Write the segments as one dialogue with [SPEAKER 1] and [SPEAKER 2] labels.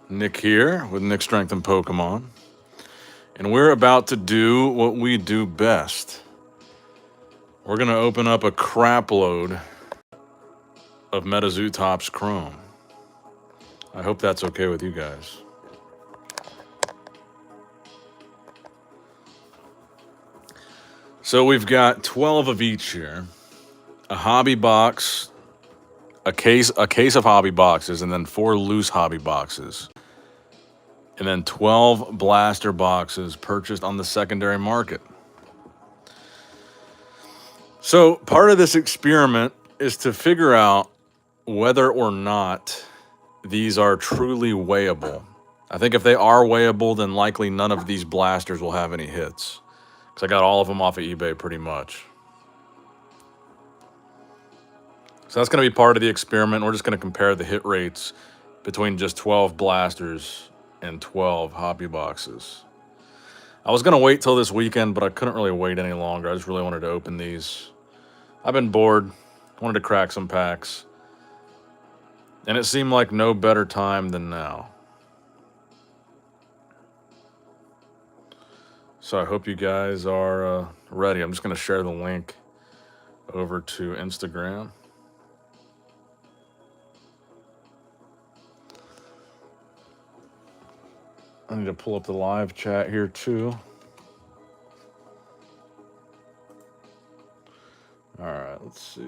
[SPEAKER 1] Nick here with Nick Strength and Pokemon. And we're about to do what we do best. We're going to open up a crap load of Metazoo Topps Chrome. I hope that's okay with you guys. So we've got 12 of each here. A hobby box, a case of hobby boxes, and then 4 loose hobby boxes. And then 12 blaster boxes purchased on the secondary market. So part of this experiment is to figure out whether or not these are truly weighable. I think if they are weighable, then likely none of these blasters will have any hits. Because I got all of them off of eBay pretty much. So that's going to be part of the experiment. We're just going to compare the hit rates between just 12 blasters and 12 hobby boxes. I was going to wait till this weekend, but I couldn't really wait any longer. I just really wanted to open these. I've been bored, wanted to crack some packs, and it seemed like no better time than now. So I hope you guys are ready. I'm just going to share the link over to Instagram. I need to pull up the live chat here too. All right, let's see.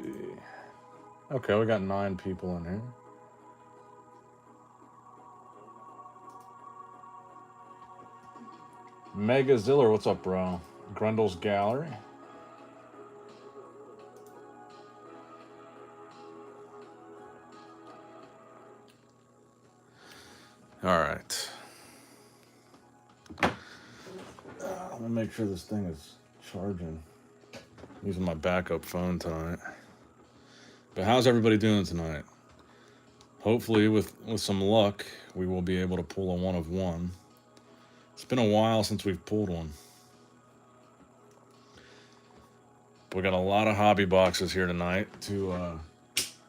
[SPEAKER 1] Okay, we got 9 people in here. Mega Ziller, what's up, bro? Grendel's Gallery. All right. Let me make sure this thing is charging. I'm using my backup phone tonight. But how's everybody doing tonight? Hopefully, with some luck, we will be able to pull a 1 of 1. It's been a while since we've pulled one. We got a lot of hobby boxes here tonight to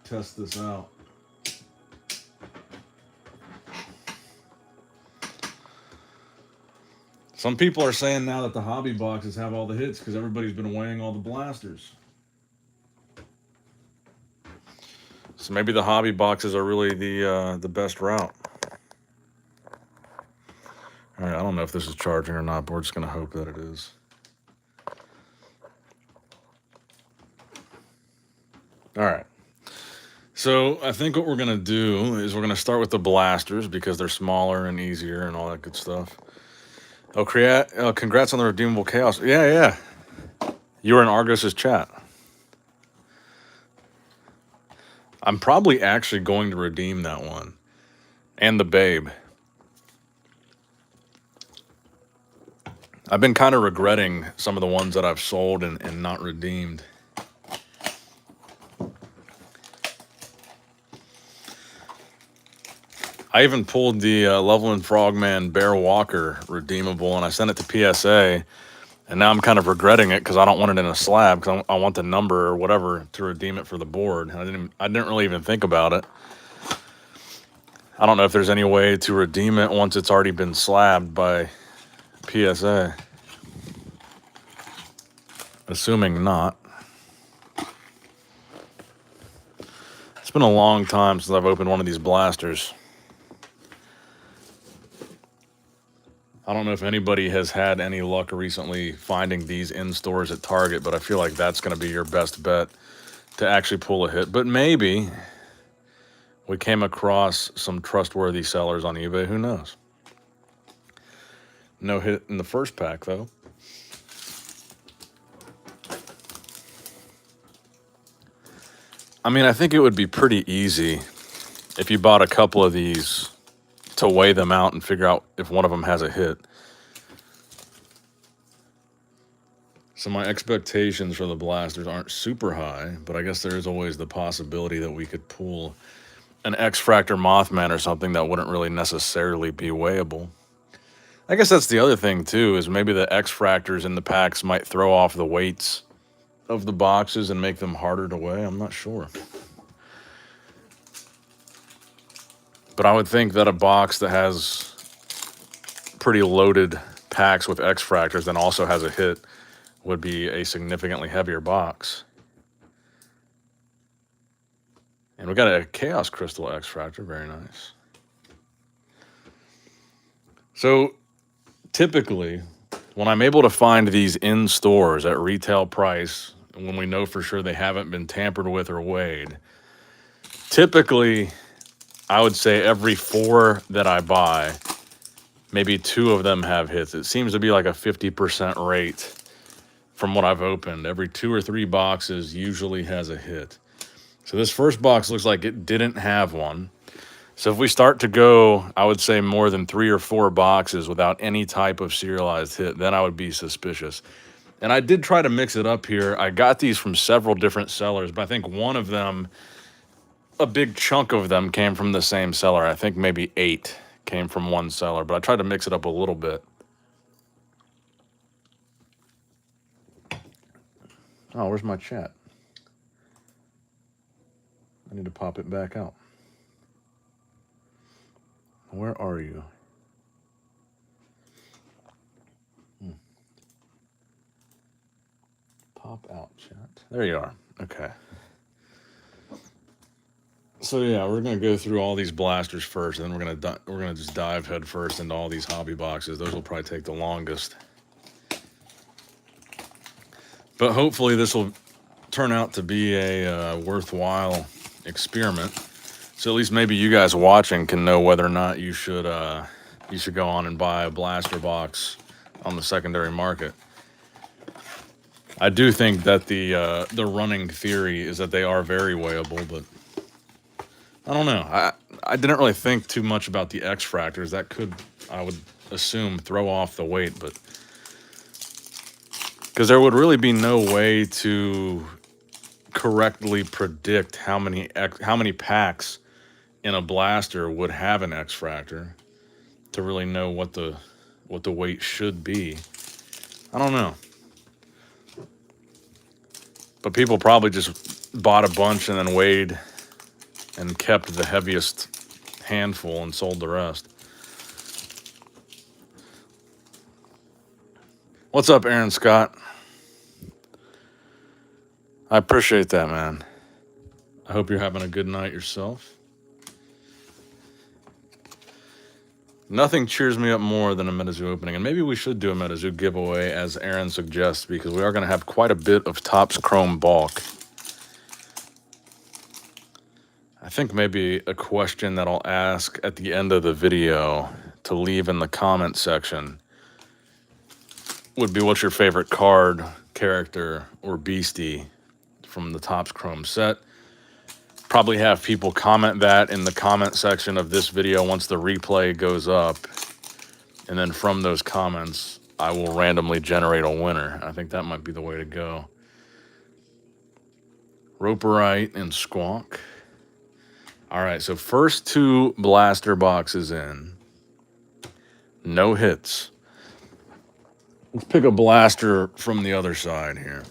[SPEAKER 1] test this out. Some people are saying now that the hobby boxes have all the hits because everybody's been weighing all the blasters. So maybe the hobby boxes are really the best route. All right, I don't know if this is charging or not, but we're just going to hope that it is. All right. So I think what we're going to do is we're going to start with the blasters because they're smaller and easier and all that good stuff. Oh, congrats on the Redeemable Chaos. Yeah. You were in Argos's chat. I'm probably actually going to redeem that one. And the Babe. I've been kind of regretting some of the ones that I've sold and not redeemed. I even pulled the Loveland Frogman Bear Walker redeemable, and I sent it to PSA, and now I'm kind of regretting it because I don't want it in a slab because I want the number or whatever to redeem it for the board. And I didn't really even think about it. I don't know if there's any way to redeem it once it's already been slabbed by PSA. Assuming not. It's been a long time since I've opened one of these blasters. I don't know if anybody has had any luck recently finding these in stores at Target, but I feel like that's going to be your best bet to actually pull a hit. But maybe we came across some trustworthy sellers on eBay. Who knows? No hit in the first pack, though. I mean, I think it would be pretty easy if you bought a couple of these to weigh them out and figure out if one of them has a hit. So my expectations for the blasters aren't super high, but I guess there is always the possibility that we could pull an X-Fractor Mothman or something that wouldn't really necessarily be weighable. I guess that's the other thing too, is maybe the X-Fractors in the packs might throw off the weights of the boxes and make them harder to weigh. I'm not sure. But I would think that a box that has pretty loaded packs with X fractors, then also has a hit, would be a significantly heavier box. And we got a Chaos Crystal X fractor, very nice. So typically, when I'm able to find these in stores at retail price, when we know for sure they haven't been tampered with or weighed, typically I would say every 4 that I buy, maybe 2 of them have hits. It seems to be like a 50% rate from what I've opened. Every 2 or 3 boxes usually has a hit. So this first box looks like it didn't have one. So if we start to go, I would say more than 3 or 4 boxes without any type of serialized hit, then I would be suspicious. And I did try to mix it up here. I got these from several different sellers, but I think one of them, a big chunk of them came from the same seller. I think maybe 8 came from one seller, but I tried to mix it up a little bit. Oh, where's my chat? I need to pop it back out. Where are you? Pop out, chat. There you are. Okay. So yeah, we're gonna go through all these blasters first, and then we're gonna just dive head first into all these hobby boxes. Those will probably take the longest, but hopefully this will turn out to be a worthwhile experiment. So at least maybe you guys watching can know whether or not you should go on and buy a blaster box on the secondary market. I do think that the running theory is that they are very weighable, but I don't know. I didn't really think too much about the X fractors. That could, I would assume, throw off the weight, but because there would really be no way to correctly predict how many packs in a blaster would have an X fractor to really know what the weight should be. I don't know. But people probably just bought a bunch and then weighed and kept the heaviest handful and sold the rest. What's up, Aaron Scott? I appreciate that, man. I hope you're having a good night yourself. Nothing cheers me up more than a Metazoo opening, and maybe we should do a Metazoo giveaway as Aaron suggests, because we are going to have quite a bit of Topps Chrome bulk. I think maybe a question that I'll ask at the end of the video to leave in the comment section would be, what's your favorite card, character, or beastie from the Topps Chrome set? Probably have people comment that in the comment section of this video once the replay goes up. And then from those comments, I will randomly generate a winner. I think that might be the way to go. Roperite and Squonk. All right, so first 2 blaster boxes in. No hits. Let's pick a blaster from the other side here.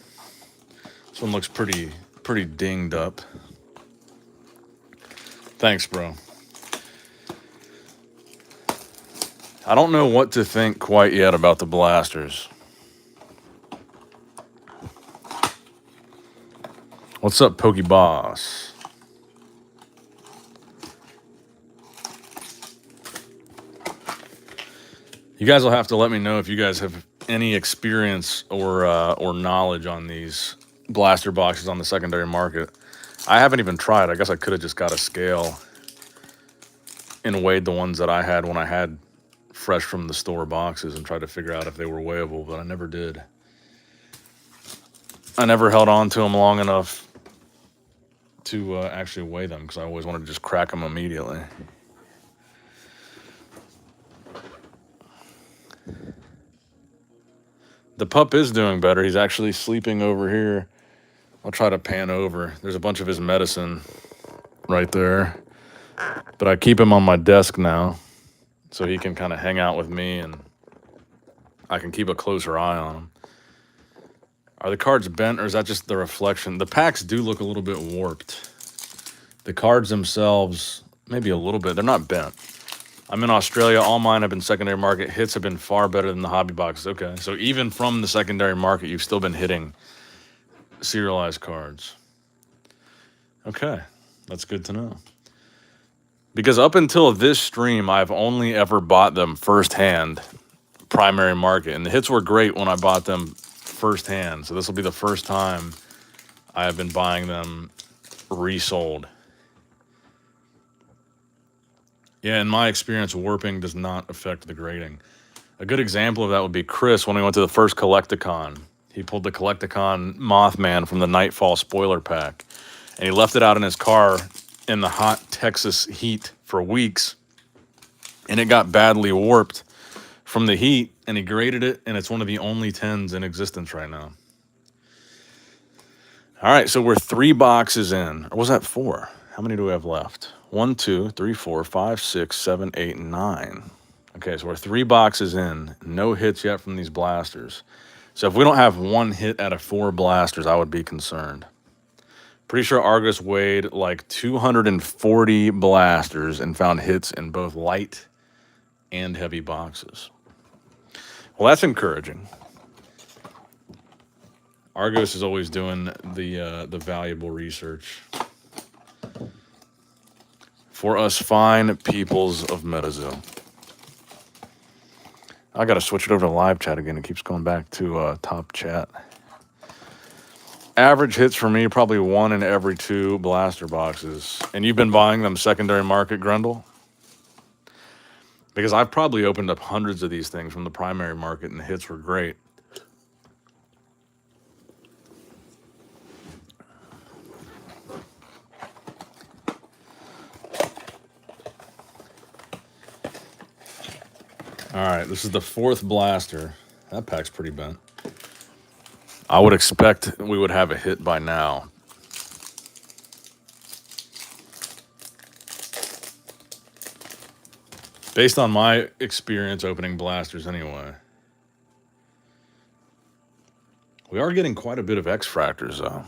[SPEAKER 1] This one looks pretty dinged up. Thanks, bro. I don't know what to think quite yet about the blasters. What's up, Pokeboss? You guys will have to let me know if you guys have any experience or knowledge on these blaster boxes on the secondary market. I haven't even tried. I guess I could have just got a scale and weighed the ones that I had when I had fresh from the store boxes and tried to figure out if they were weighable, but I never did. I never held on to them long enough to actually weigh them, because I always wanted to just crack them immediately. The pup is doing better. He's actually sleeping over here. I'll try to pan over. There's a bunch of his medicine right there. But I keep him on my desk now so he can kind of hang out with me and I can keep a closer eye on him. Are the cards bent, or is that just the reflection? The packs do look a little bit warped. The cards themselves maybe a little bit. They're not bent. I'm in Australia. All mine have been secondary market. Hits have been far better than the hobby boxes. Okay, so even from the secondary market, you've still been hitting serialized cards. Okay, that's good to know. Because up until this stream, I've only ever bought them firsthand, primary market. And the hits were great when I bought them firsthand. So this will be the first time I have been buying them resold. Yeah, in my experience, warping does not affect the grading. A good example of that would be Chris when we went to the first Collecticon. He pulled the Collecticon Mothman from the Nightfall spoiler pack, and he left it out in his car in the hot Texas heat for weeks, and it got badly warped from the heat, and he graded it, and it's one of the only 10s in existence right now. All right, so we're 3 boxes in. Or was that 4? How many do we have left? 1, 2, 3, 4, 5, 6, 7, 8, 9. Okay, so we're 3 boxes in. No hits yet from these blasters. So if we don't have 1 hit out of 4 blasters, I would be concerned. Pretty sure Argus weighed like 240 blasters and found hits in both light and heavy boxes. Well, that's encouraging. Argos is always doing the valuable research for us fine peoples of Metazoo. I got to switch it over to live chat again. It keeps going back to top chat. Average hits for me, probably 1 in every 2 blaster boxes. And you've been buying them secondary market, Grendel? Because I've probably opened up hundreds of these things from the primary market, and the hits were great. All right, this is the 4th blaster. That pack's pretty bent. I would expect we would have a hit by now. Based on my experience opening blasters anyway. We are getting quite a bit of X-Fractors, though.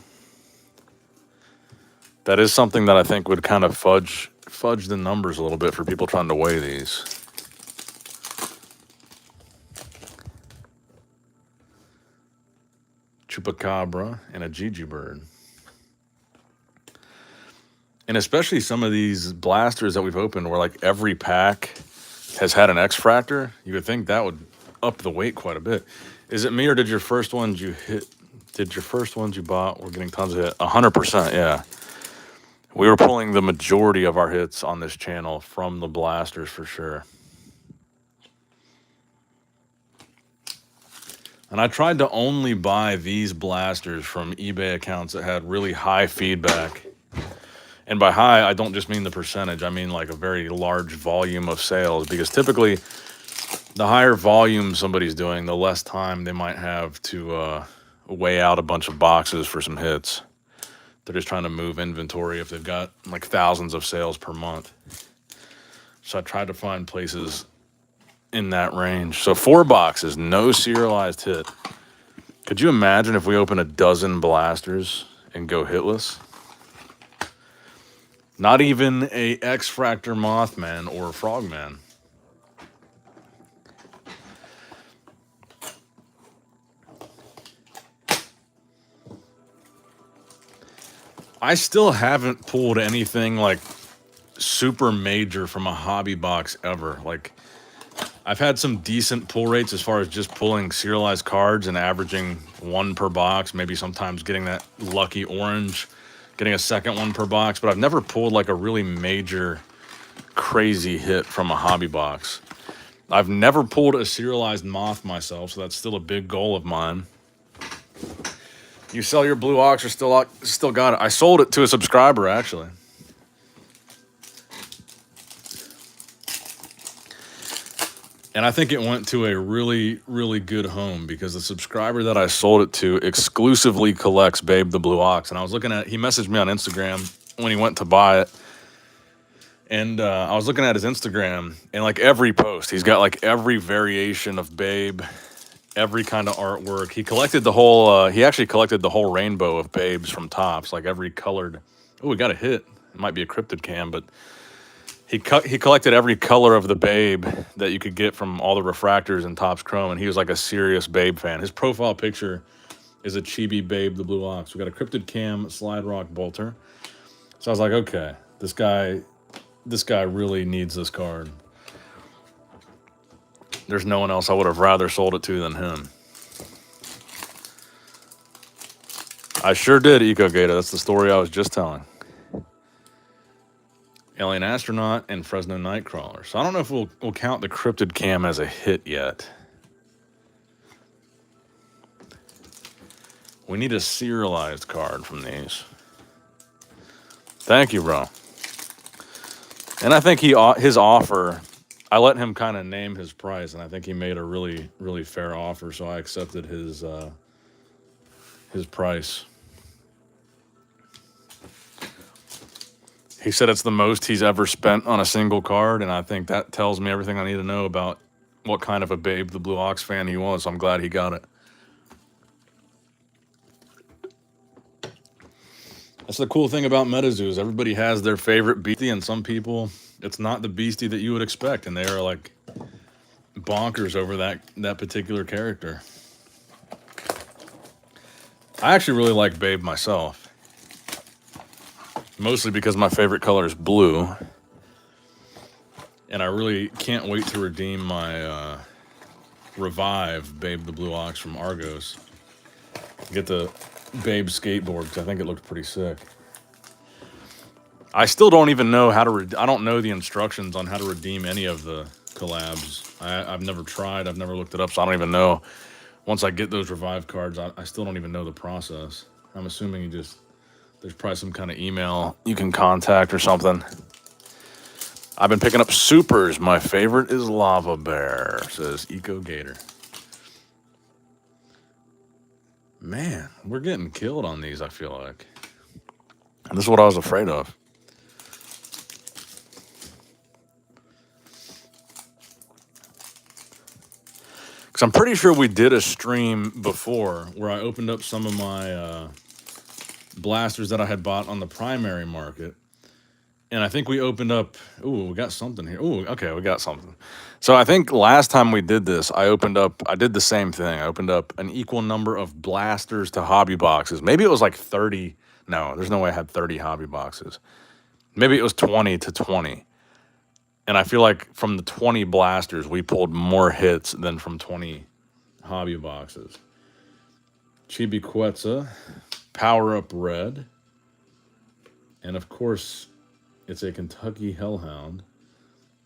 [SPEAKER 1] That is something that I think would kind of fudge the numbers a little bit for people trying to weigh these. Chupacabra and a Gigi bird. And especially some of these blasters that we've opened where like every pack has had an X-Fractor, you would think that would up the weight quite a bit. Is it me, or did your first ones you bought were getting tons of hit? 100%, yeah. We were pulling the majority of our hits on this channel from the blasters for sure. And I tried to only buy these blasters from eBay accounts that had really high feedback. And by high, I don't just mean the percentage. I mean like a very large volume of sales. Because typically, the higher volume somebody's doing, the less time they might have to weigh out a bunch of boxes for some hits. They're just trying to move inventory if they've got like thousands of sales per month. So I tried to find places in that range. So 4 boxes, no serialized hit. Could you imagine if we open a dozen blasters and go hitless? Not even a X-Fractor Mothman or Frogman. I still haven't pulled anything like super major from a hobby box ever. Like, I've had some decent pull rates as far as just pulling serialized cards and averaging 1 per box, maybe sometimes getting that lucky orange, getting a second one per box, but I've never pulled like a really major crazy hit from a hobby box. I've never pulled a serialized moth myself, so that's still a big goal of mine. You sell your blue ox or still got it. I sold it to a subscriber, actually. And I think it went to a really, really good home because the subscriber that I sold it to exclusively collects Babe the Blue Ox. And I was looking at, he messaged me on Instagram when he went to buy it. And I was looking at his Instagram, and like every post, he's got like every variation of Babe, every kind of artwork. He collected the whole, he actually collected the whole rainbow of Babes from Topps, like every colored. Oh, we got a hit. It might be a cryptid cam, but He collected every color of the Babe that you could get from all the refractors and Topps Chrome, and he was like a serious Babe fan. His profile picture is a chibi Babe, the Blue Ox. We got a Cryptid Cam Slide Rock Bolter. So I was like, okay, this guy really needs this card. There's no one else I would have rather sold it to than him. I sure did, EcoGator. That's the story I was just telling. Alien Astronaut and Fresno Nightcrawler. So I don't know if we'll count the Cryptid Cam as a hit yet. We need a serialized card from these. Thank you, bro. And I think his offer, I let him kind of name his price, and I think he made a really, really fair offer, so I accepted his price. He said it's the most he's ever spent on a single card, and I think that tells me everything I need to know about what kind of a Babe the Blue Ox fan he was. So I'm glad he got it. That's the cool thing about Metazoos. Everybody has their favorite beastie, and some people, it's not the beastie that you would expect, and they are like bonkers over that particular character. I actually really like Babe myself. Mostly because my favorite color is blue. And I really can't wait to redeem my Revive Babe the Blue Ox from Argos. Get the Babe skateboard, because I think it looked pretty sick. I still don't even know how to... I don't know the instructions on how to redeem any of the collabs. I've never tried. I've never looked it up, so I don't even know. Once I get those Revive cards, I still don't even know the process. I'm assuming there's probably some kind of email you can contact or something. I've been picking up supers. My favorite is Lava Bear, says EcoGator. Man, we're getting killed on these, I feel like. And this is what I was afraid of. Because I'm pretty sure we did a stream before where I opened up some of my blasters that I had bought on the primary market. And I think we opened up... Ooh, we got something here. Ooh, okay, we got something. So I think last time we did this, I did the same thing. I opened up an equal number of blasters to hobby boxes. Maybe it was like 30. No, there's no way I had 30 hobby boxes. Maybe it was 20 to 20. And I feel like from the 20 blasters, we pulled more hits than from 20 hobby boxes. Chibi Quetzal, Power Up Red. And of course... it's a Kentucky Hellhound,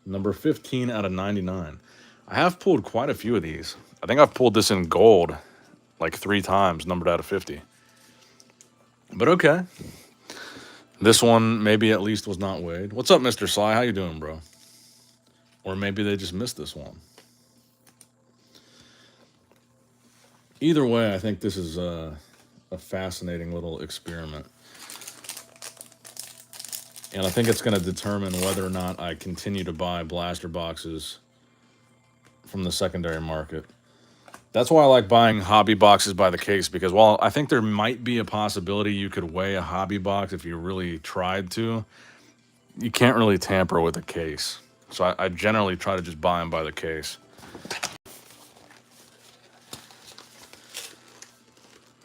[SPEAKER 1] number 15 out of 99. I have pulled quite a few of these. I think I've pulled this in gold like 3 times, numbered out of 50. But okay. This one maybe at least was not weighed. What's up, Mr. Sly? How you doing, bro? Or maybe they just missed this one. Either way, I think this is a fascinating little experiment. And I think it's going to determine whether or not I continue to buy blaster boxes from the secondary market. That's why I like buying hobby boxes by the case, because while I think there might be a possibility you could weigh a hobby box if you really tried to, you can't really tamper with a case. So I generally try to just buy them by the case.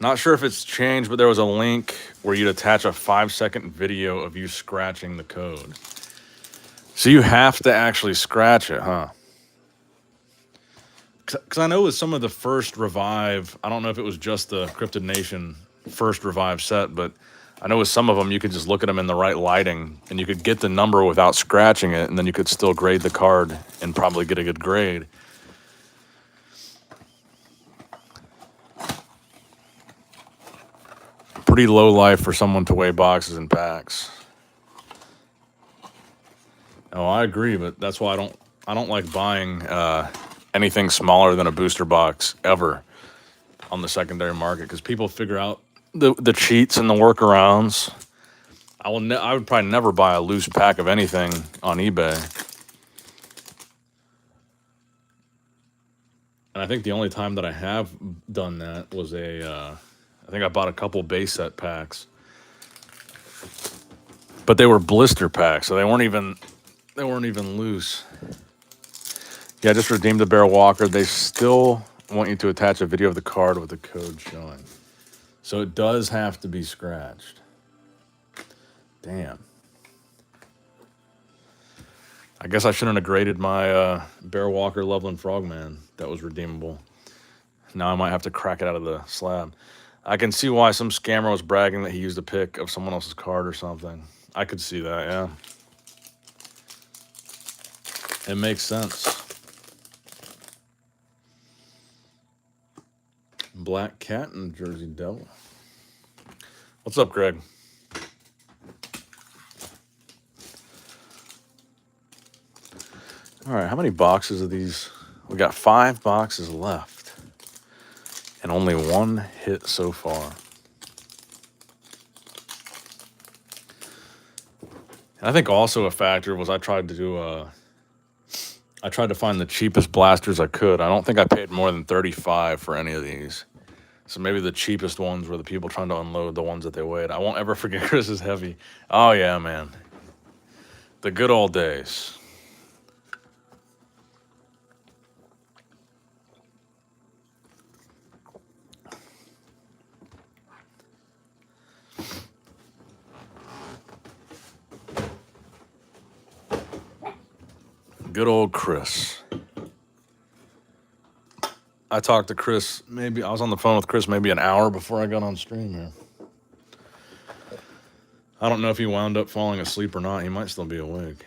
[SPEAKER 1] Not sure if it's changed, but there was a link where you'd attach a 5-second video of you scratching the code. So you have to actually scratch it, huh? Because I know with some of the first Revive, I don't know if it was just the Cryptid Nation first Revive set, but I know with some of them you could just look at them in the right lighting and you could get the number without scratching it, and then you could still grade the card and probably get a good grade. Pretty low life for someone to weigh boxes and packs. Oh, I agree, but that's why I don't like buying anything smaller than a booster box ever on the secondary market, because people figure out the cheats and the workarounds. I would probably never buy a loose pack of anything on eBay. And I think the only time that I have done that was I think I bought a couple base set packs. But they were blister packs, so they They weren't even loose. Yeah, I just redeemed the Bear Walker. They still want you to attach a video of the card with the code showing. So it does have to be scratched. Damn. I guess I shouldn't have graded my Bear Walker Loveland Frogman that was redeemable. Now I might have to crack it out of the slab. I can see why some scammer was bragging that he used a pic of someone else's card or something. I could see that, yeah. It makes sense. Black Cat and Jersey Devil. What's up, Greg? All right, how many boxes of these? We got 5 boxes left. And only 1 hit so far. And I think also a factor was I tried to find the cheapest blasters I could. I don't think I paid more than $35 for any of these. So maybe the cheapest ones were the people trying to unload the ones that they weighed. I won't ever forget Chris's heavy. Oh, yeah, man. The good old days. Good old Chris. I talked to Chris, I was on the phone with Chris maybe an hour before I got on stream here. I don't know if he wound up falling asleep or not. He might still be awake.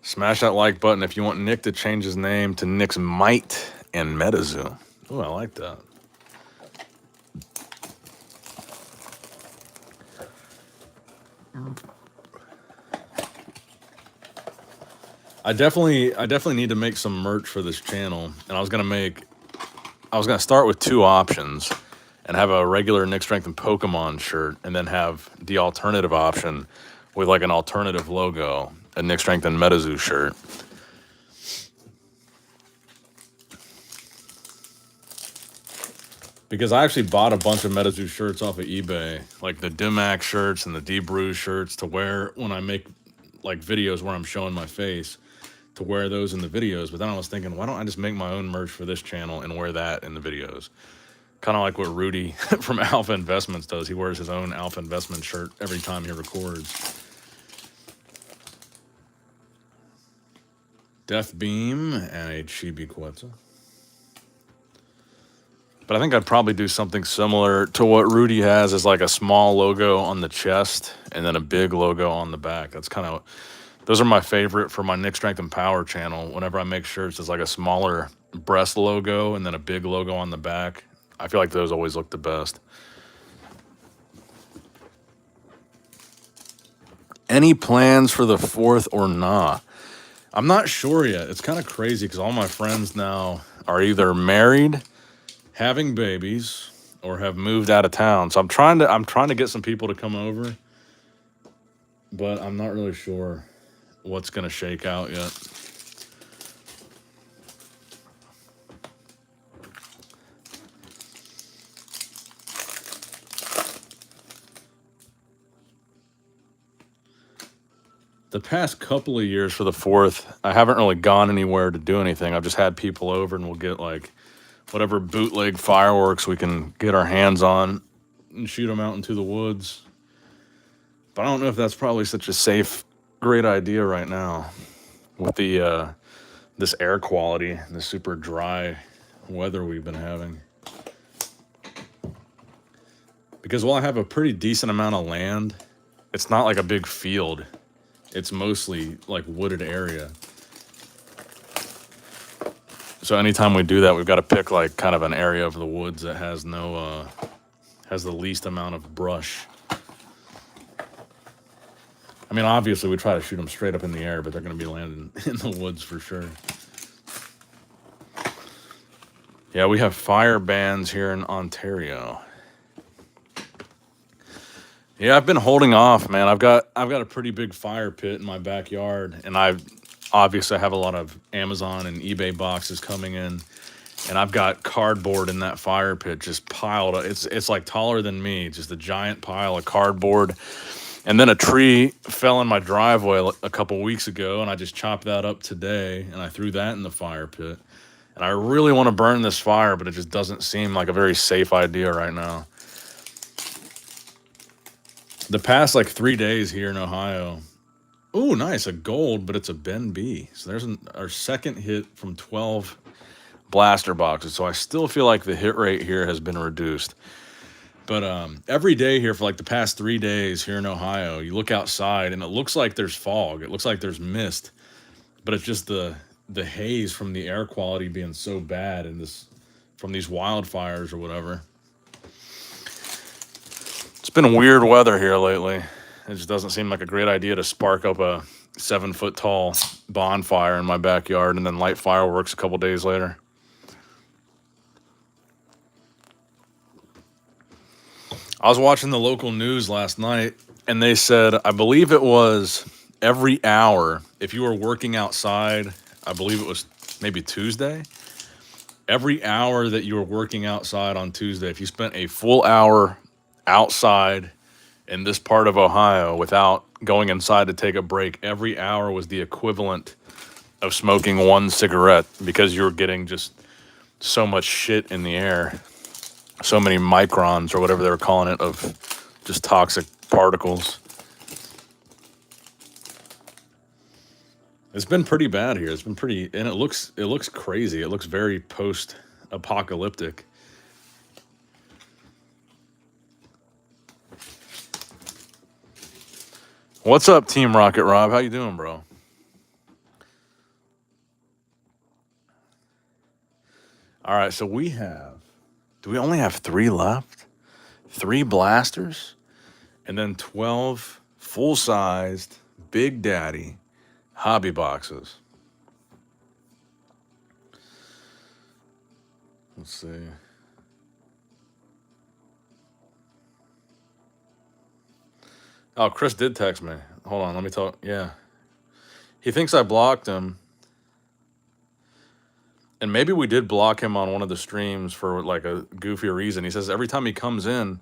[SPEAKER 1] Smash that like button if you want Nick to change his name to Nick's Might and Metazoo. Oh, I like that. I definitely need to make some merch for this channel, and I was gonna start with 2 options and have a regular Nick Strength and Pokemon shirt, and then have the alternative option with like an alternative logo, a Nick Strength and Metazoo shirt. Because I actually bought a bunch of Metazoo shirts off of eBay, like the Dimac shirts and the D-Brew shirts, to wear when I make like videos where I'm showing my face, to wear those in the videos. But then I was thinking, why don't I just make my own merch for this channel and wear that in the videos? Kind of like what Rudy from Alpha Investments does. He wears his own Alpha Investment shirt every time he records. Death Beam and a Chibi Quetzal. But I think I'd probably do something similar to what Rudy has, is like a small logo on the chest and then a big logo on the back. That's kind of, those are my favorite for my Nick Strength and Power channel. Whenever I make shirts, it's like a smaller breast logo and then a big logo on the back. I feel like those always look the best. Any plans for the 4th or not? I'm not sure yet. It's kind of crazy because all my friends now are either married, having babies, or have moved out of town. So I'm trying to get some people to come over, but I'm not really sure what's going to shake out yet. The past couple of years for the 4th, I haven't really gone anywhere to do anything. I've just had people over, and we'll get like whatever bootleg fireworks we can get our hands on and shoot them out into the woods. But I don't know if that's probably such a safe, great idea right now with the this air quality, the super dry weather we've been having. Because while I have a pretty decent amount of land, it's not like a big field. It's mostly like wooded area. So anytime we do that, we've got to pick like kind of an area of the woods that has no, has the least amount of brush. I mean, obviously we try to shoot them straight up in the air, but they're going to be landing in the woods for sure. Yeah, we have fire bans here in Ontario. Yeah, I've been holding off, man. I've got a pretty big fire pit in my backyard, and I obviously have a lot of Amazon and eBay boxes coming in, and I've got cardboard in that fire pit just piled up. It's like taller than me, just a giant pile of cardboard. And then a tree fell in my driveway a couple weeks ago, and I just chopped that up today, and I threw that in the fire pit. And I really want to burn this fire, but it just doesn't seem like a very safe idea right now. The past like 3 days here in Ohio. Oh, nice, a gold, but it's a Ben B. So there's our second hit from 12 blaster boxes. So I still feel like the hit rate here has been reduced. But every day here for like the past 3 days here in Ohio, you look outside and it looks like there's fog. It looks like there's mist, but it's just the haze from the air quality being so bad and this from these wildfires or whatever. It's been weird weather here lately. It just doesn't seem like a great idea to spark up a 7-foot tall bonfire in my backyard and then light fireworks a couple days later. I was watching the local news last night, and they said, I believe it was every hour, if you were working outside, I believe it was maybe Tuesday, every hour that you were working outside on Tuesday, if you spent a full hour outside in this part of Ohio without going inside to take a break, every hour was the equivalent of smoking one cigarette because you were getting just so much shit in the air. So many microns or whatever they were calling it of just toxic particles. It's been pretty bad here. It's been pretty, and it looks crazy. It looks very post-apocalyptic. What's up, Team Rocket Rob? How you doing, bro? All right, so do we only have 3 left? 3 blasters? And then 12 full-sized Big Daddy hobby boxes. Let's see. Oh, Chris did text me. Hold on, let me talk. Yeah. He thinks I blocked him. And maybe we did block him on one of the streams for like a goofy reason. He says every time he comes in,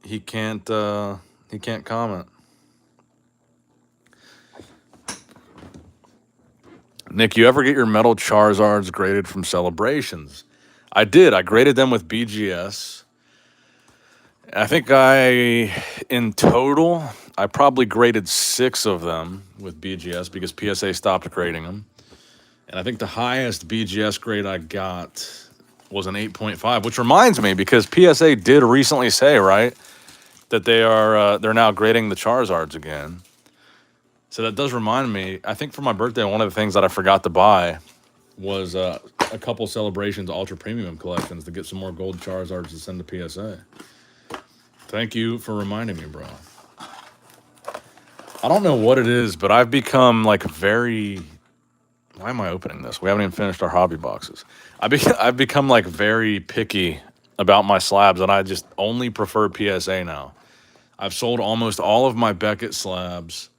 [SPEAKER 1] he can't comment. Nick, you ever get your metal Charizards graded from Celebrations? I did. I graded them with BGS. I think in total, I probably graded 6 of them with BGS because PSA stopped grading them. And I think the highest BGS grade I got was an 8.5, which reminds me because PSA did recently say, right, that they're now grading the Charizards again. So that does remind me, I think for my birthday, one of the things that I forgot to buy was a couple Celebrations Ultra Premium collections to get some more gold Charizards to send to PSA. Thank you for reminding me, bro. I don't know what it is, but I've become like very... Why am I opening this? We haven't even finished our hobby boxes. I've become like very picky about my slabs, and I just only prefer PSA now. I've sold almost all of my Beckett slabs,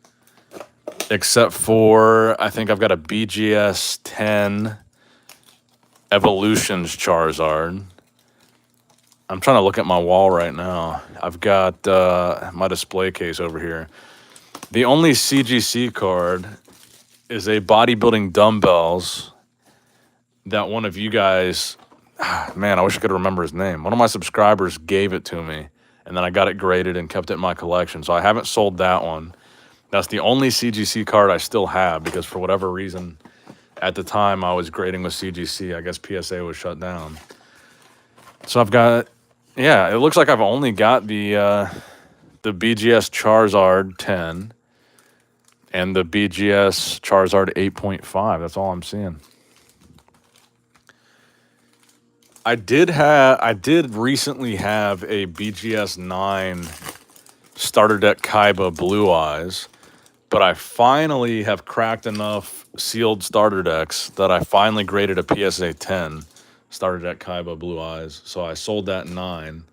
[SPEAKER 1] except for I think I've got a BGS 10 Evolutions Charizard. I'm trying to look at my wall right now. I've got my display case over here. The only CGC card is a bodybuilding dumbbells that one of you guys, man, I wish I could remember his name. One of my subscribers gave it to me, and then I got it graded and kept it in my collection. So I haven't sold that one. That's the only CGC card I still have because for whatever reason, at the time I was grading with CGC, I guess PSA was shut down. So I've got, yeah, it looks like I've only got the BGS Charizard 10 and the BGS Charizard 8.5. That's all I'm seeing. I did recently have a BGS 9 starter deck Kaiba Blue Eyes, but I finally have cracked enough sealed starter decks that I finally graded a PSA 10 starter deck Kaiba Blue Eyes. So I sold that 9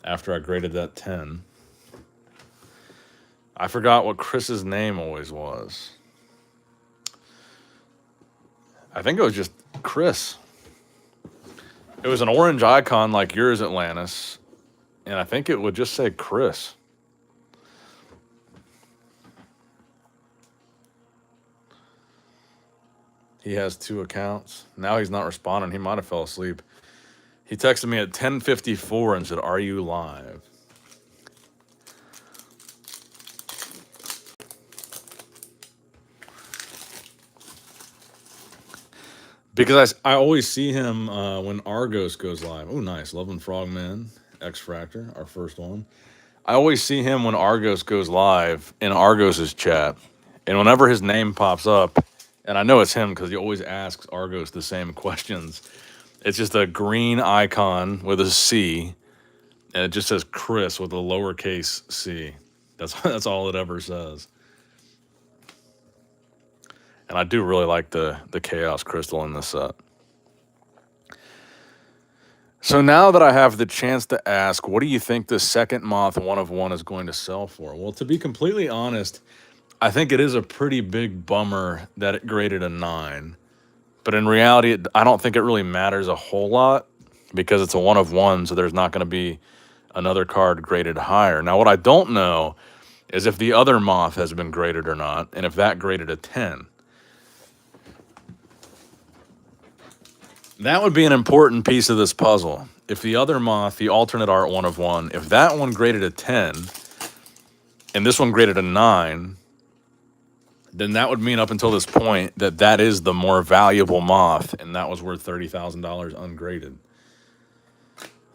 [SPEAKER 1] after I graded that 10. I forgot what Chris's name always was. I think it was just Chris. It was an orange icon like yours, Atlantis. And I think it would just say Chris. He has 2 accounts. Now he's not responding. He might have fell asleep. He texted me at 10:54 and said, "Are you live?" Because I always see him when Argos goes live. Oh, nice. Love and Frogman, X Fractor, our first one. I always see him when Argos goes live in Argos's chat. And whenever his name pops up, and I know it's him because he always asks Argos the same questions, it's just a green icon with a C, and it just says Chris with a lowercase c. That's all it ever says. And I do really like the Chaos Crystal in this set. So now that I have the chance to ask, what do you think the second Moth 1 of 1 is going to sell for? Well, to be completely honest, I think it is a pretty big bummer that it graded a 9. But in reality, I don't think it really matters a whole lot because it's a 1 of 1, so there's not going to be another card graded higher. Now, what I don't know is if the other Moth has been graded or not, and if that graded a 10. That would be an important piece of this puzzle. If the other Moth, the alternate art 1 of 1, if that one graded a 10 and this one graded a 9, then that would mean up until this point that that is the more valuable Moth, and that was worth $30,000 ungraded.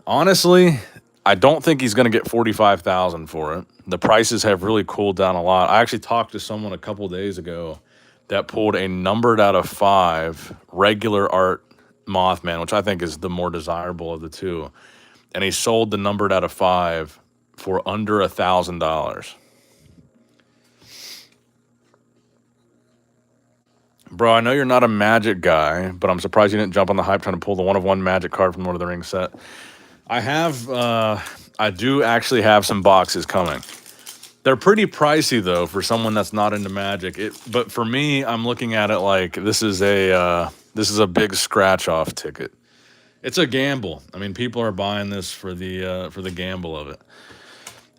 [SPEAKER 1] Honestly, I don't think he's going to get $45,000 for it. The prices have really cooled down a lot. I actually talked to someone a couple days ago that pulled a numbered out of 5 regular art Mothman, which I think is the more desirable of the two. And he sold the numbered out of 5 for under $1,000. Bro, I know you're not a Magic guy, but I'm surprised you didn't jump on the hype trying to pull the 1 of 1 Magic card from Lord of the Rings set. I do actually have some boxes coming. They're pretty pricey though for someone that's not into Magic. But for me, I'm looking at it like this is a big scratch off ticket. It's a gamble. I mean, people are buying this for the gamble of it.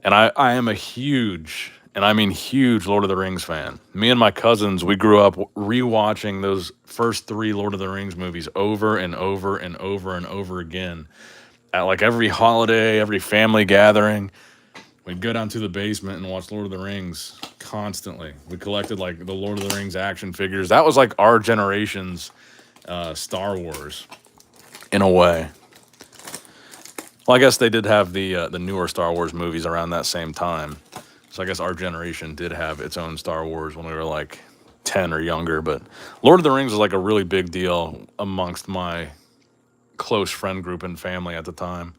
[SPEAKER 1] And I am a huge, and I mean huge, Lord of the Rings fan. Me and my cousins, we grew up rewatching those first 3 Lord of the Rings movies over and over and over and over again. At like every holiday, every family gathering, we'd go down to the basement and watch Lord of the Rings constantly. We collected like the Lord of the Rings action figures. That was like our generation's Star Wars, in a way. Well, I guess they did have the newer Star Wars movies around that same time. So I guess our generation did have its own Star Wars when we were like 10 or younger. But Lord of the Rings was like a really big deal amongst my close friend group and family at the time.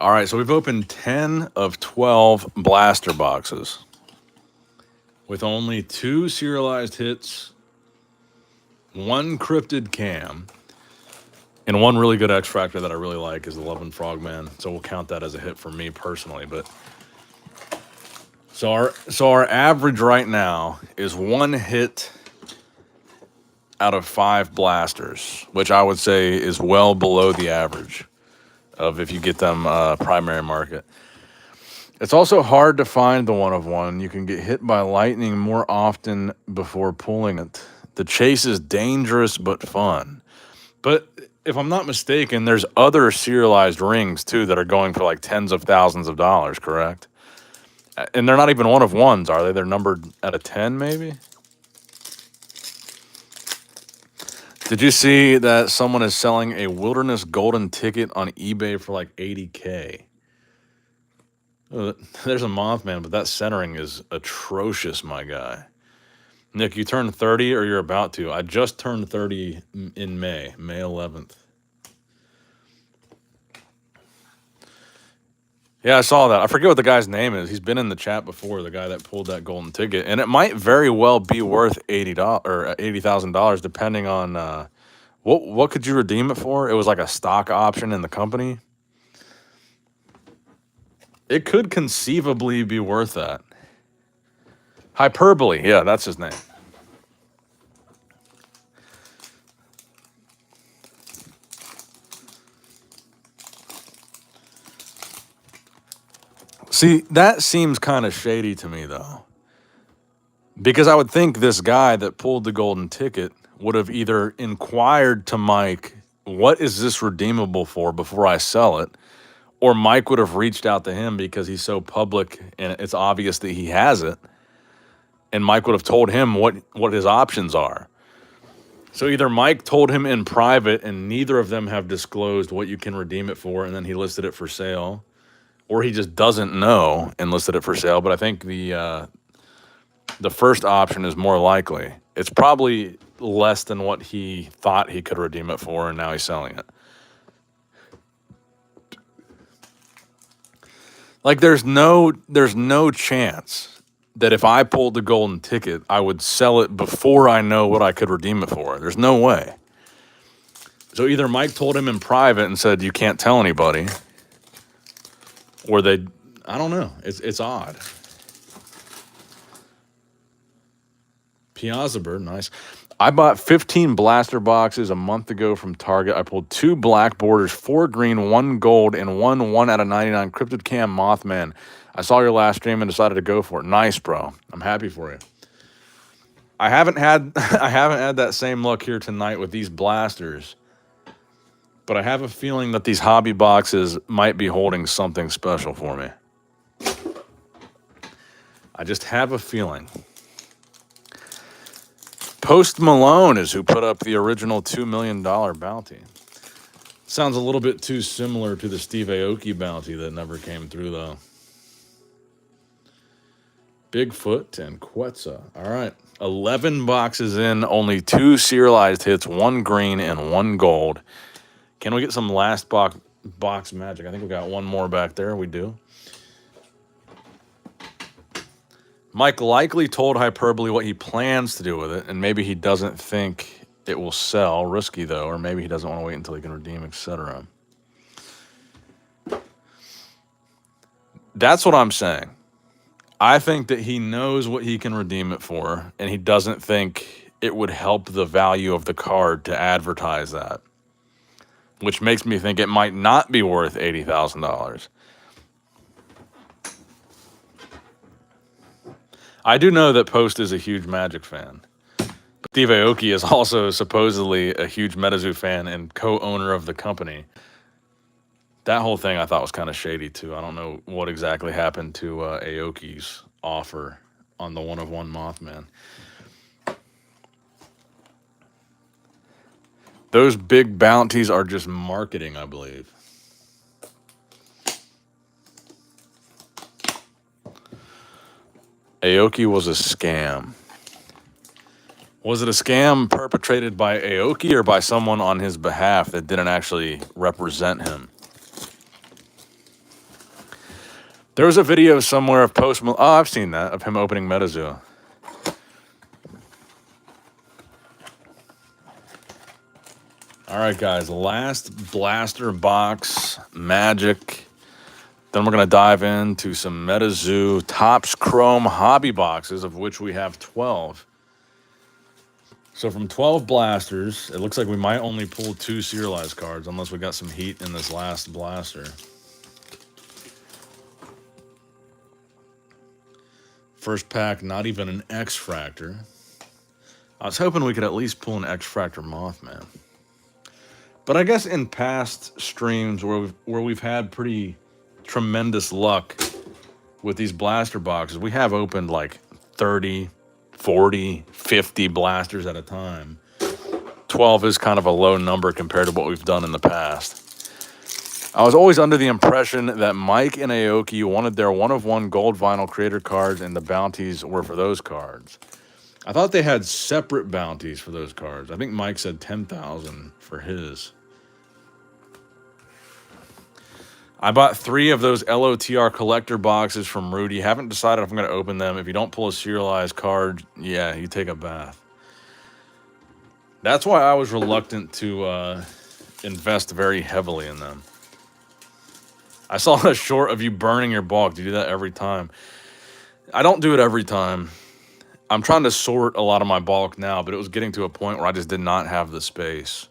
[SPEAKER 1] All right, so we've opened 10 of 12 blaster boxes with only 2 serialized hits, 1 cryptid cam, and 1 really good X Fractor that I really like is the Love and Frogman. So we'll count that as a hit for me personally. But so our average right now is 1 hit out of 5 blasters, which I would say is well below the average of if you get them primary market. It's also hard to find the 1 of 1. You can get hit by lightning more often before pulling it. The chase is dangerous but fun. But if I'm not mistaken, there's other serialized rings too that are going for like tens of thousands of dollars, correct? And they're not even 1 of 1s, are they? They're numbered out of 10 maybe? Did you see that someone is selling a Wilderness Golden ticket on eBay for like $80K? Oh, there's a Mothman, but that centering is atrocious, my guy. Nick, you turned 30 or you're about to? I just turned 30 in May 11th. Yeah, I saw that. I forget what the guy's name is. He's been in the chat before, the guy that pulled that golden ticket. And it might very well be worth $80 or $80,000 depending on what could you redeem it for? It was like a stock option in the company. It could conceivably be worth that. Hyperbole. Yeah, that's his name. See, that seems kind of shady to me, though. Because I would think this guy that pulled the golden ticket would have either inquired to Mike, what is this redeemable for before I sell it? Or Mike would have reached out to him because he's so public and it's obvious that he has it. And Mike would have told him what his options are. So either Mike told him in private and neither of them have disclosed what you can redeem it for, and then he listed it for sale, or he just doesn't know and listed it for sale. But I think the first option is more likely. It's probably less than what he thought he could redeem it for, and now he's selling it. Like there's no chance that if I pulled the golden ticket, I would sell it before I know what I could redeem it for. There's no way. So either Mike told him in private and said, you can't tell anybody, or I don't know. It's odd. Piazza Bird, nice. I bought 15 blaster boxes a month ago from Target. I pulled 2 black borders, 4 green, 1 gold, and 1 out of 99 Cryptid Cam Mothman. I saw your last stream and decided to go for it. Nice, bro. I'm happy for you. I haven't had that same luck here tonight with these blasters, but I have a feeling that these hobby boxes might be holding something special for me. I just have a feeling. Post Malone is who put up the original $2 million bounty. Sounds a little bit too similar to the Steve Aoki bounty that never came through, though. Bigfoot and Quetzal. All right. 11 boxes in, only 2 serialized hits, 1 green and 1 gold. Can we get some last box magic? I think we got one more back there. We do. Mike likely told Hyperbole what he plans to do with it, and maybe he doesn't think it will sell. Risky, though, or maybe he doesn't want to wait until he can redeem, etc. That's what I'm saying. I think that he knows what he can redeem it for, and he doesn't think it would help the value of the card to advertise that, which makes me think it might not be worth $80,000. I do know that Post is a huge Magic fan. Steve Aoki is also supposedly a huge Metazoo fan and co-owner of the company. That whole thing I thought was kind of shady, too. I don't know what exactly happened to Aoki's offer on the 1/1 Mothman. Those big bounties are just marketing, I believe. Aoki was a scam. Was it a scam perpetrated by Aoki or by someone on his behalf that didn't actually represent him? There was a video somewhere of Post Malone. Oh, I've seen that, of him opening Metazoo. All right, guys, last blaster box magic. Then we're going to dive into some Metazoo Topps Chrome hobby boxes, of which we have 12. So from 12 blasters, it looks like we might only pull 2 serialized cards, unless we got some heat in this last blaster. First pack, not even an X-Fractor. I was hoping we could at least pull an X-Fractor Mothman. But I guess in past streams where we've had pretty tremendous luck with these blaster boxes, we have opened like 30, 40, 50 blasters at a time. 12 is kind of a low number compared to what we've done in the past. I was always under the impression that Mike and Aoki wanted their 1/1 gold vinyl creator cards and the bounties were for those cards. I thought they had separate bounties for those cards. I think Mike said 10,000 for his. I bought 3 of those LOTR collector boxes from Rudy. Haven't decided if I'm going to open them. If you don't pull a serialized card, yeah, you take a bath. That's why I was reluctant to invest very heavily in them. I saw a short of you burning your bulk. Do you do that every time? I don't do it every time. I'm trying to sort a lot of my bulk now, but it was getting to a point where I just did not have the space.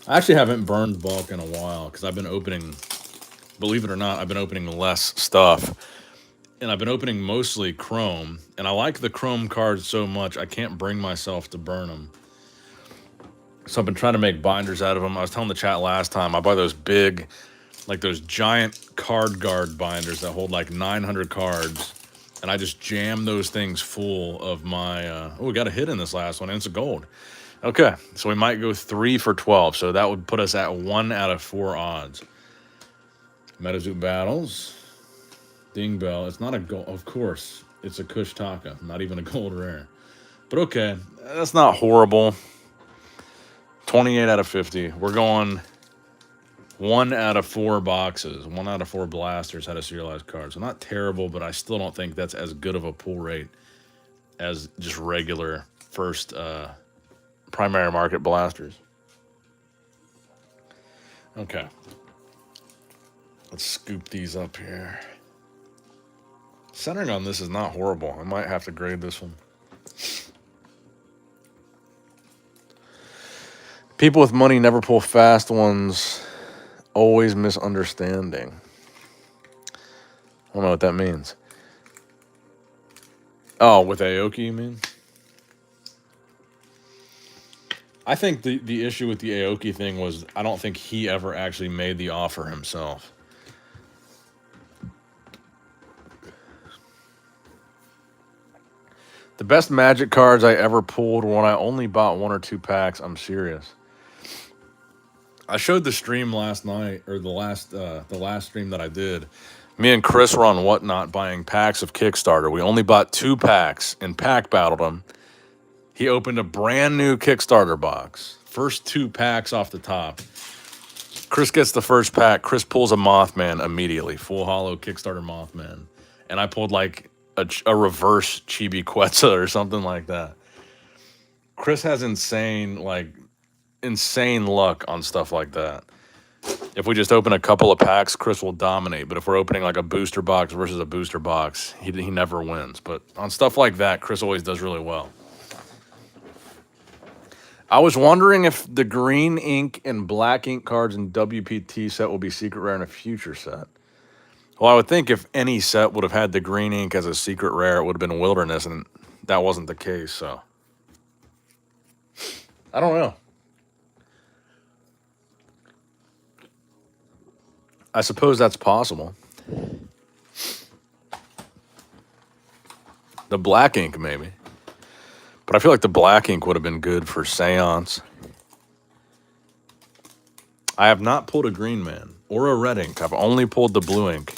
[SPEAKER 1] I actually haven't burned bulk in a while because I've been opening, believe it or not, I've been opening less stuff. And I've been opening mostly Chrome. And I like the Chrome cards so much, I can't bring myself to burn them. So I've been trying to make binders out of them. I was telling the chat last time, I buy those big, like those giant card guard binders that hold like 900 cards. And I just jam those things full of my, oh, we got a hit in this last one, and it's a gold. Okay, so we might go 3 for 12. So that would put us at 1 out of 4 odds. Metazoo battles. Ding bell. It's not a gold. Of course, it's a Kush Taka. Not even a gold rare. But okay, that's not horrible. 28 out of 50. We're going 1 out of 4 boxes. 1 out of 4 blasters had a serialized card. So not terrible, but I still don't think that's as good of a pull rate as just regular first primary market blasters. Okay. Let's scoop these up here. Centering on this is not horrible. I might have to grade this one. People with money never pull fast ones. Always misunderstanding. I don't know what that means. Oh, with Aoki, you mean? I think the issue with the Aoki thing was I don't think he ever actually made the offer himself. The best Magic cards I ever pulled were when I only bought 1 or 2 packs. I'm serious. I showed the stream last night, or the last stream that I did. Me and Chris were on Whatnot buying packs of Kickstarter. We only bought 2 packs and pack battled them. He opened a brand new Kickstarter box. First 2 packs off the top. Chris gets the first pack. Chris pulls a Mothman immediately. Full hollow Kickstarter Mothman. And I pulled like a reverse Chibi Quetzal or something like that. Chris has insane luck on stuff like that. If we just open a couple of packs, Chris will dominate. But if we're opening like a booster box versus a booster box, he never wins. But on stuff like that, Chris always does really well. I was wondering if the green ink and black ink cards in WPT set will be secret rare in a future set. Well, I would think if any set would have had the green ink as a secret rare, it would have been Wilderness, and that wasn't the case, so. I don't know. I suppose that's possible. The black ink, maybe. But I feel like the black ink would have been good for Seance. I have not pulled a green man or a red ink. I've only pulled the blue ink.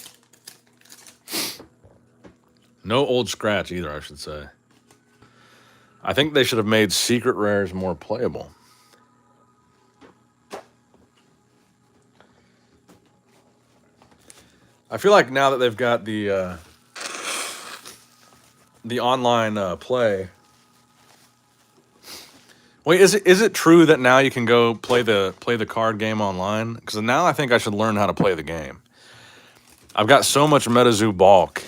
[SPEAKER 1] No old scratch either, I should say. I think they should have made secret rares more playable. I feel like now that they've got the online play. Wait, is it true that now you can go play the card game online? Because now I think I should learn how to play the game. I've got so much Metazoo bulk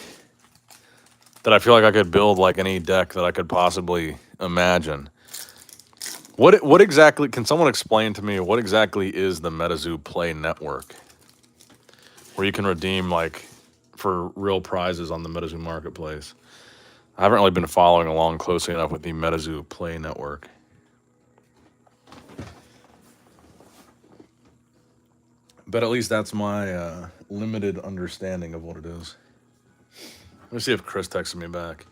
[SPEAKER 1] that I feel like I could build like any deck that I could possibly imagine. What exactly, can someone explain to me what exactly is the Metazoo Play Network? Where you can redeem like for real prizes on the Metazoo Marketplace. I haven't really been following along closely enough with the Metazoo Play Network. But at least that's my limited understanding of what it is. Let me see if Chris texted me back.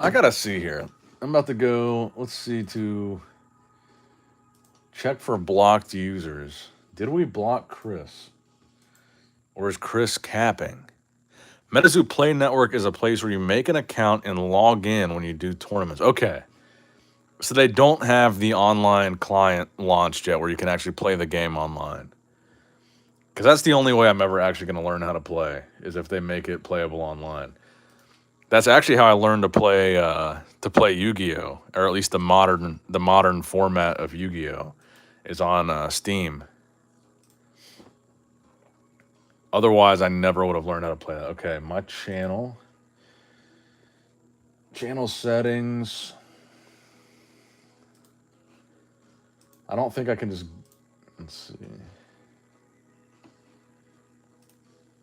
[SPEAKER 1] I gotta see here. I'm about to go, let's see, to check for blocked users. Did we block Chris? Or is Chris capping? Metazoo Play Network is a place where you make an account and log in when you do tournaments. Okay. So they don't have the online client launched yet where you can actually play the game online. Because that's the only way I'm ever actually going to learn how to play, is if they make it playable online. That's actually how I learned to play Yu-Gi-Oh, or at least the modern format of Yu-Gi-Oh, is on Steam. Otherwise, I never would have learned how to play that. Okay, my channel. Channel settings. I don't think I can just... Let's see.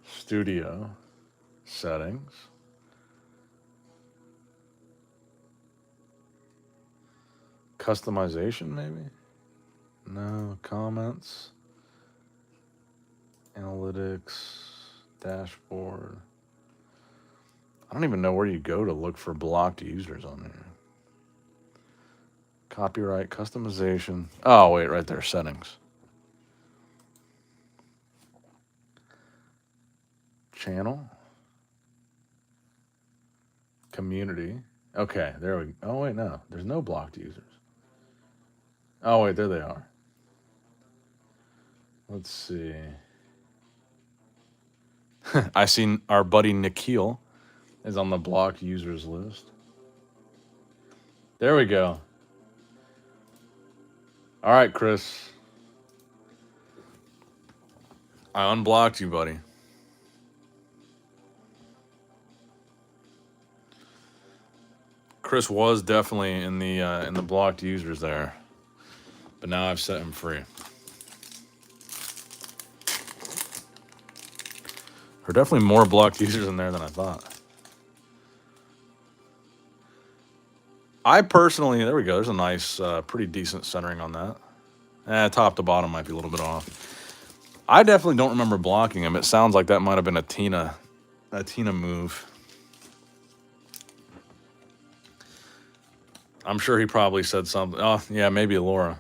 [SPEAKER 1] Studio. Settings. Customization, maybe? No. Comments. Analytics. Dashboard. I don't even know where you go to look for blocked users on there. Copyright, customization. Oh, wait, right there, settings. Channel. Community. Okay, there we go. Oh, wait, no. There's no blocked users. Oh, wait, there they are. Let's see. I seen our buddy Nikhil is on the blocked users list. There we go. All right, Chris. I unblocked you, buddy. Chris was definitely in the blocked users there, but now I've set him free. There are definitely more blocked users in there than I thought. I personally, there we go. There's a nice, pretty decent centering on that. Top to bottom might be a little bit off. I definitely don't remember blocking him. It sounds like that might have been a Tina move. I'm sure he probably said something. Oh, yeah, maybe Laura.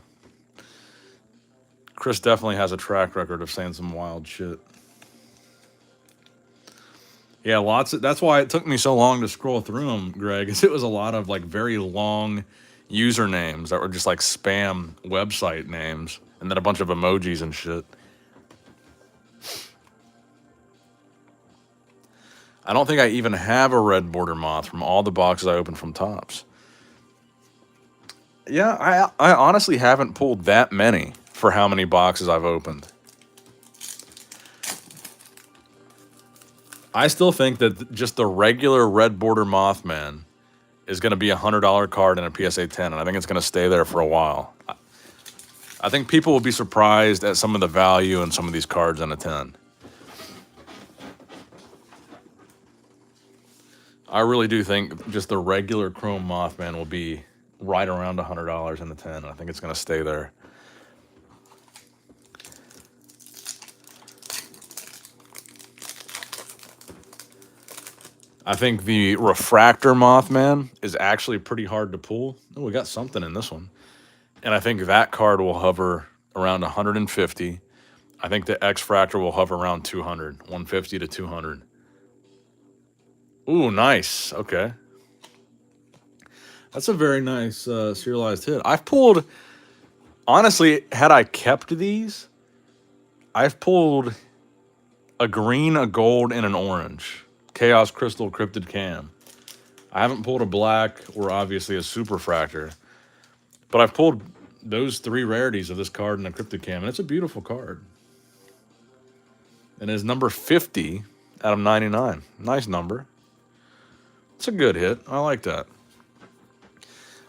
[SPEAKER 1] Chris definitely has a track record of saying some wild shit. Yeah, that's why it took me so long to scroll through them, Greg, is it was a lot of like very long usernames that were just like spam website names and then a bunch of emojis and shit. I don't think I even have a red border moth from all the boxes I opened from Topps. Yeah, I honestly haven't pulled that many for how many boxes I've opened. I still think that just the regular red border Mothman is going to be $100 card in a PSA 10, and I think it's going to stay there for a while. I think people will be surprised at some of the value in some of these cards in a 10. I really do think just the regular Chrome Mothman will be right around $100 in the 10, and I think it's going to stay there. I think the Refractor Mothman is actually pretty hard to pull. Oh, we got something in this one. And I think that card will hover around 150. I think the X-Fractor will hover around 200, 150 to 200. Ooh, nice. Okay. That's a very nice serialized hit. I've pulled, honestly, had I kept these, I've pulled a green, a gold, and an orange. Chaos Crystal Cryptid Cam. I haven't pulled a black or obviously a Super Fractor, but I've pulled those three rarities of this card and a Cryptid Cam, and it's a beautiful card. And it's number 50 out of 99. Nice number. It's a good hit. I like that.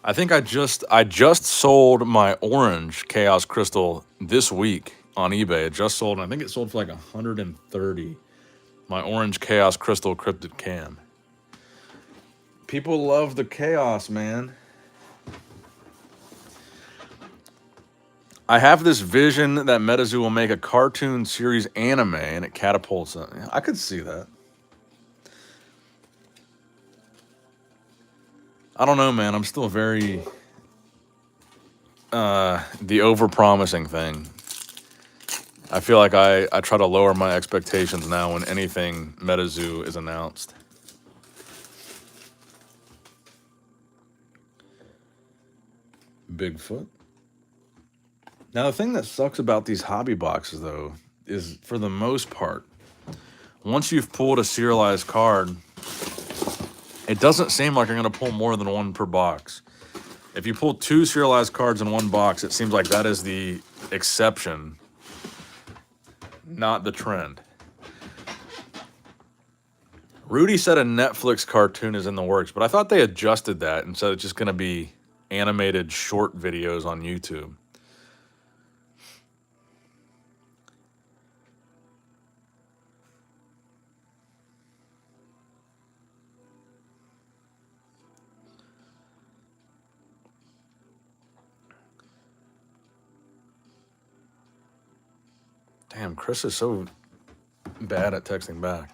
[SPEAKER 1] I think I just sold my orange Chaos Crystal this week on eBay. It just sold, and I think it sold for like 130. My orange Chaos Crystal Cryptid Cam. People love the chaos, man. I have this vision that Metazoo will make a cartoon series anime and it catapults it. I could see that. I don't know, man. I'm still very... the over-promising thing. I feel like I try to lower my expectations now when anything Metazoo is announced. Bigfoot. Now, the thing that sucks about these hobby boxes, though, is for the most part, once you've pulled a serialized card, it doesn't seem like you're going to pull more than one per box. If you pull 2 serialized cards in one box, it seems like that is the exception, not the trend. Rudy said a Netflix cartoon is in the works, but I thought they adjusted that and said it's just going to be animated short videos on YouTube. Damn, Chris is so bad at texting back.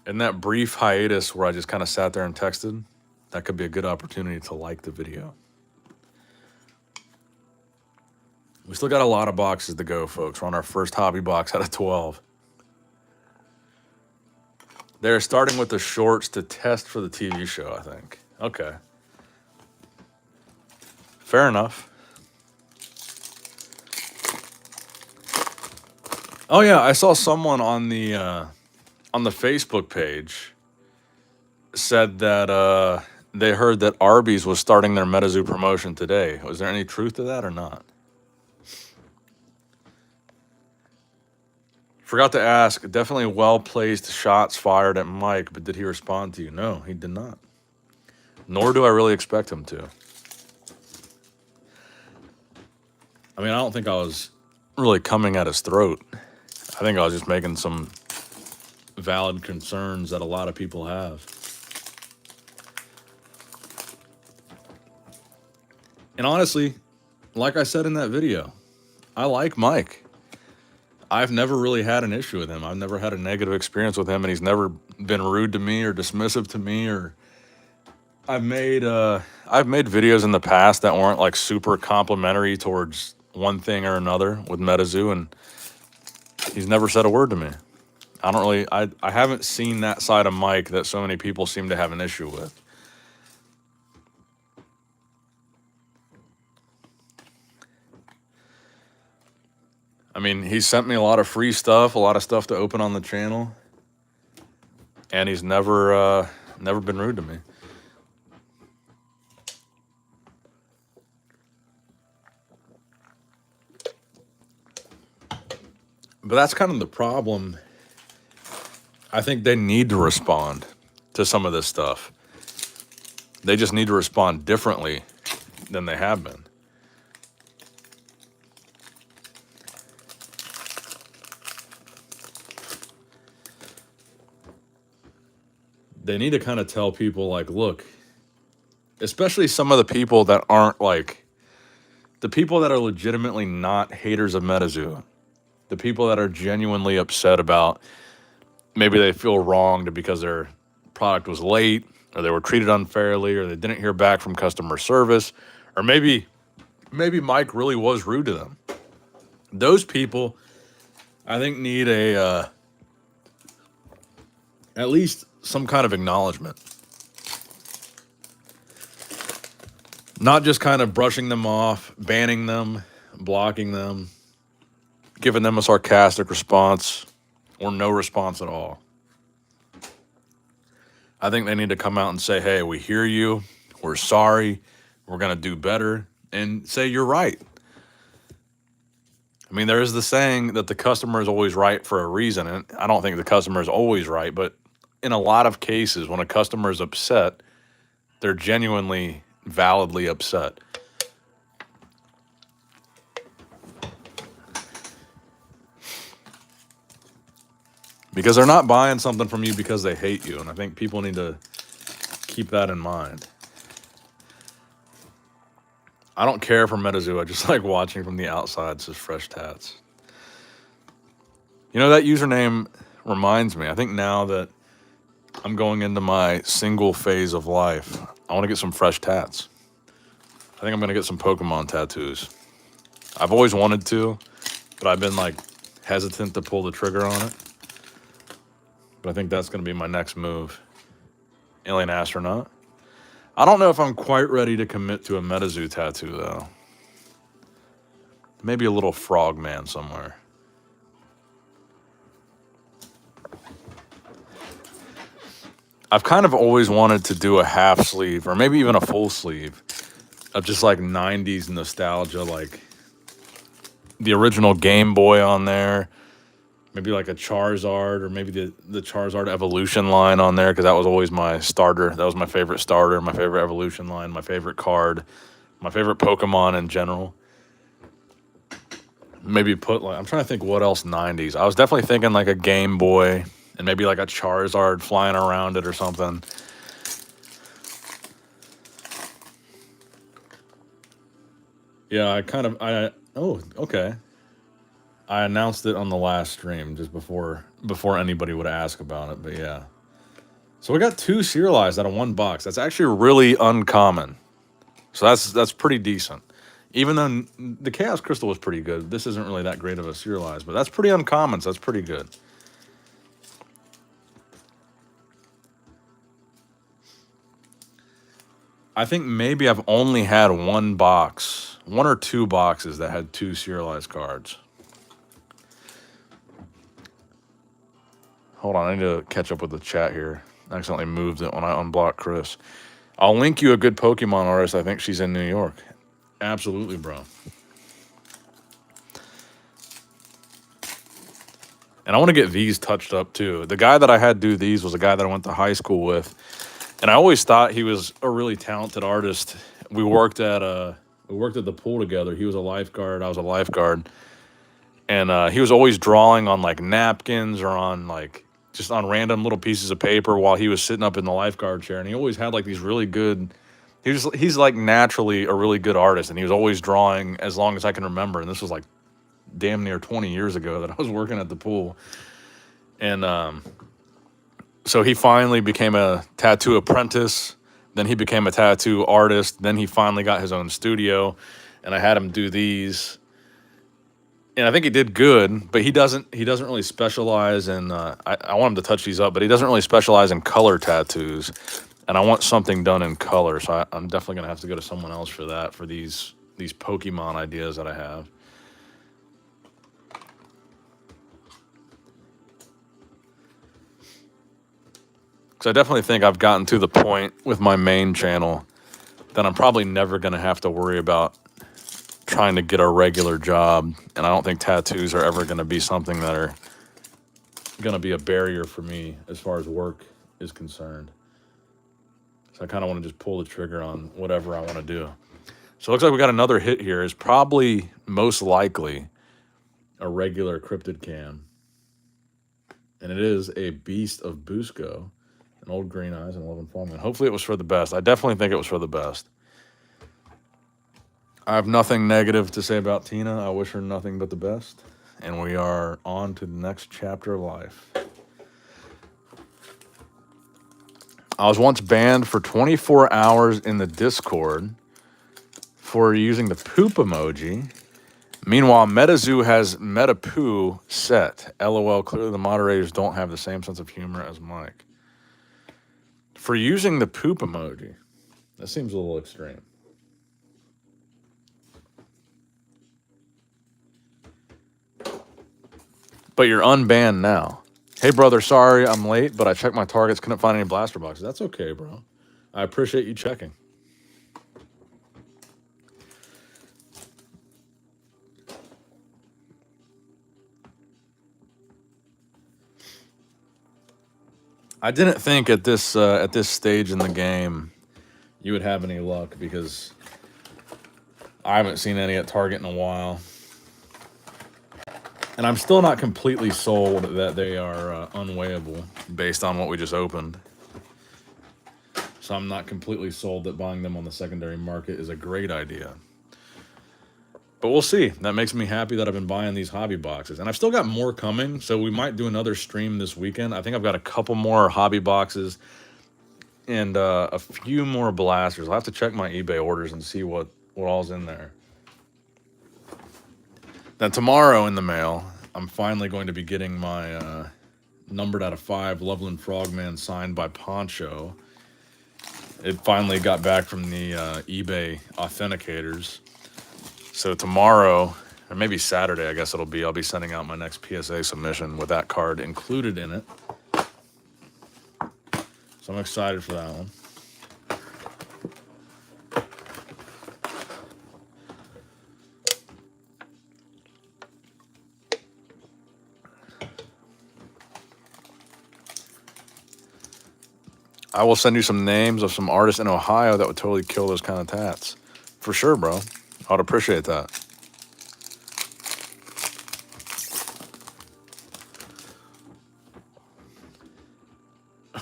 [SPEAKER 1] In that brief hiatus where I just kind of sat there and texted, that could be a good opportunity to like the video. We still got a lot of boxes to go, folks. We're on our first hobby box out of 12. They're starting with the shorts to test for the TV show, I think. Okay. Fair enough. Oh yeah, I saw someone on the Facebook page said that they heard that Arby's was starting their Metazoo promotion today. Was there any truth to that or not? Forgot to ask. Definitely well-placed shots fired at Mike, but did he respond to you? No, he did not. Nor do I really expect him to. I mean, I don't think I was really coming at his throat. I think I was just making some valid concerns that a lot of people have. And honestly, like I said in that video, I like Mike. I've never really had an issue with him. I've never had a negative experience with him, and he's never been rude to me or dismissive to me. Or I've made videos in the past that weren't like super complimentary towards one thing or another with Metazoo, and he's never said a word to me. I haven't seen that side of Mike that so many people seem to have an issue with. I mean, he sent me a lot of free stuff, a lot of stuff to open on the channel, and he's never been rude to me. But that's kind of the problem. I think they need to respond to some of this stuff. They just need to respond differently than they have been. They need to kind of tell people, like, look, especially some of the people that aren't like, the people that are legitimately not haters of Metazoo, the people that are genuinely upset about maybe they feel wronged because their product was late, or they were treated unfairly, or they didn't hear back from customer service, or maybe Mike really was rude to them. Those people, I think, need at least some kind of acknowledgement. Not just kind of brushing them off, banning them, blocking them, giving them a sarcastic response, or no response at all. I think they need to come out and say, hey, we hear you, we're sorry, we're going to do better, and say you're right. I mean, there is the saying that the customer is always right for a reason, and I don't think the customer is always right, but in a lot of cases, when a customer is upset, they're genuinely, validly upset. Because they're not buying something from you because they hate you, and I think people need to keep that in mind. I don't care for Metazoo. I just like watching from the outside. It says Fresh Tats. You know, that username reminds me. I think now that I'm going into my single phase of life, I want to get some fresh tats. I think I'm going to get some Pokemon tattoos. I've always wanted to, but I've been like hesitant to pull the trigger on it. But I think that's going to be my next move. Alien Astronaut. I don't know if I'm quite ready to commit to a Metazoo tattoo, though. Maybe a little frogman somewhere. I've kind of always wanted to do a half sleeve, or maybe even a full sleeve, of just like 90s nostalgia, like the original Game Boy on there, Maybe like a Charizard, or maybe the Charizard evolution line on there, because that was always my starter. That was my favorite starter, my favorite evolution line, my favorite card, my favorite Pokemon in general. Maybe put like, I'm trying to think what else 90s. I was definitely thinking like a Game Boy and maybe like a Charizard flying around it or something. Yeah, oh, okay. I announced it on the last stream just before anybody would ask about it, but yeah. So we got 2 serialized out of 1 box. That's actually really uncommon. So that's pretty decent. Even though the Chaos Crystal was pretty good, this isn't really that great of a serialized, but that's pretty uncommon, so that's pretty good. I think maybe I've only had 1 box, 1 or 2 boxes that had 2 serialized cards. Hold on, I need to catch up with the chat here. I accidentally moved it when I unblocked Chris. I'll link you a good Pokemon artist. I think she's in New York. Absolutely, bro. And I want to get these touched up too. The guy that I had do these was a guy that I went to high school with, and I always thought he was a really talented artist. We worked at the pool together. He was a lifeguard. I was a lifeguard, and he was always drawing on like napkins or on like just on random little pieces of paper while he was sitting up in the lifeguard chair. And he always had like these really good. He's like naturally a really good artist, and he was always drawing as long as I can remember. And this was like damn near 20 years ago that I was working at the pool. And so he finally became a tattoo apprentice. Then he became a tattoo artist. Then he finally got his own studio, and I had him do these. And I think he did good, but he doesn't really specialize in. I want him to touch these up, but he doesn't really specialize in color tattoos. And I want something done in color, so I'm definitely gonna have to go to someone else for that, for these Pokemon ideas that I have. Because I definitely think I've gotten to the point with my main channel that I'm probably never going to have to worry about trying to get a regular job. And I don't think tattoos are ever going to be something that are going to be a barrier for me as far as work is concerned. So I kind of want to just pull the trigger on whatever I want to do. So it looks like we got another hit here. Is probably most likely a regular cryptid cam. And it is a Beast of Busco. An old Green Eyes and 11 Fallman. Hopefully it was for the best. I definitely think it was for the best. I have nothing negative to say about Tina. I wish her nothing but the best. And we are on to the next chapter of life. I was once banned for 24 hours in the Discord for using the poop emoji. Meanwhile, Metazoo has Metapoo set. LOL, clearly the moderators don't have the same sense of humor as Mike. For using the poop emoji. That seems a little extreme. But you're unbanned now. Hey, brother, sorry I'm late, but I checked my targets, couldn't find any blaster boxes. That's okay, bro. I appreciate you checking. I didn't think at this stage in the game you would have any luck, because I haven't seen any at Target in a while. And I'm still not completely sold that they are unweighable based on what we just opened. So I'm not completely sold that buying them on the secondary market is a great idea. But we'll see. That makes me happy that I've been buying these hobby boxes. And I've still got more coming, so we might do another stream this weekend. I think I've got a couple more hobby boxes and a few more blasters. I'll have to check my eBay orders and see what all's in there. Then tomorrow in the mail, I'm finally going to be getting my numbered out of 5 Loveland Frogman signed by Poncho. It finally got back from the eBay authenticators. So tomorrow, or maybe Saturday, I guess it'll be, I'll be sending out my next PSA submission with that card included in it. So I'm excited for that one. I will send you some names of some artists in Ohio that would totally kill those kind of tats. For sure, bro. I'd appreciate that.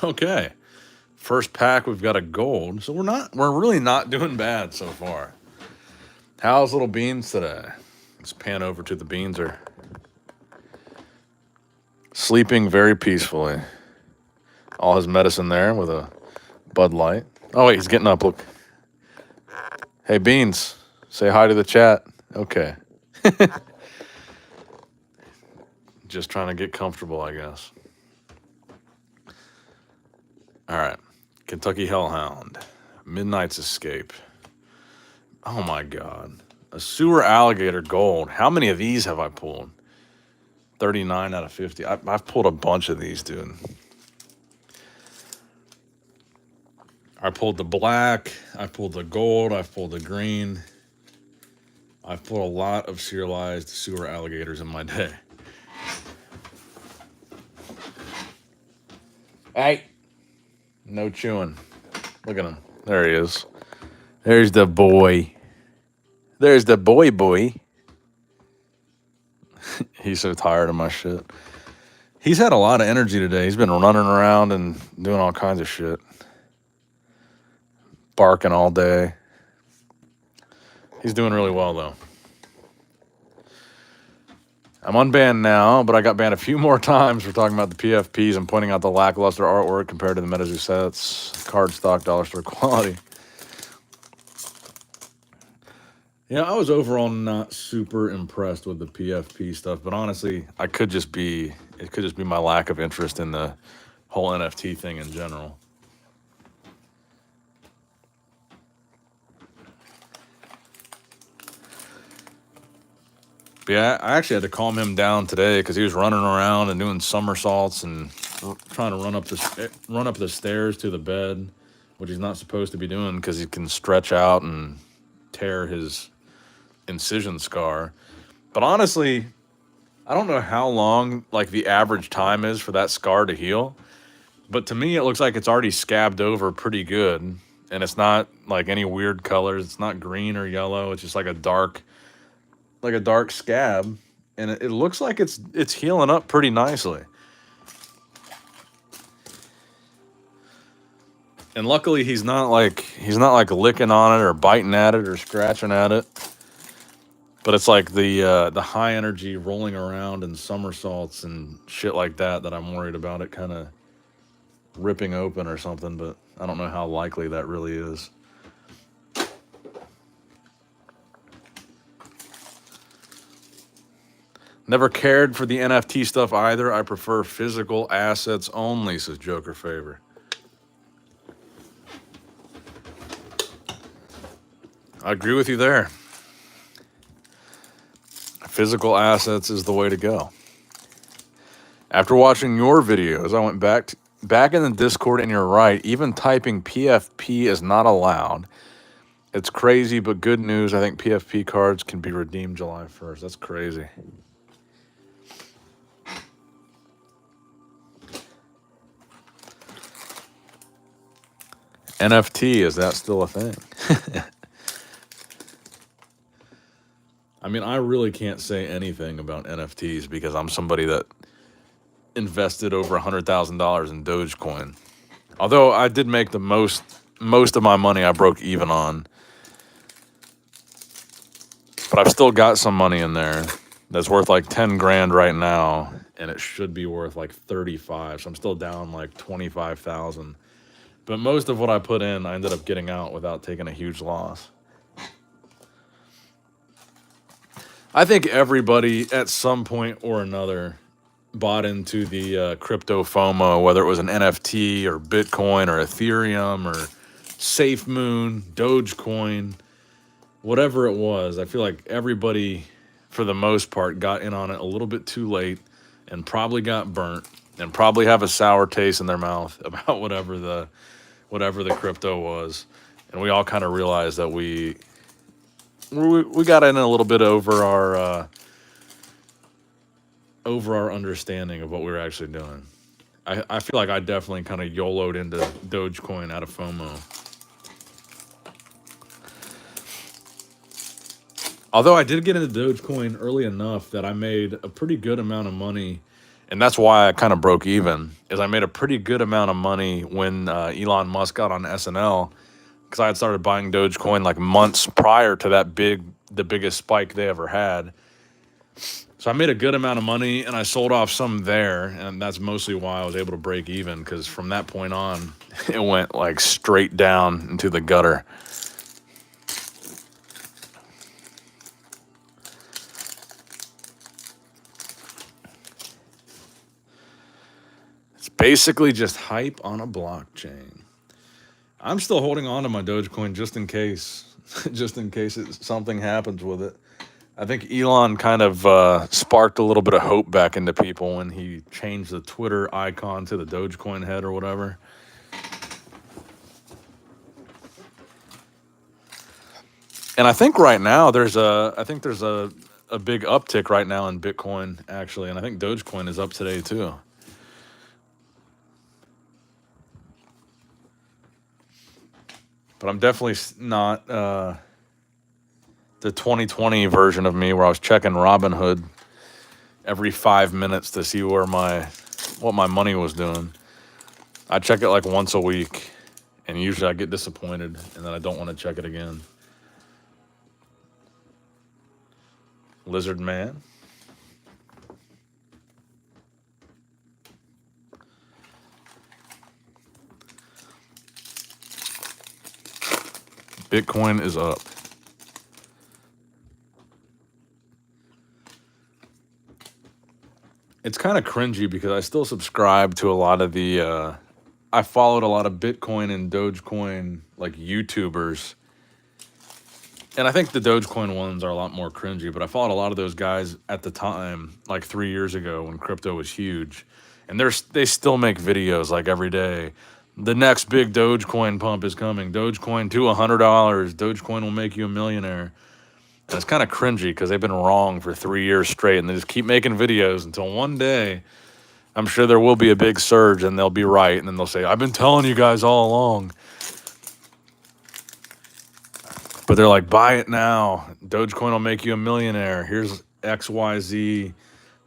[SPEAKER 1] Okay. First pack, we've got a gold. So we're really not doing bad so far. How's little Beans today? Let's pan over to the Beans are sleeping very peacefully. All his medicine there with a Bud Light. Oh wait, he's getting up. Look. Hey Beans, say hi to the chat. Okay. Just trying to get comfortable, I guess. All right. Kentucky Hellhound. Midnight's Escape. Oh my God. A sewer alligator gold. How many of these have I pulled? 39 out of 50. I've pulled a bunch of these, dude. I pulled the black. I pulled the gold. I've pulled the green. I've pulled a lot of serialized sewer alligators in my day. Hey. No chewing. Look at him. There he is. There's the boy. There's the boy. He's so tired of my shit. He's had a lot of energy today. He's been running around and doing all kinds of shit. Barking all day. He's doing really well, though. I'm unbanned now, but I got banned a few more times for talking about the PFPs and pointing out the lackluster artwork compared to the Metazoo sets, card stock, dollar store quality. Yeah, I was overall not super impressed with the PFP stuff, but honestly, it could just be my lack of interest in the whole NFT thing in general. But yeah, I actually had to calm him down today because he was running around and doing somersaults and trying to run up the stairs to the bed, which he's not supposed to be doing because he can stretch out and tear his incision scar. But honestly, I don't know how long like the average time is for that scar to heal. But to me, it looks like it's already scabbed over pretty good, and it's not like any weird colors. It's not green or yellow. It's just like a dark scab, and it looks like it's healing up pretty nicely. And luckily, he's not like licking on it or biting at it or scratching at it. But it's like the high energy rolling around and somersaults and shit like that I'm worried about it kind of ripping open or something. But I don't know how likely that really is. Never cared for the NFT stuff either. I prefer physical assets only, says Joker Favor. I agree with you there. Physical assets is the way to go. After watching your videos, I went back in the Discord, and you're right. Even typing PFP is not allowed. It's crazy, but good news. I think PFP cards can be redeemed July 1st. That's crazy. NFT, is that still a thing? I mean, I really can't say anything about NFTs because I'm somebody that invested over $100,000 in Dogecoin. Although I did make the most of my money I broke even on. But I've still got some money in there that's worth like 10 grand right now, and it should be worth like 35. So I'm still down like 25,000. But most of what I put in, I ended up getting out without taking a huge loss. I think everybody at some point or another bought into the crypto FOMO, whether it was an NFT or Bitcoin or Ethereum or SafeMoon, Dogecoin, whatever it was. I feel like everybody, for the most part, got in on it a little bit too late and probably got burnt and probably have a sour taste in their mouth about whatever the crypto was. And we all kind of realized that we got in a little bit over our understanding of what we were actually doing. I feel like I definitely kind of YOLO'd into Dogecoin out of FOMO. Although I did get into Dogecoin early enough that I made a pretty good amount of money, and that's why I kind of broke even. Is I made a pretty good amount of money when Elon Musk got on SNL, because I had started buying Dogecoin like months prior to the biggest spike they ever had. So I made a good amount of money, and I sold off some there, and that's mostly why I was able to break even. Because from that point on, it went like straight down into the gutter. It's basically just hype on a blockchain. I'm still holding on to my Dogecoin just in case, just in case something happens with it. I think Elon kind of sparked a little bit of hope back into people when he changed the Twitter icon to the Dogecoin head or whatever. And I think right now there's a big uptick right now in Bitcoin actually, and I think Dogecoin is up today too. But I'm definitely not the 2020 version of me where I was checking Robinhood every 5 minutes to see what my money was doing. I check it like once a week, and usually I get disappointed, and then I don't want to check it again. Lizard Man. Bitcoin is up. It's kind of cringy because I still subscribe to a lot of I followed a lot of Bitcoin and Dogecoin like YouTubers. And I think the Dogecoin ones are a lot more cringy, but I followed a lot of those guys at the time, like 3 years ago when crypto was huge. And they still make videos like every day. The next big Dogecoin pump is coming. Dogecoin to $100. Dogecoin will make you a millionaire. And it's kind of cringy because they've been wrong for 3 years straight, and they just keep making videos until one day I'm sure there will be a big surge and they'll be right. And then they'll say, I've been telling you guys all along. But they're like, buy it now. Dogecoin will make you a millionaire. Here's XYZ,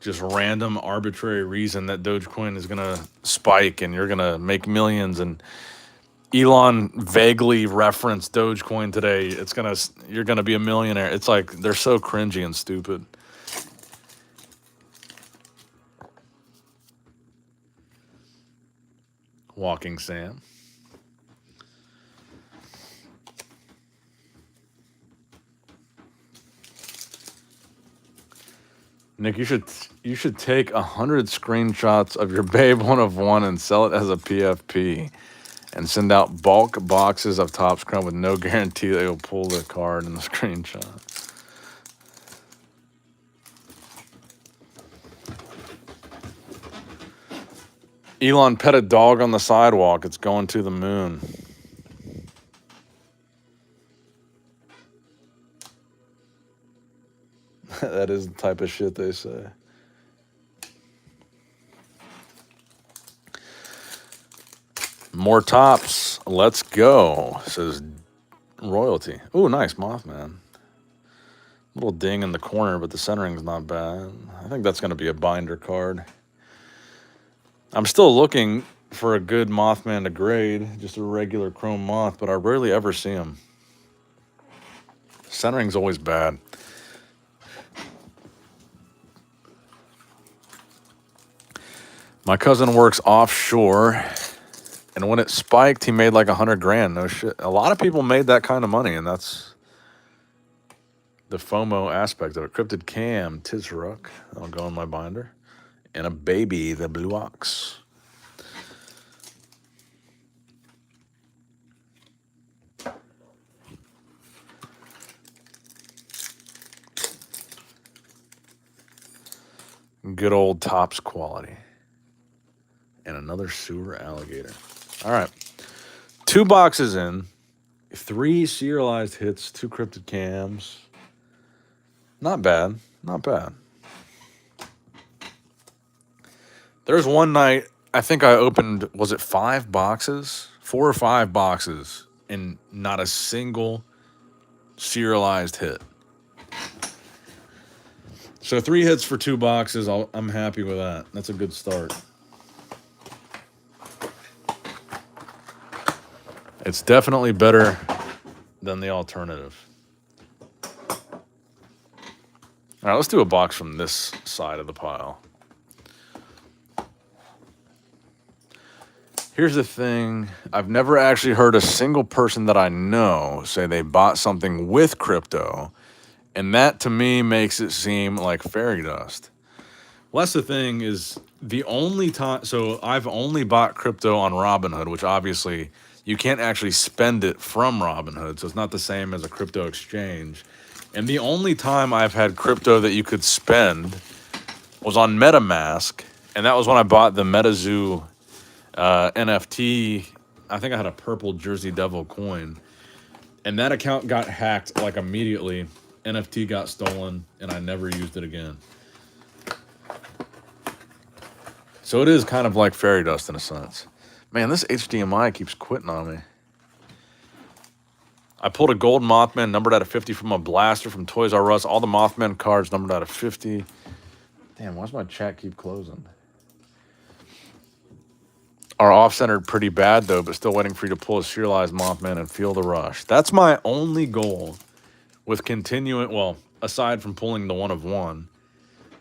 [SPEAKER 1] just random arbitrary reason that Dogecoin is going to spike and you're going to make millions. And Elon vaguely referenced Dogecoin today. You're going to be a millionaire. It's like, they're so cringy and stupid. Walking Sam. Nick, you should take 100 screenshots of your Babe 1 of 1 and sell it as a PFP, and send out bulk boxes of Topps Chrome with no guarantee they will pull the card in the screenshot. Elon pet a dog on the sidewalk. It's going to the moon. That is the type of shit they say. More tops. Let's go, says Royalty. Ooh, nice Mothman. Little ding in the corner, but the centering's not bad. I think that's going to be a binder card. I'm still looking for a good Mothman to grade, just a regular chrome moth, but I rarely ever see him. Centering's always bad. My cousin works offshore, and when it spiked, he made like 100 grand. No shit. A lot of people made that kind of money, and that's the FOMO aspect of it. Cryptid Cam, Tizrook. That'll go in my binder. And a baby, the Blue Ox. Good old Topps quality. And another sewer alligator. All right. 2 boxes in. 3 serialized hits, 2 cryptid cams. Not bad. Not bad. There was one night I think I opened, was it 5 boxes? 4 or 5 boxes, and not a single serialized hit. So 3 hits for 2 boxes. I'm happy with that. That's a good start. It's definitely better than the alternative. All right, let's do a box from this side of the pile. Here's the thing. I've never actually heard a single person that I know say they bought something with crypto, and that to me makes it seem like fairy dust. Well, that's the thing is the only time. So I've only bought crypto on Robinhood, which obviously you can't actually spend it from Robinhood. So it's not the same as a crypto exchange. And the only time I've had crypto that you could spend was on MetaMask. And that was when I bought the Metazoo NFT. I think I had a purple Jersey Devil coin. And that account got hacked like immediately. NFT got stolen and I never used it again. So it is kind of like fairy dust in a sense. Man, this HDMI keeps quitting on me. I pulled a gold Mothman numbered out of 50 from a blaster from Toys R Us. All the Mothman cards numbered out of 50. Damn, why's my chat keep closing? Are off-centered pretty bad, though, but still waiting for you to pull a serialized Mothman and feel the rush. That's my only goal with continuing, well, aside from pulling the one of one.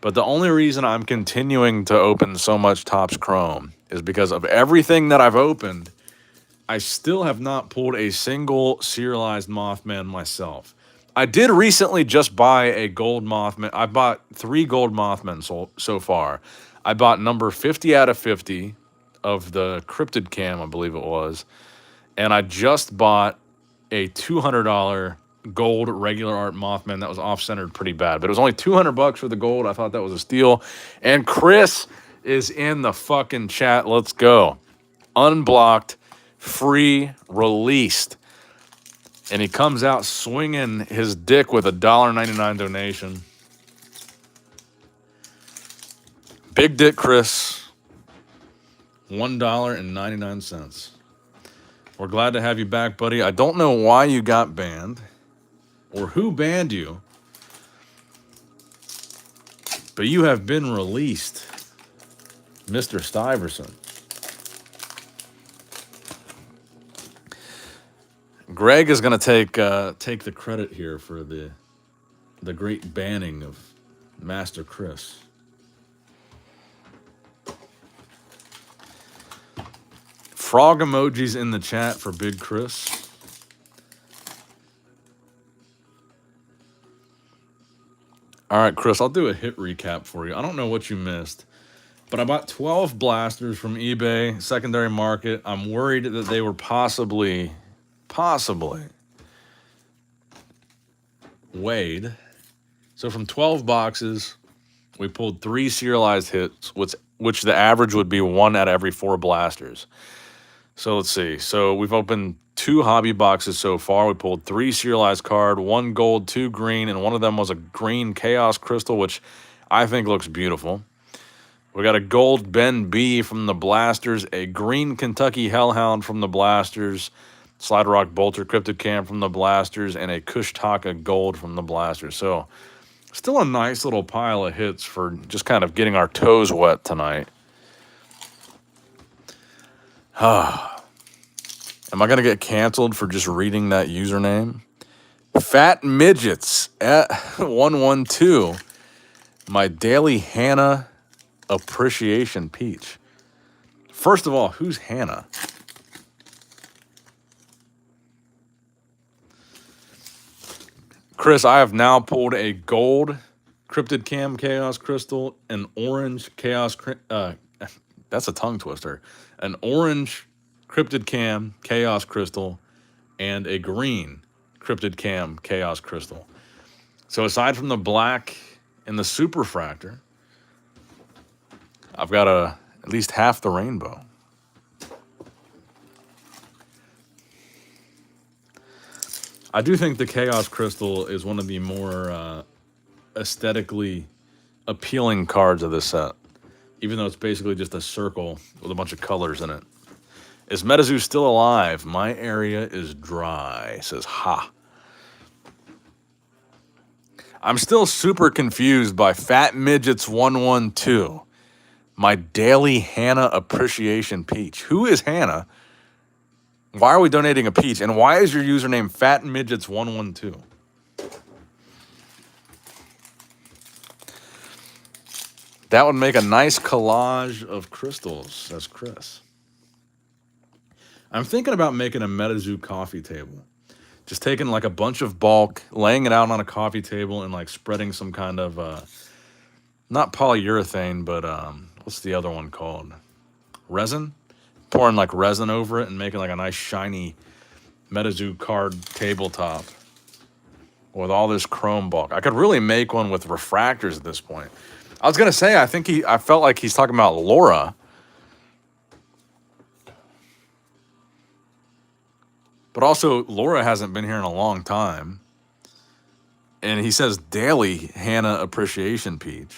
[SPEAKER 1] But the only reason I'm continuing to open so much Topps Chrome is because of everything that I've opened, I still have not pulled a single serialized Mothman myself. I did recently just buy a gold Mothman. I bought 3 gold Mothman so far. I bought number 50 out of 50 of the Cryptid Cam, I believe it was. And I just bought a $200 gold regular art Mothman that was off-centered pretty bad. But it was only $200 for the gold. I thought that was a steal. And Chris is in the fucking chat. Let's go. Unblocked, free, released. And he comes out swinging his dick with a $1.99 donation. Big Dick Chris, $1.99. We're glad to have you back, buddy. I don't know why you got banned or who banned you, but you have been released, Mr. Stuyvesant. Greg is going to take the credit here for the great banning of Master Chris. Frog emojis in the chat for Big Chris. All right, Chris, I'll do a hit recap for you. I don't know what you missed, but I bought 12 blasters from eBay, secondary market. I'm worried that they were possibly weighed. So from 12 boxes, we pulled 3 serialized hits, which the average would be 1 out of every 4 blasters. So let's see. So we've opened 2 hobby boxes so far. We pulled 3 serialized card, 1 gold, 2 green, and one of them was a green Chaos Crystal, which I think looks beautiful. We got a gold Ben B from the blasters, a green Kentucky Hellhound from the blasters, Slide Rock Bolter Cryptid Cam from the blasters, and a Kushtaka Gold from the blasters. So still a nice little pile of hits for just kind of getting our toes wet tonight. Am I going to get canceled for just reading that username? Fat Midgets at 112. My daily Hannah appreciation peach. First of all, who's Hannah? Chris, I have now pulled a gold Cryptid Cam Chaos Crystal, an orange Chaos... that's a tongue twister. An orange Cryptid Cam Chaos Crystal, and a green Cryptid Cam Chaos Crystal. So aside from the black and the Superfractor, I've got at least half the rainbow. I do think the Chaos Crystal is one of the more aesthetically appealing cards of this set. even though it's basically just a circle with a bunch of colors in it. Is Metazoo still alive? My area is dry, says Ha. I'm still super confused by Fat Midgets 112. My daily Hannah appreciation peach. Who is Hannah? Why are we donating a peach? And why is your username Fat Midgets 112? That would make a nice collage of crystals, says Chris. I'm thinking about making a Metazoo coffee table. Just taking like a bunch of bulk, laying it out on a coffee table, and like spreading some kind of, not polyurethane, but what's the other one called? Resin? Pouring like resin over it and making like a nice shiny Metazoo card tabletop with all this chrome bulk. I could really make one with refractors at this point. I was gonna say, I felt like he's talking about Laura. But also, Laura hasn't been here in a long time. And he says daily Hannah appreciation peach.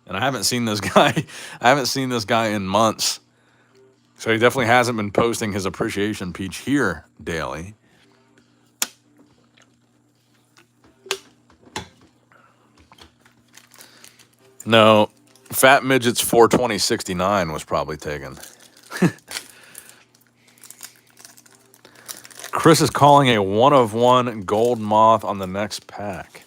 [SPEAKER 1] And I haven't seen this guy. I haven't seen this guy in months. So he definitely hasn't been posting his appreciation peach here daily. No, Fat Midget's 42069 was probably taken. Chris is calling a 1-of-1 gold moth on the next pack.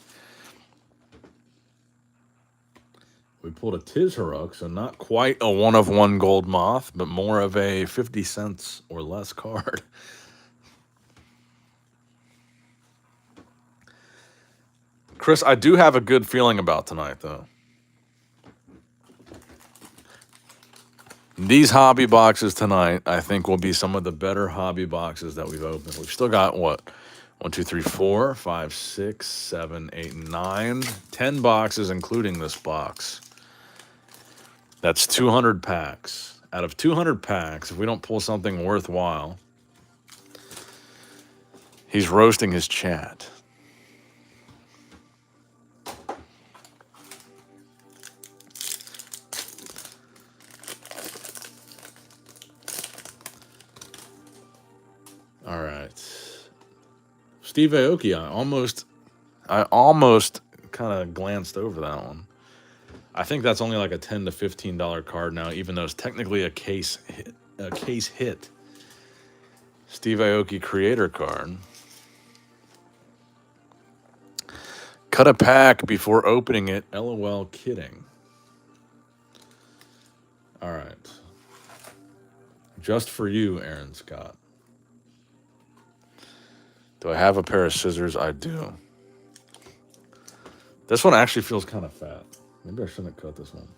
[SPEAKER 1] We pulled a Tizharuk, so not quite a 1-of-1 gold moth, but more of a 50 cents or less card. Chris, I do have a good feeling about tonight, though. These hobby boxes tonight, I think, will be some of the better hobby boxes that we've opened. We've still got, what, 1, 2, 3, 4, 5, 6, 7, 8, 9, 10 boxes, including this box. That's 200 packs. Out of 200 packs, if we don't pull something worthwhile, he's roasting his chat. All right. Steve Aoki, I almost kind of glanced over that one. I think that's only like a $10 to $15 card now, even though it's technically a case hit. Steve Aoki creator card. Cut a pack before opening it. LOL kidding. All right. Just for you, Aaron Scott. Do I have a pair of scissors? I do. This one actually feels kind of fat. Maybe I shouldn't cut this one.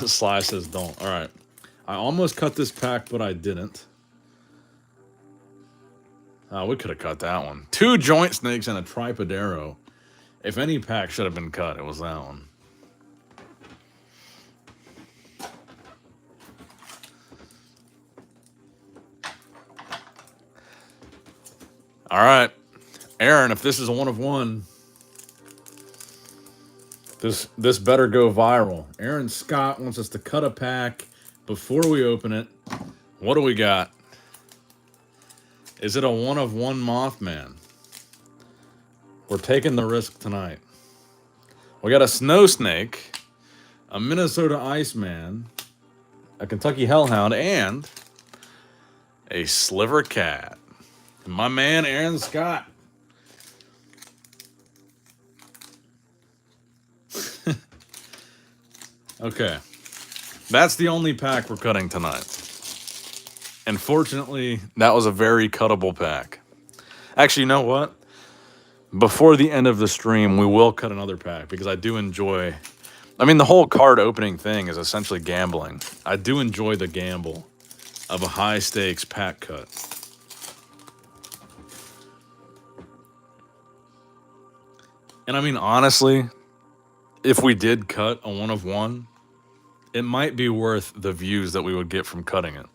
[SPEAKER 1] Sly says don't. All right. I almost cut this pack, but I didn't. We could have cut that one. 2 joint snakes and a tripodero. If any pack should have been cut, it was that one. All right. Aaron, if this is a 1-of-1, this better go viral. Aaron Scott wants us to cut a pack before we open it. What do we got? Is it a 1-of-1 Mothman? We're taking the risk tonight. We got a snow snake, a Minnesota Iceman, a Kentucky Hellhound, and a sliver cat. My man, Aaron Scott. Okay. That's the only pack we're cutting tonight. And fortunately, that was a very cuttable pack. Actually, you know what? Before the end of the stream, we will cut another pack because I do enjoy... I mean, the whole card opening thing is essentially gambling. I do enjoy the gamble of a high-stakes pack cut. And I mean, honestly, if we did cut a 1-of-1, it might be worth the views that we would get from cutting it.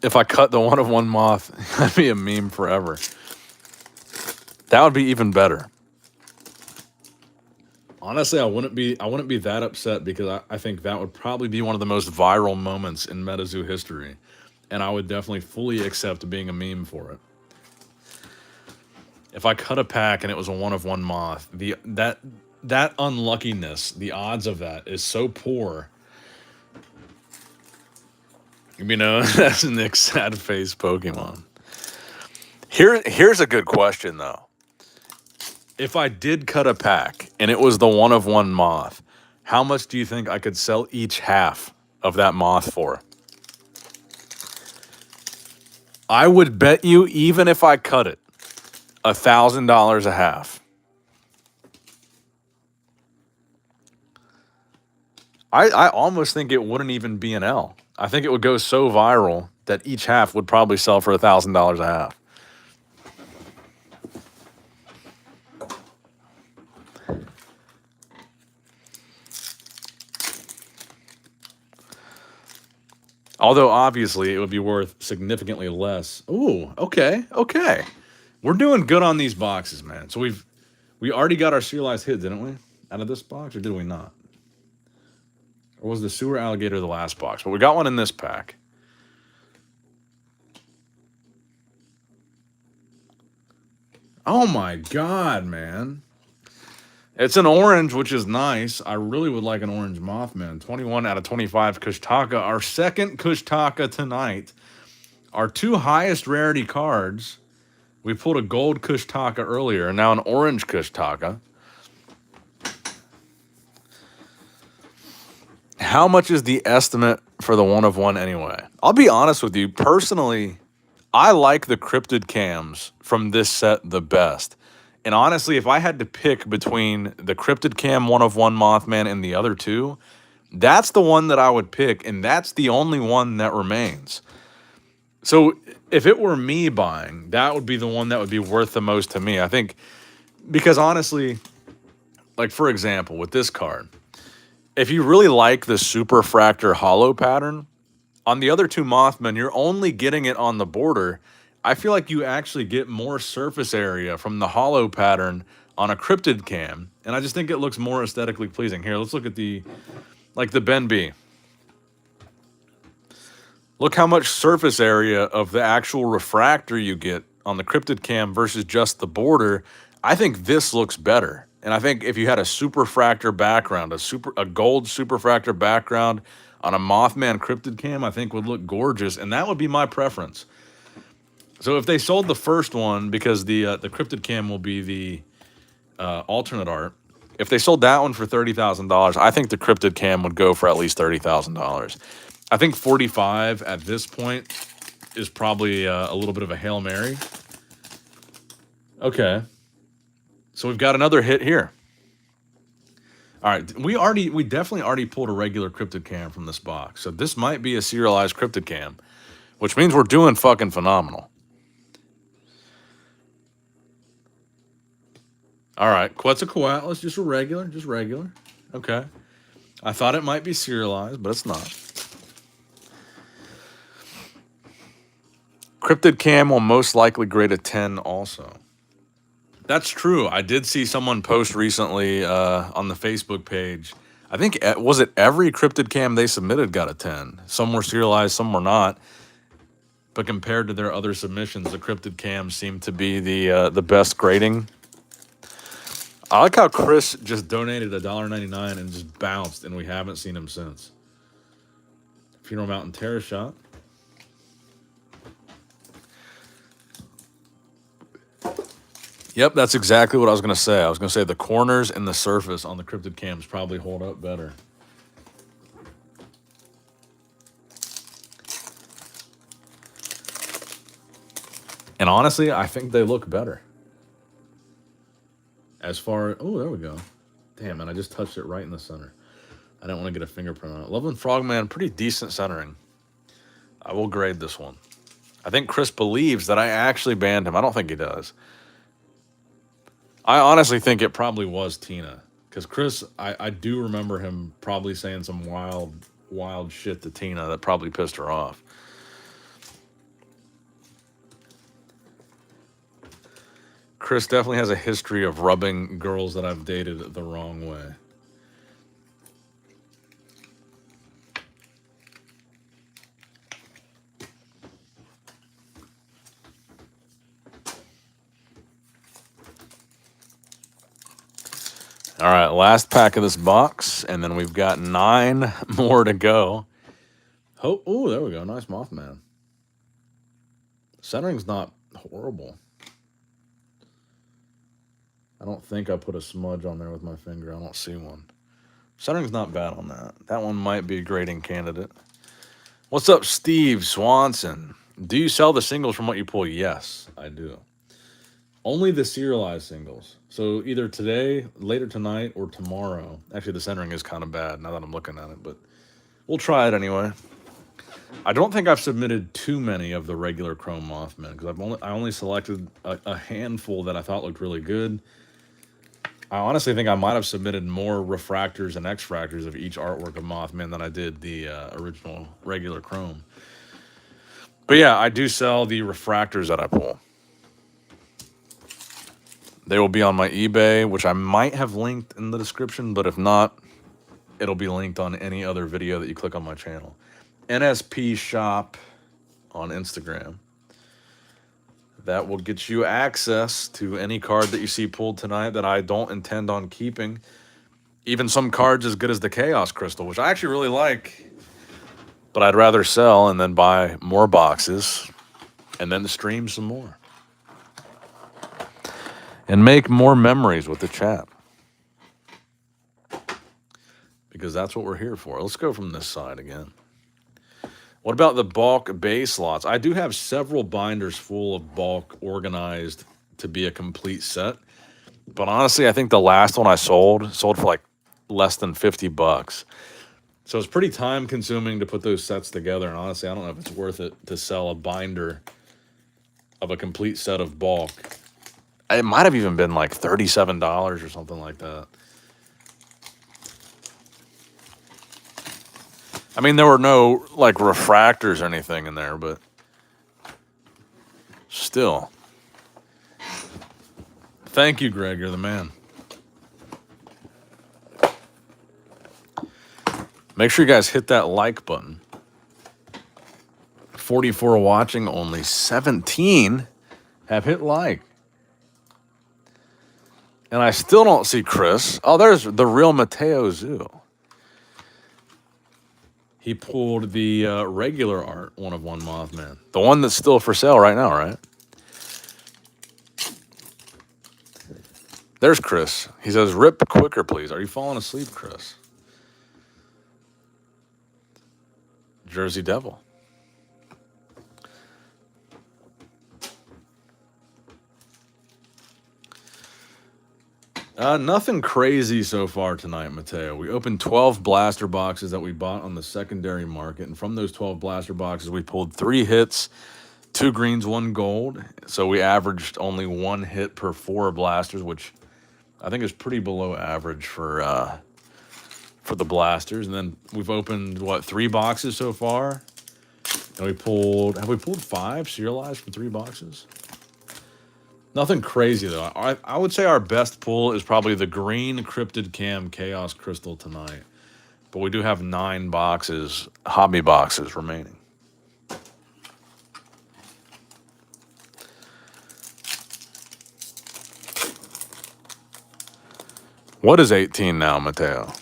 [SPEAKER 1] if I cut the one of one moth, that'd be a meme forever. That would be even better. Honestly, I wouldn't be that upset because I think that would probably be one of the most viral moments in Metazoo history. And I would definitely fully accept being a meme for it. If I cut a pack and it was a one of one moth, that unluckiness, the odds of that is so poor. You know, that's Nick's sad face Pokemon. Here's a good question though. If I did cut a pack and it was the one of one moth, how much do you think I could sell each half of that moth for? I would bet you, even if I cut it, $1,000 a half. I almost think it wouldn't even be an L. I think it would go so viral that each half would probably sell for $1,000 a half. Although obviously it would be worth significantly less. Ooh, okay. We're doing good on these boxes, man. So we already got our serialized hit, didn't we? Out of this box, or did we not? Or was the sewer alligator the last box? But we got one in this pack. Oh my god, man. It's an orange, which is nice. I really would like an orange Mothman. 21 out of 25 Kushtaka. Our second Kushtaka tonight. Our two highest rarity cards. We pulled a gold Kushtaka earlier, and now an orange Kushtaka. How much is the estimate for the one of one anyway? I'll be honest with you. Personally, I like the cryptid cams from this set the best. And honestly, if I had to pick between the cryptid cam one of one Mothman and the other two, that's the one that I would pick, and that's the only one that remains. So if it were me buying, that would be the one that would be worth the most to me. I think, because honestly, like for example, with this card, if you really like the Superfractor hollow pattern, on the other two Mothman, you're only getting it on the border. I feel like you actually get more surface area from the hollow pattern on a cryptid cam, and I just think it looks more aesthetically pleasing. Here, let's look at the Ben B. Look how much surface area of the actual refractor you get on the cryptid cam versus just the border. I think this looks better. And I think if you had a superfractor background, a gold superfractor background on a Mothman cryptid cam, I think would look gorgeous, and that would be my preference. So if they sold the first one, because the cryptid cam will be the alternate art, if they sold that one for $30,000, I think the cryptid cam would go for at least $30,000. I think 45 at this point is probably a little bit of a Hail Mary. Okay. So we've got another hit here. All right, we definitely already pulled a regular cryptid cam from this box. So this might be a serialized cryptid cam, which means we're doing fucking phenomenal. All right, Quetzalcoatlus, just regular. Okay. I thought it might be serialized, but it's not. Cryptid cam will most likely grade a 10 also. That's true. I did see someone post recently on the Facebook page. I think, was it every cryptid cam they submitted got a 10? Some were serialized, some were not. But compared to their other submissions, the cryptid cams seem to be the best grading. I like how Chris just donated $1.99 and just bounced, and we haven't seen him since. Funeral Mountain Terrace shot. Yep, that's exactly what I was going to say. I was going to say the corners and the surface on the cryptid cams probably hold up better. And honestly, I think they look better. As far... Oh, there we go. Damn, man, I just touched it right in the center. I didn't want to get a fingerprint on it. Loveland Frogman, pretty decent centering. I will grade this one. I think Chris believes that I actually banned him. I don't think he does. I honestly think it probably was Tina. Because Chris, I do remember him probably saying some wild shit to Tina that probably pissed her off. Chris definitely has a history of rubbing girls that I've dated the wrong way. All right, last pack of this box, and then we've got 9 more to go. Oh, there we go. Nice Mothman. Centering's not horrible. I don't think I put a smudge on there with my finger. I don't see one. Centering's not bad on that. That one might be a grading candidate. What's up, Steve Swanson? Do you sell the singles from what you pull? Yes, I do. Only the serialized singles. So either today, later tonight, or tomorrow. Actually, the centering is kind of bad now that I'm looking at it, but we'll try it anyway. I don't think I've submitted too many of the regular Chrome Mothman because I only selected a handful that I thought looked really good. I honestly think I might have submitted more refractors and X-fractors of each artwork of Mothman than I did the original regular Chrome. But yeah, I do sell the refractors that I pull. They will be on my eBay, which I might have linked in the description, but if not, it'll be linked on any other video that you click on my channel. NSP Shop on Instagram. That will get you access to any card that you see pulled tonight that I don't intend on keeping. Even some cards as good as the Chaos Crystal, which I actually really like, but I'd rather sell and then buy more boxes and then stream some more. And make more memories with the chat. Because that's what we're here for. Let's go from this side again. What about the bulk base lots? I do have several binders full of bulk organized to be a complete set. But honestly, I think the last one I sold for like less than $50. So it's pretty time consuming to put those sets together. And honestly, I don't know if it's worth it to sell a binder of a complete set of bulk. It might have even been like $37 or something like that. I mean, there were no like refractors or anything in there, but still. Thank you, Greg. You're the man. Make sure you guys hit that like button. 44 watching, only 17 have hit like. And I still don't see Chris. Oh, there's the real Metazoo. He pulled the regular art 1-of-1 Mothman. The one that's still for sale right now, right? There's Chris. He says, rip quicker, please. Are you falling asleep, Chris? Jersey Devil. Nothing crazy so far tonight, Mateo. We opened 12 blaster boxes that we bought on the secondary market. And from those 12 blaster boxes, we pulled 3 hits, 2 greens, 1 gold. So we averaged only 1 hit per 4 blasters, which I think is pretty below average for the blasters. And then we've opened, 3 boxes so far? And have we pulled 5 serialized from 3 boxes? Nothing crazy, though. I would say our best pull is probably the green Cryptid Cam Chaos Crystal tonight. But we do have 9 boxes, hobby boxes, remaining. What is 18 now, Mateo?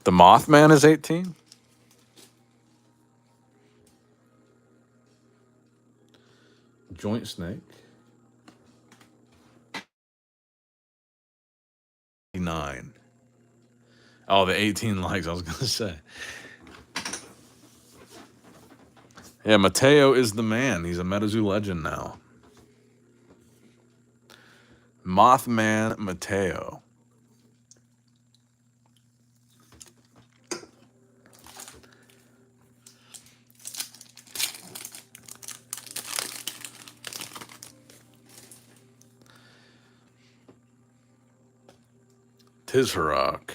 [SPEAKER 1] The Mothman is 18? Joint Snake. 9. Oh, the 18 likes, I was going to say. Yeah, Mateo is the man. He's a Metazoo legend now. Mothman Mateo. Tizharok.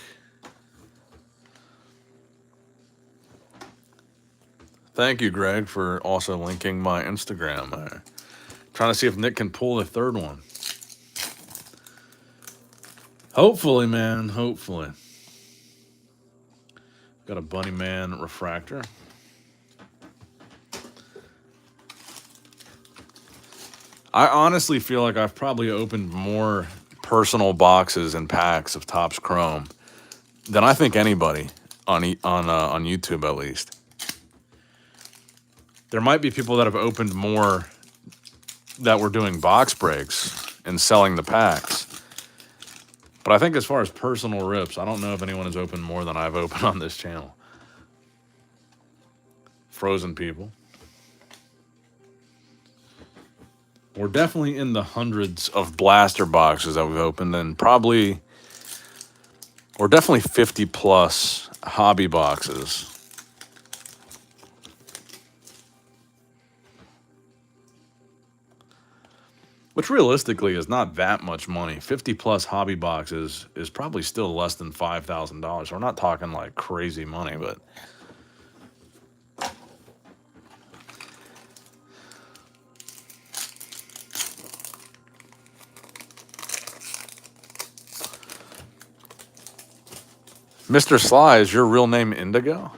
[SPEAKER 1] Thank you, Greg, for also linking my Instagram there. Trying to see if Nick can pull the third one. Hopefully, man. Hopefully. Got a Bunny Man refractor. I honestly feel like I've probably opened more personal boxes and packs of Topps Chrome than I think anybody on YouTube, at least. There might be people that have opened more that were doing box breaks and selling the packs. But I think as far as personal rips, I don't know if anyone has opened more than I've opened on this channel. Frozen people. We're definitely in the hundreds of blaster boxes that we've opened, and probably we're definitely 50 plus hobby boxes. Which realistically is not that much money. 50 plus hobby boxes is probably still less than $5,000. So we're not talking like crazy money, but Mr. Sly, is your real name Indigo?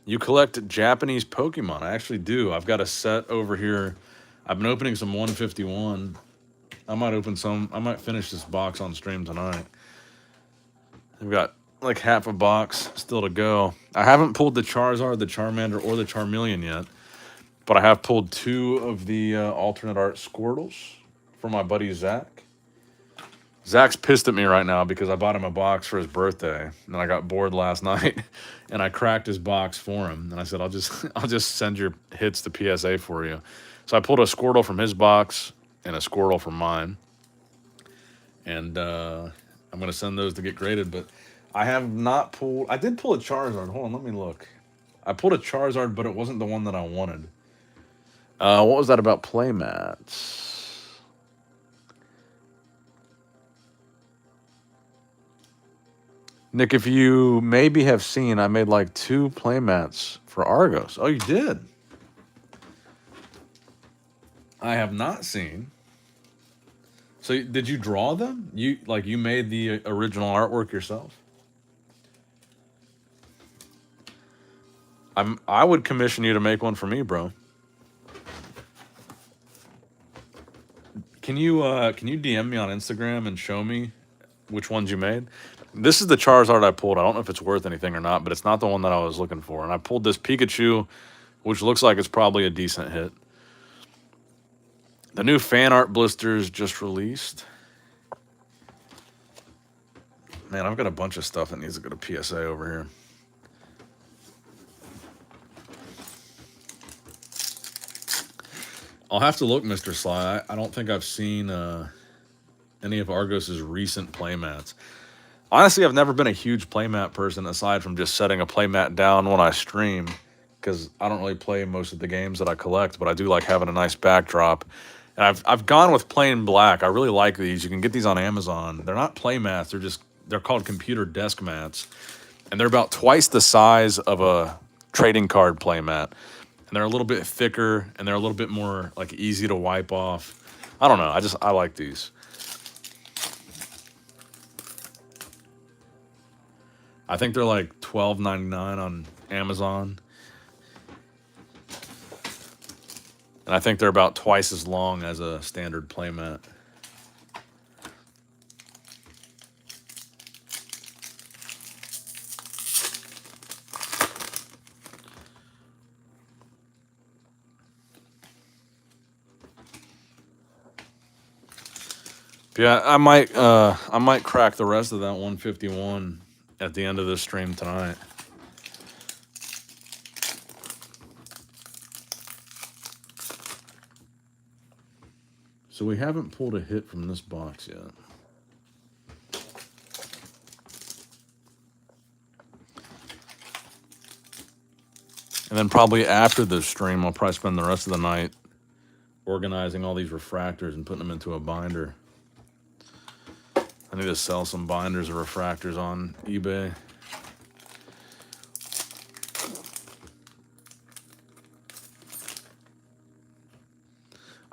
[SPEAKER 1] You collect Japanese Pokemon. I actually do. I've got a set over here. I've been opening some 151. I might open some. I might finish this box on stream tonight. I've got like half a box still to go. I haven't pulled the Charizard, the Charmander, or the Charmeleon yet, but I have pulled 2 of the alternate art Squirtles for my buddy Zach. Zach's pissed at me right now because I bought him a box for his birthday, and I got bored last night, and I cracked his box for him. And I said, I'll just send your hits to PSA for you. So I pulled a Squirtle from his box and a Squirtle from mine, and I'm gonna send those to get graded. But I have not pulled. I did pull a Charizard. Hold on, let me look. I pulled a Charizard, but it wasn't the one that I wanted. What was that about playmats? Nick, if you maybe have seen, I made like 2 playmats for Argos. Oh, you did? I have not seen. So did you draw them? You made the original artwork yourself? I would commission you to make one for me, bro. Can you DM me on Instagram and show me which ones you made? This is the Charizard I pulled. I don't know if it's worth anything or not, but it's not the one that I was looking for. And I pulled this Pikachu, which looks like it's probably a decent hit. The new fan art blisters just released. Man, I've got a bunch of stuff that needs to go to PSA over here. I'll have to look, Mr. Sly. I don't think I've seen any of Argos's recent playmats. Honestly, I've never been a huge playmat person aside from just setting a playmat down when I stream, because I don't really play most of the games that I collect, but I do like having a nice backdrop. And I've gone with plain black. I really like these. You can get these on Amazon. They're not playmats. They're called computer desk mats, and they're about twice the size of a trading card playmat. And they're a little bit thicker, and they're a little bit more like easy to wipe off. I don't know. I like these. I think they're like $12.99 on Amazon. And I think they're about twice as long as a standard playmat. Yeah, I might crack the rest of that 151 at the end of this stream tonight. So we haven't pulled a hit from this box yet. And then probably after this stream, I'll probably spend the rest of the night organizing all these refractors and putting them into a binder. I need to sell some binders of refractors on eBay.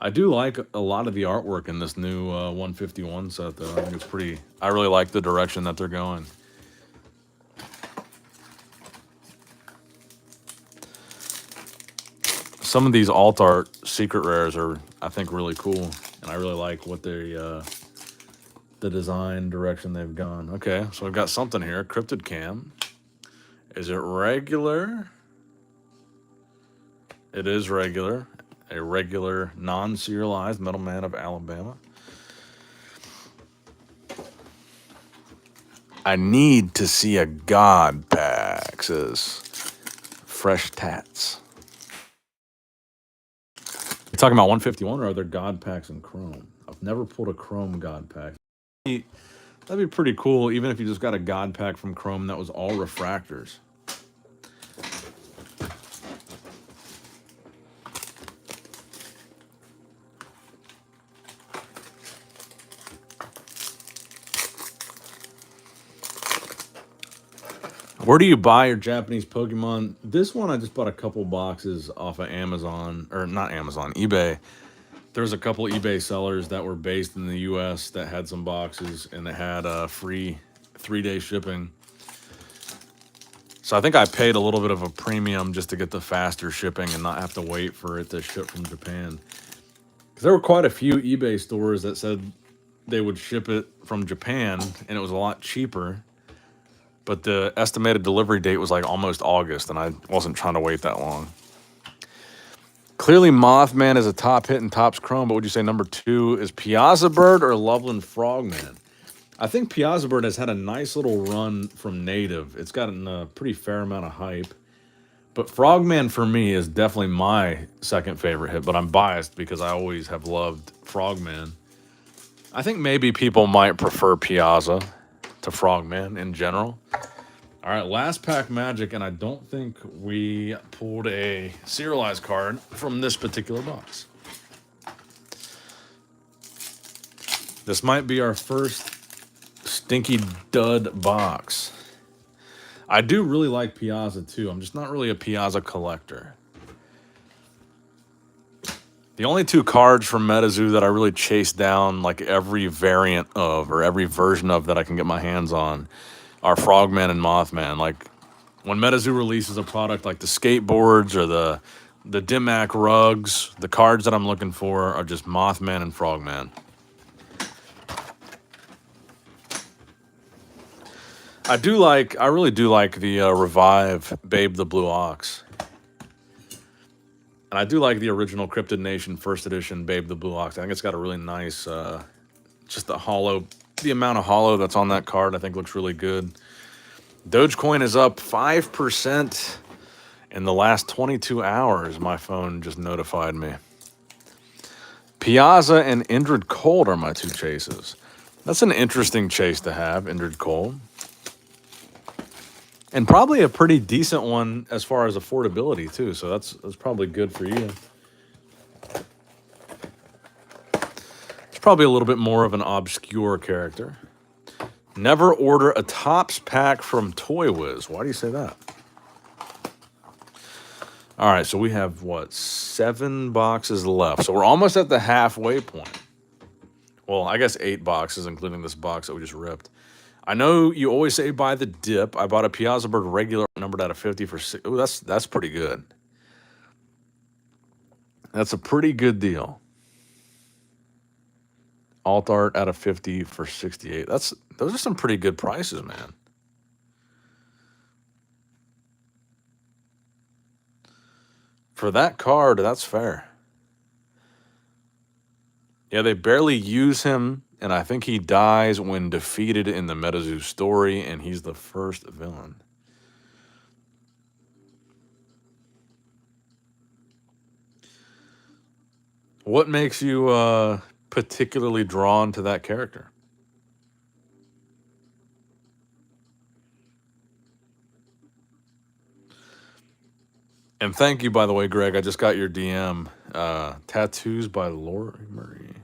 [SPEAKER 1] I do like a lot of the artwork in this new 151 set, though. I think it's pretty. I really like the direction that they're going. Some of these alt art secret rares are, I think, really cool, and I really like what they the design direction they've gone. Okay, so I've got something here. Cryptid Cam. Is it regular? It is regular. A regular, non-serialized Metal Man of Alabama. I need to see a God pack, says Fresh Tats. You talking about 151 or are there God packs in Chrome? I've never pulled a Chrome God pack. That'd be pretty cool, even if you just got a God pack from Chrome that was all refractors. Where do you buy your Japanese Pokemon? This one I just bought a couple boxes off of Amazon, or not Amazon, eBay. There was a couple eBay sellers that were based in the U.S. that had some boxes and they had free 3-day shipping. So I think I paid a little bit of a premium just to get the faster shipping and not have to wait for it to ship from Japan. Because there were quite a few eBay stores that said they would ship it from Japan and it was a lot cheaper. But the estimated delivery date was like almost August, and I wasn't trying to wait that long. Clearly, Mothman is a top hit in Topps Chrome, but would you say number 2 is Piazza Bird or Loveland Frogman? I think Piazza Bird has had a nice little run from Native. It's gotten a pretty fair amount of hype. But Frogman, for me, is definitely my second favorite hit, but I'm biased because I always have loved Frogman. I think maybe people might prefer Piazza to Frogman in general. All right, last pack magic, and I don't think we pulled a serialized card from this particular box. This might be our first stinky dud box. I do really like Piazza too. I'm just not really a Piazza collector. The only 2 cards from Metazoo that I really chase down like every variant of or every version of that I can get my hands on are Frogman and Mothman. Like when Metazoo releases a product like the skateboards or the Dimac rugs, the cards that I'm looking for are just Mothman and Frogman. I really do like the Revive Babe the Blue Ox. And I do like the original Cryptid Nation first edition Babe the Blue Ox. I think it's got a really nice, just the amount of hollow that's on that card I think looks really good. Dogecoin is up 5% in the last 22 hours. My phone just notified me. Piazza and Indrid Cold are my 2 chases. That's an interesting chase to have, Indrid Cold. And probably a pretty decent one as far as affordability, too. So that's probably good for you. It's probably a little bit more of an obscure character. Never order a Topps pack from Toy Wiz. Why do you say that? All right, so we have, 7 boxes left. So we're almost at the halfway point. Well, I guess 8 boxes, including this box that we just ripped. I know you always say buy the dip. I bought a Piazza Bird regular numbered out of 50 for 6. Ooh, that's pretty good. That's a pretty good deal. Alt art out of 50 for 68. Those are some pretty good prices, man. For that card, that's fair. Yeah, they barely use him, and I think he dies when defeated in the Metazoo story, and he's the first villain. What makes you particularly drawn to that character? And thank you, by the way, Greg. I just got your DM. Tattoos by Lori Murray.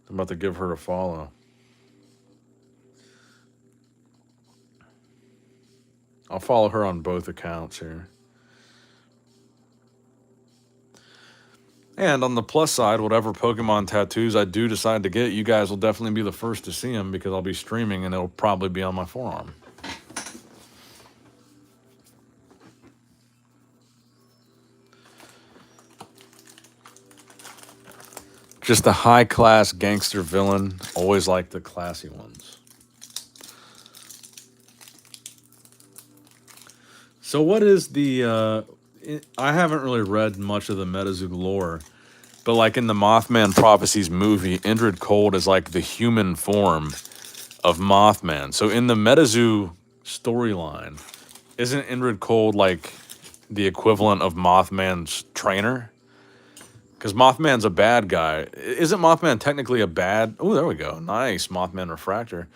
[SPEAKER 1] I'm about to give her a follow. I'll follow her on both accounts here. And on the plus side, whatever Pokemon tattoos I do decide to get, you guys will definitely be the first to see them because I'll be streaming and it'll probably be on my forearm. Just a high-class gangster villain. Always like the classy ones. So what is the... I haven't really read much of the Metazoo lore, but like in the Mothman Prophecies movie, Indrid Cold is like the human form of Mothman. So in the Metazoo storyline, isn't Indrid Cold like the equivalent of Mothman's trainer? Because Mothman's a bad guy. Isn't Mothman technically a bad... Oh, there we go. Nice, Mothman Refractor.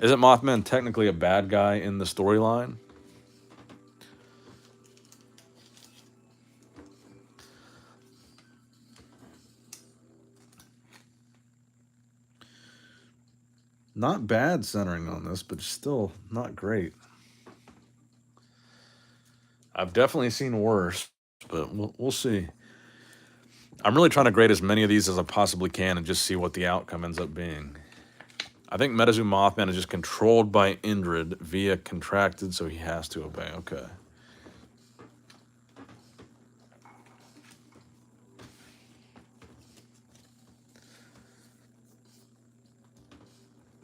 [SPEAKER 1] Isn't Mothman technically a bad guy in the storyline? Not bad centering on this, but still not great. I've definitely seen worse, but we'll see. I'm really trying to grade as many of these as I possibly can and just see what the outcome ends up being. I think Metazoo Mothman is just controlled by Indrid via contracted, so he has to obey. Okay.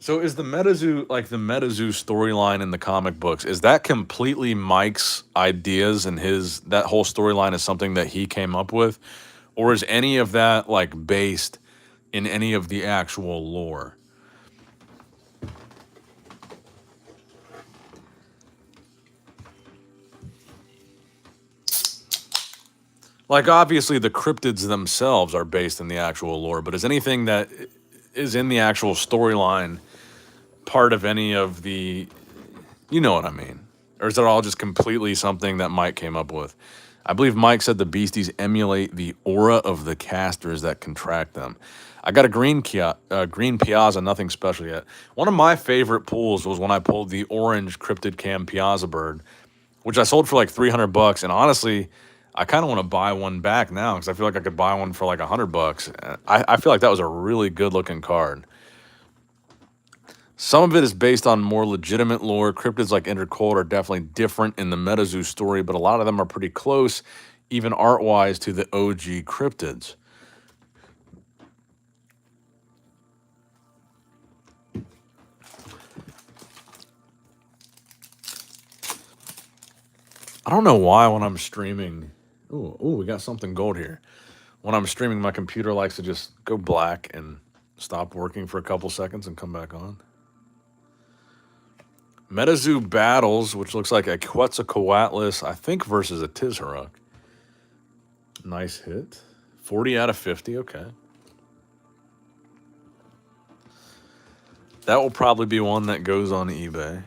[SPEAKER 1] So is the Metazoo, like the Metazoo storyline in the comic books, is that completely Mike's ideas and that whole storyline is something that he came up with? Or is any of that like based in any of the actual lore? Like obviously the cryptids themselves are based in the actual lore, but is anything that is in the actual storyline part of any of the, you know what I mean? Or is it all just completely something that Mike came up with? I believe Mike said the beasties emulate the aura of the casters that contract them. I got a green Piazza, nothing special yet. One of my favorite pulls was when I pulled the orange cryptid cam Piazza bird, which I sold for like $300. And honestly, I kind of want to buy one back now because I feel like I could buy one for like $100. I feel like that was a really good looking card. Some of it is based on more legitimate lore. Cryptids like Indrid Cold are definitely different in the Metazoo story, but a lot of them are pretty close, even art-wise, to the OG cryptids. I don't know why when I'm streaming... Ooh, we got something gold here. When I'm streaming, my computer likes to just go black and stop working for a couple seconds and come back on. Metazoo Battles, which looks like a Quetzalcoatlus, I think, versus a Tizharuk. Nice hit. 40 out of 50, okay. That will probably be one that goes on eBay.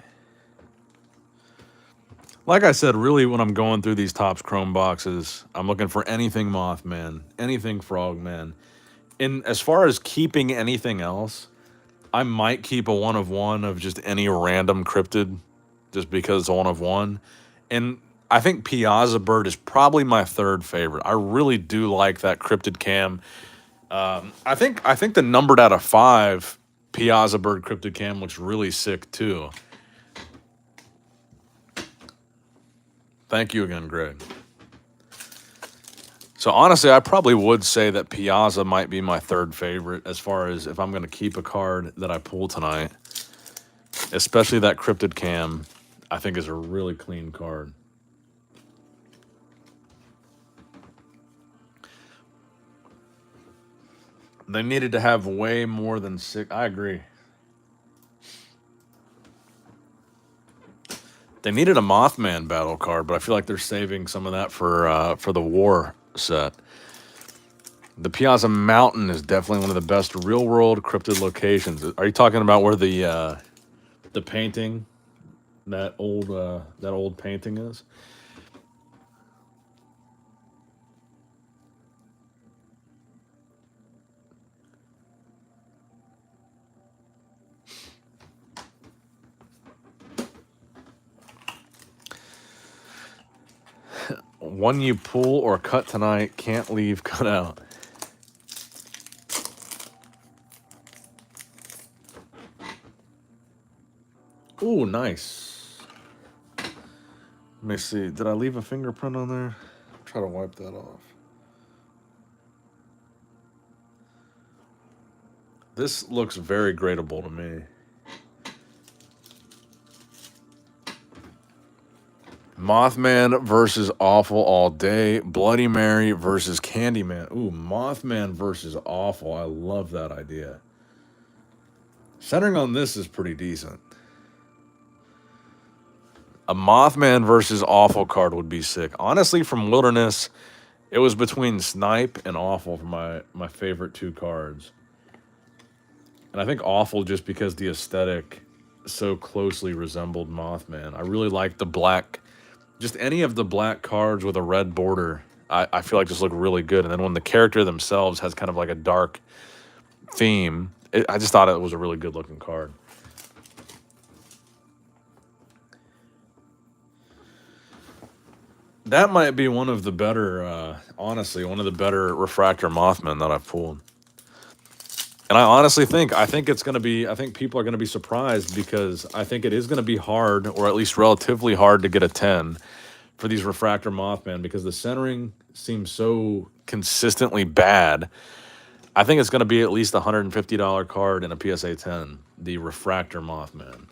[SPEAKER 1] Like I said, really when I'm going through these Topps Chrome boxes, I'm looking for anything Mothman, anything Frogman. And as far as keeping anything else, I might keep a 1 of 1 of just any random cryptid just because it's a 1 of 1. And I think Piazza Bird is probably my third favorite. I really do like that cryptid cam. I think the numbered out of 5 Piazza Bird cryptid cam looks really sick too. Thank you again, Greg. So honestly, I probably would say that Piazza might be my third favorite as far as if I'm going to keep a card that I pull tonight. Especially that cryptid cam, I think is a really clean card. They needed to have way more than 6. I agree. They needed a Mothman battle card, but I feel like they're saving some of that for the war set. The Piazza Mountain is definitely one of the best real-world cryptid locations. Are you talking about where the painting, that old painting is? One you pull or cut tonight, can't leave cut out. Ooh, nice. Let me see. Did I leave a fingerprint on there? Try to wipe that off. This looks very gradable to me. Mothman versus Awful all day. Bloody Mary versus Candyman. Ooh, Mothman versus Awful. I love that idea. Centering on this is pretty decent. A Mothman versus Awful card would be sick. Honestly, from Wilderness, it was between Snipe and Awful for my favorite two cards. And I think Awful just because the aesthetic so closely resembled Mothman. I really like the black, just any of the black cards with a red border, I feel like just look really good. And then when the character themselves has kind of like a dark theme, I just thought it was a really good looking card. That might be one of the better, honestly, one of the better Refractor Mothman that I've pulled. And I think it's going to be, I think people are going to be surprised because I think it is going to be hard, or at least relatively hard, to get a 10 for these Refractor Mothman because the centering seems so consistently bad. I think it's going to be at least a $150 card in a PSA 10, the Refractor Mothman.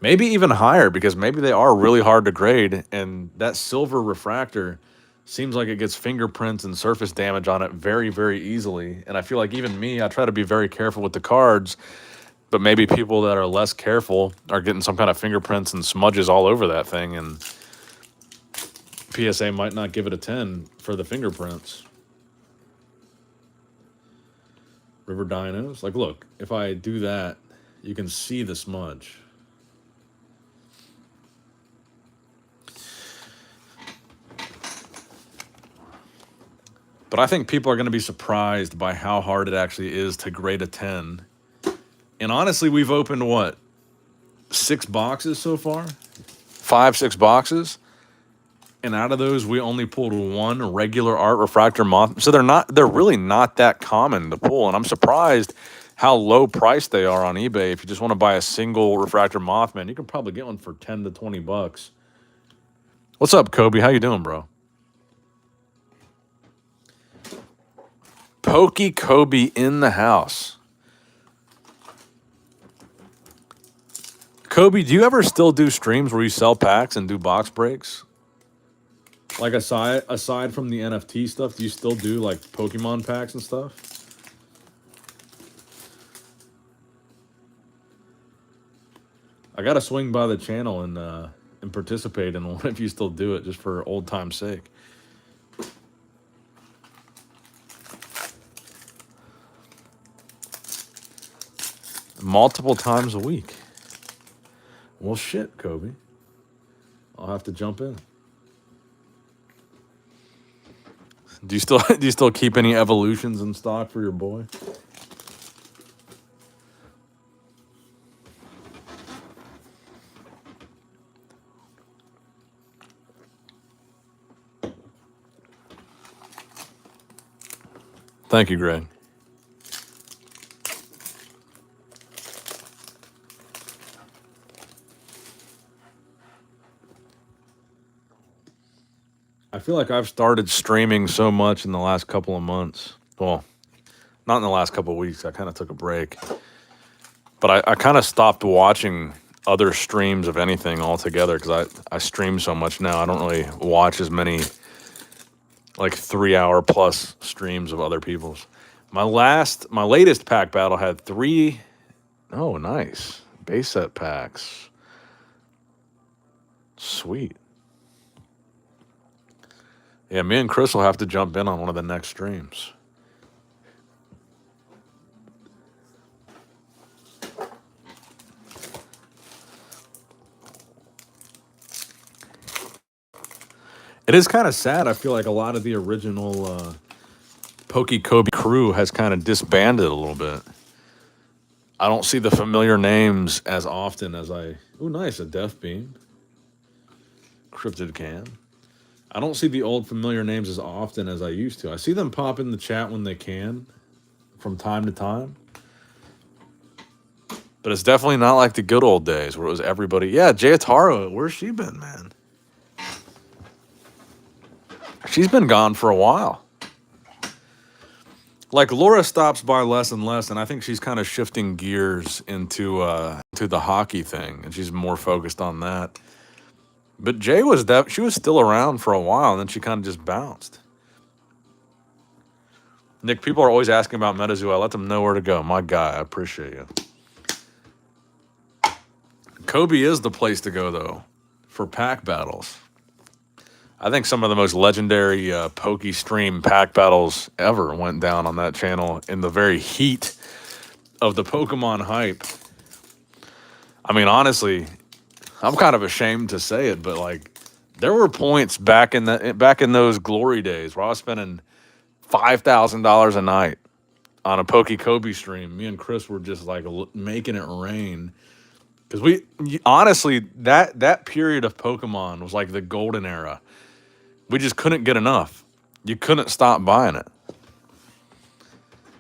[SPEAKER 1] Maybe even higher because maybe they are really hard to grade, and that silver refractor seems like it gets fingerprints and surface damage on it very, very easily. And I feel like even me, I try to be very careful with the cards, but maybe people that are less careful are getting some kind of fingerprints and smudges all over that thing, and PSA might not give it a 10 for the fingerprints. River Dinos. Like, look, if I do that, you can see the smudge. But I think people are going to be surprised by how hard it actually is to grade a 10. And honestly, we've opened, what, 6 boxes so far? 5, 6 boxes? And out of those, we only pulled one regular art refractor moth. So they're really not that common to pull. And I'm surprised how low priced they are on eBay. If you just want to buy a single refractor Mothman, you can probably get one for 10 to 20 bucks. What's up, Kobe? How you doing, bro? Pokey Kobe in the house. Kobe, do you ever still do streams where you sell packs and do box breaks? Like aside from the NFT stuff, do you still do like Pokemon packs and stuff? I gotta swing by the channel and participate in one if you still do it, just for old time's sake. Multiple times a week. Well, shit, Kobe. I'll have to jump in. Do you still keep any evolutions in stock for your boy? Thank you, Greg. I feel like I've started streaming so much in the last couple of months. Well, not in the last couple of weeks. I kind of took a break. But I kind of stopped watching other streams of anything altogether because I stream so much now. I don't really watch as many like 3-hour plus streams of other people's. My latest pack battle had 3. Oh, nice. Base set packs. Sweet. Yeah, me and Chris will have to jump in on one of the next streams. It is kind of sad. I feel like a lot of the original Pokey Kobe crew has kind of disbanded a little bit. I don't see the familiar names as often as I... Ooh, nice, a Death Beam. Cryptid Can. I don't see the old familiar names as often as I used to. I see them pop in the chat when they can, from time to time. But it's definitely not like the good old days where it was everybody. Yeah, Jayataro, where's she been, man? She's been gone for a while. Like Laura stops by less and less, and I think she's kind of shifting gears into to the hockey thing, and she's more focused on that. But Jay was she was still around for a while, and then she kind of just bounced. Nick, people are always asking about Metazoo. I let them know where to go. My guy, I appreciate you. Kobe is the place to go, though, for pack battles. I think some of the most legendary Pokey Stream pack battles ever went down on that channel in the very heat of the Pokemon hype. I mean, honestly, I'm kind of ashamed to say it, but like, there were points back in those glory days where I was spending $5,000 a night on a Pokey Kobe stream. Me and Chris were just like making it rain. Because honestly, that period of Pokemon was like the golden era. We just couldn't get enough. You couldn't stop buying it.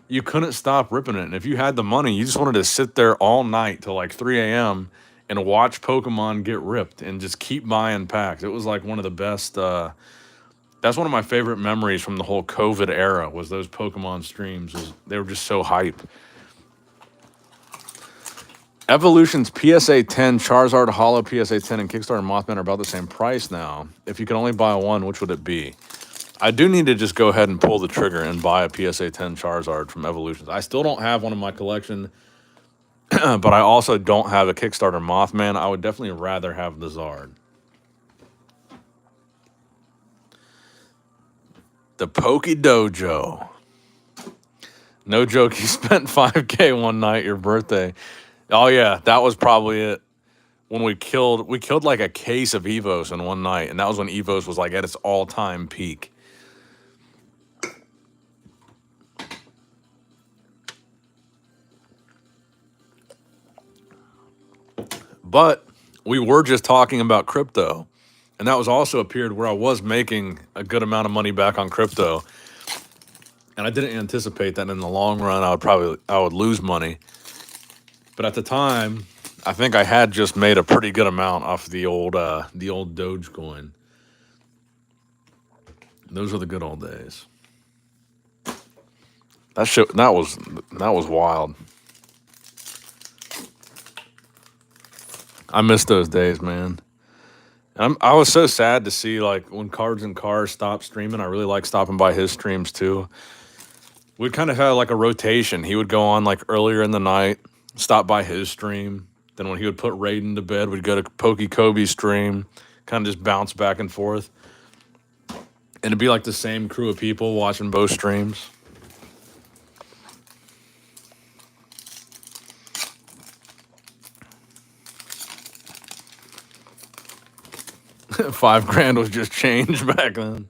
[SPEAKER 1] You couldn't stop ripping it. And if you had the money, you just wanted to sit there all night till like 3 a.m. and watch Pokemon get ripped and just keep buying packs. It was like one of the best. That's one of my favorite memories from the whole COVID era was those Pokemon streams. They were just so hype. Evolution's PSA 10, Charizard Holo PSA 10, and Kickstarter Mothman are about the same price now. If you could only buy one, which would it be? I do need to just go ahead and pull the trigger and buy a PSA 10 Charizard from Evolutions. I still don't have one in my collection, but I also don't have a Kickstarter Mothman. I would definitely rather have the Zard. The Poke Dojo. No joke, you spent $5K one night, your birthday. Oh yeah, that was probably it. When we killed like a case of Evos in one night, and that was when Evos was like at its all-time peak. But we were just talking about crypto, and that was also a period where I was making a good amount of money back on crypto. And I didn't anticipate that in the long run I would lose money. But at the time, I think I had just made a pretty good amount off the old Dogecoin. Those were the good old days. That was wild. I miss those days, man. I was so sad to see like when Cards and Cars stopped streaming. I really like stopping by his streams too. We kind of had like a rotation. He would go on like earlier in the night, stop by his stream. Then when he would put Raiden to bed, we'd go to Pokey Kobe's stream, kind of just bounce back and forth. And it'd be like the same crew of people watching both streams. $5,000 was just change back then.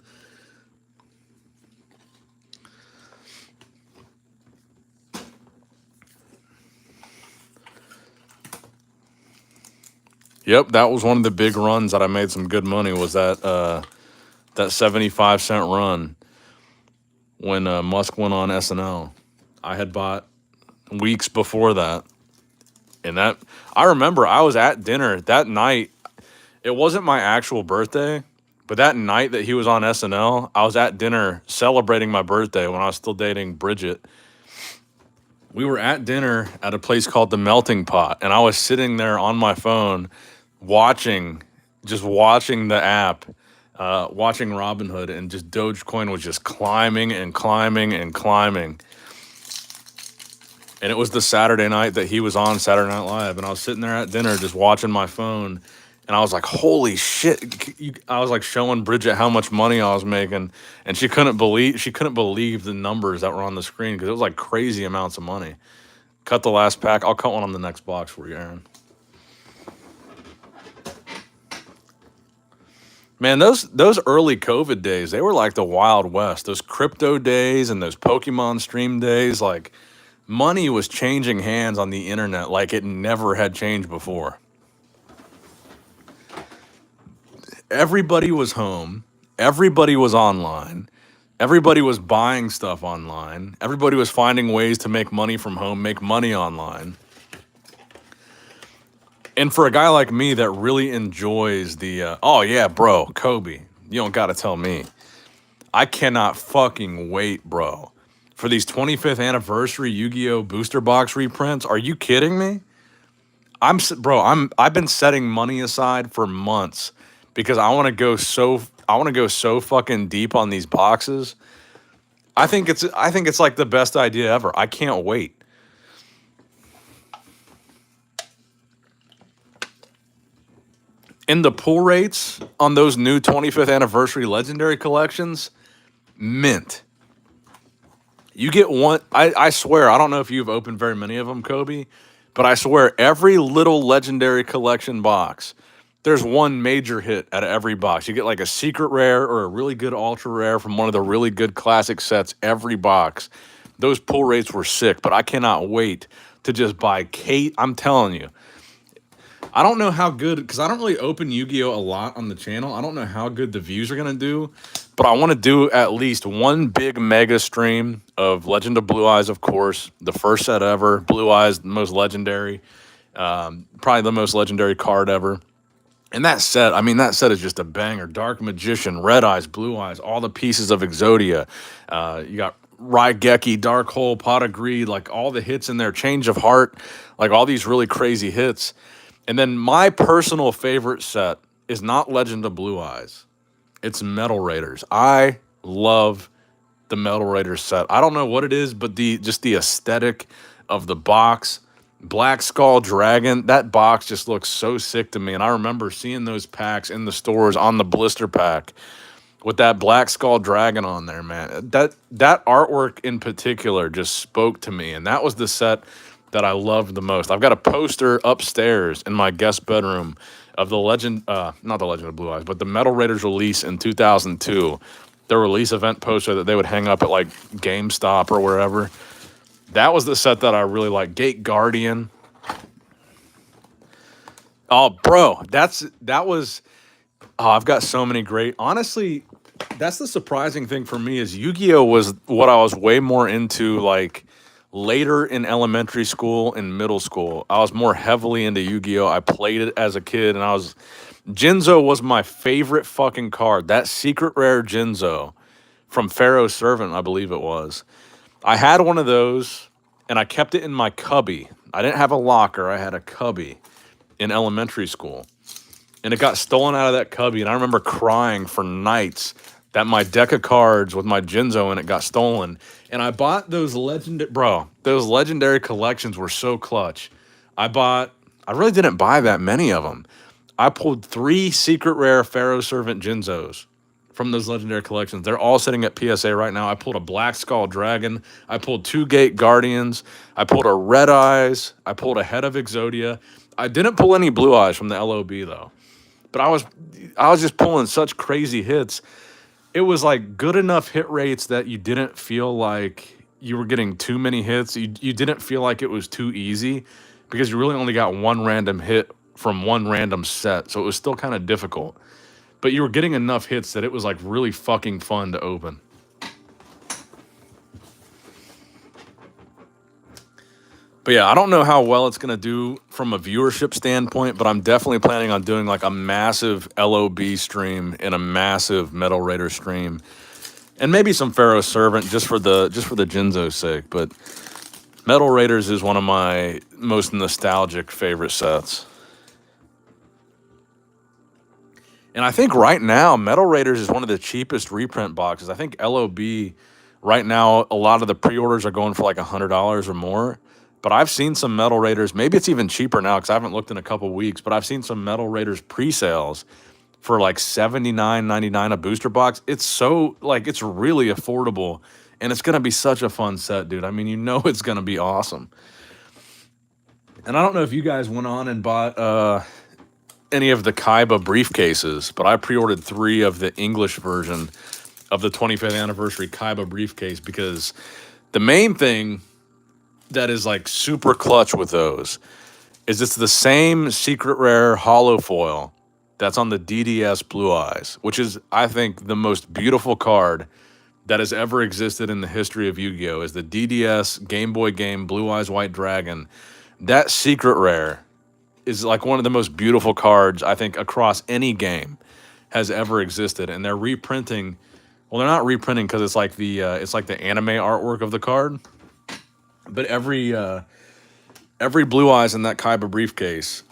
[SPEAKER 1] Yep, that was one of the big runs that I made some good money. Was that 75-cent run when Musk went on SNL. I had bought weeks before that, and that I remember I was at dinner that night. It wasn't my actual birthday, but that night that he was on SNL, I was at dinner celebrating my birthday when I was still dating Bridget. We were at dinner at a place called The Melting Pot, and I was sitting there on my phone watching the app, watching Robinhood, and just Dogecoin was just climbing and climbing and climbing. And it was the Saturday night that he was on Saturday Night Live, and I was sitting there at dinner just watching my phone, and I was like, holy shit. I was like showing Bridget how much money I was making, and she couldn't believe the numbers that were on the screen because it was like crazy amounts of money. Cut the last pack. I'll cut one on the next box for you, Aaron. Man, those early COVID days, they were like the Wild West. Those crypto days and those Pokemon stream days, like money was changing hands on the internet like it never had changed before. Everybody was home. Everybody was online. Everybody was buying stuff online. Everybody was finding ways to make money from home, make money online. And for a guy like me that really enjoys the, oh yeah, bro, Kobe, you don't got to tell me. I cannot fucking wait, bro, for these 25th anniversary Yu-Gi-Oh booster box reprints. Are you kidding me? I've been setting money aside for months because I want to go so fucking deep on these boxes. I think it's like the best idea ever. I can't wait. And the pull rates on those new 25th anniversary legendary collections, mint. You get one, I swear, I don't know if you've opened very many of them, Kobe, but I swear every little legendary collection box, there's one major hit out of every box. You get like a secret rare or a really good ultra rare from one of the really good classic sets every box. Those pull rates were sick, but I cannot wait to just buy Kate. I'm telling you, I don't know how good, because I don't really open Yu-Gi-Oh! A lot on the channel. I don't know how good the views are going to do, but I want to do at least one big mega stream of Legend of Blue Eyes, of course. The first set ever. Blue Eyes, the most legendary. Probably the most legendary card ever. And that set, I mean, that set is just a banger. Dark Magician, Red Eyes, Blue Eyes, all the pieces of Exodia. You got Raigeki, Dark Hole, Pot of Greed, like all the hits in there. Change of Heart, like all these really crazy hits. And then my personal favorite set is not Legend of Blue Eyes. It's Metal Raiders. I love the Metal Raiders set. I don't know what it is, but just the aesthetic of the box. Black Skull Dragon, that box just looks so sick to me. And I remember seeing those packs in the stores on the blister pack with that Black Skull Dragon on there, man. That artwork in particular just spoke to me. And that was the set that I loved the most. I've got a poster upstairs in my guest bedroom of the not the Legend of Blue Eyes, but the Metal Raiders release in 2002. The release event poster that they would hang up at like GameStop or wherever. That was the set that I really like. Gate Guardian. Oh, bro, I've got so many great. Honestly, that's the surprising thing for me is Yu-Gi-Oh was what I was way more into like later in elementary school and middle school. I was more heavily into Yu-Gi-Oh. I played it as a kid and Jinzo was my favorite fucking card. That secret rare Jinzo from Pharaoh's Servant, I believe it was. I had one of those and I kept it in my cubby. I didn't have a locker. I had a cubby in elementary school. And it got stolen out of that cubby. And I remember crying for nights that my deck of cards with my Jinzo in it got stolen. And I bought those legendary collections were so clutch. I really didn't buy that many of them. I pulled 3 secret rare Pharaoh Servant Jinzos from those legendary collections. They're all sitting at PSA right now. I pulled a Black Skull Dragon. I pulled 2 Gate Guardians. I pulled a Red Eyes. I pulled a Head of Exodia. I didn't pull any Blue Eyes from the LOB though. But I was just pulling such crazy hits. It was like good enough hit rates that you didn't feel like you were getting too many hits. You didn't feel like it was too easy because you really only got one random hit from one random set. So it was still kind of difficult. But you were getting enough hits that it was like really fucking fun to open. But yeah, I don't know how well it's going to do from a viewership standpoint, but I'm definitely planning on doing like a massive LOB stream and a massive Metal Raider stream. And maybe some Pharaoh Servant just for the Jinzo's sake. But Metal Raiders is one of my most nostalgic favorite sets. And I think right now, Metal Raiders is one of the cheapest reprint boxes. I think LOB right now, a lot of the pre-orders are going for like $100 or more. But I've seen some Metal Raiders, maybe it's even cheaper now because I haven't looked in a couple weeks, but I've seen some Metal Raiders pre-sales for like $79.99 a booster box. It's so, like, it's really affordable. And it's going to be such a fun set, dude. I mean, you know it's going to be awesome. And I don't know if you guys went on and bought any of the Kaiba briefcases, but I pre-ordered 3 of the English version of the 25th anniversary Kaiba briefcase because the main thing that is like super clutch with those is it's the same secret rare holo foil that's on the DDS Blue Eyes, which is, I think, the most beautiful card that has ever existed in the history of Yu-Gi-Oh! Is the DDS Game Boy game Blue Eyes White Dragon. That secret rare is like one of the most beautiful cards I think across any game has ever existed, and they're reprinting. Well, they're not reprinting because it's like the anime artwork of the card, but every Blue Eyes in that Kaiba briefcase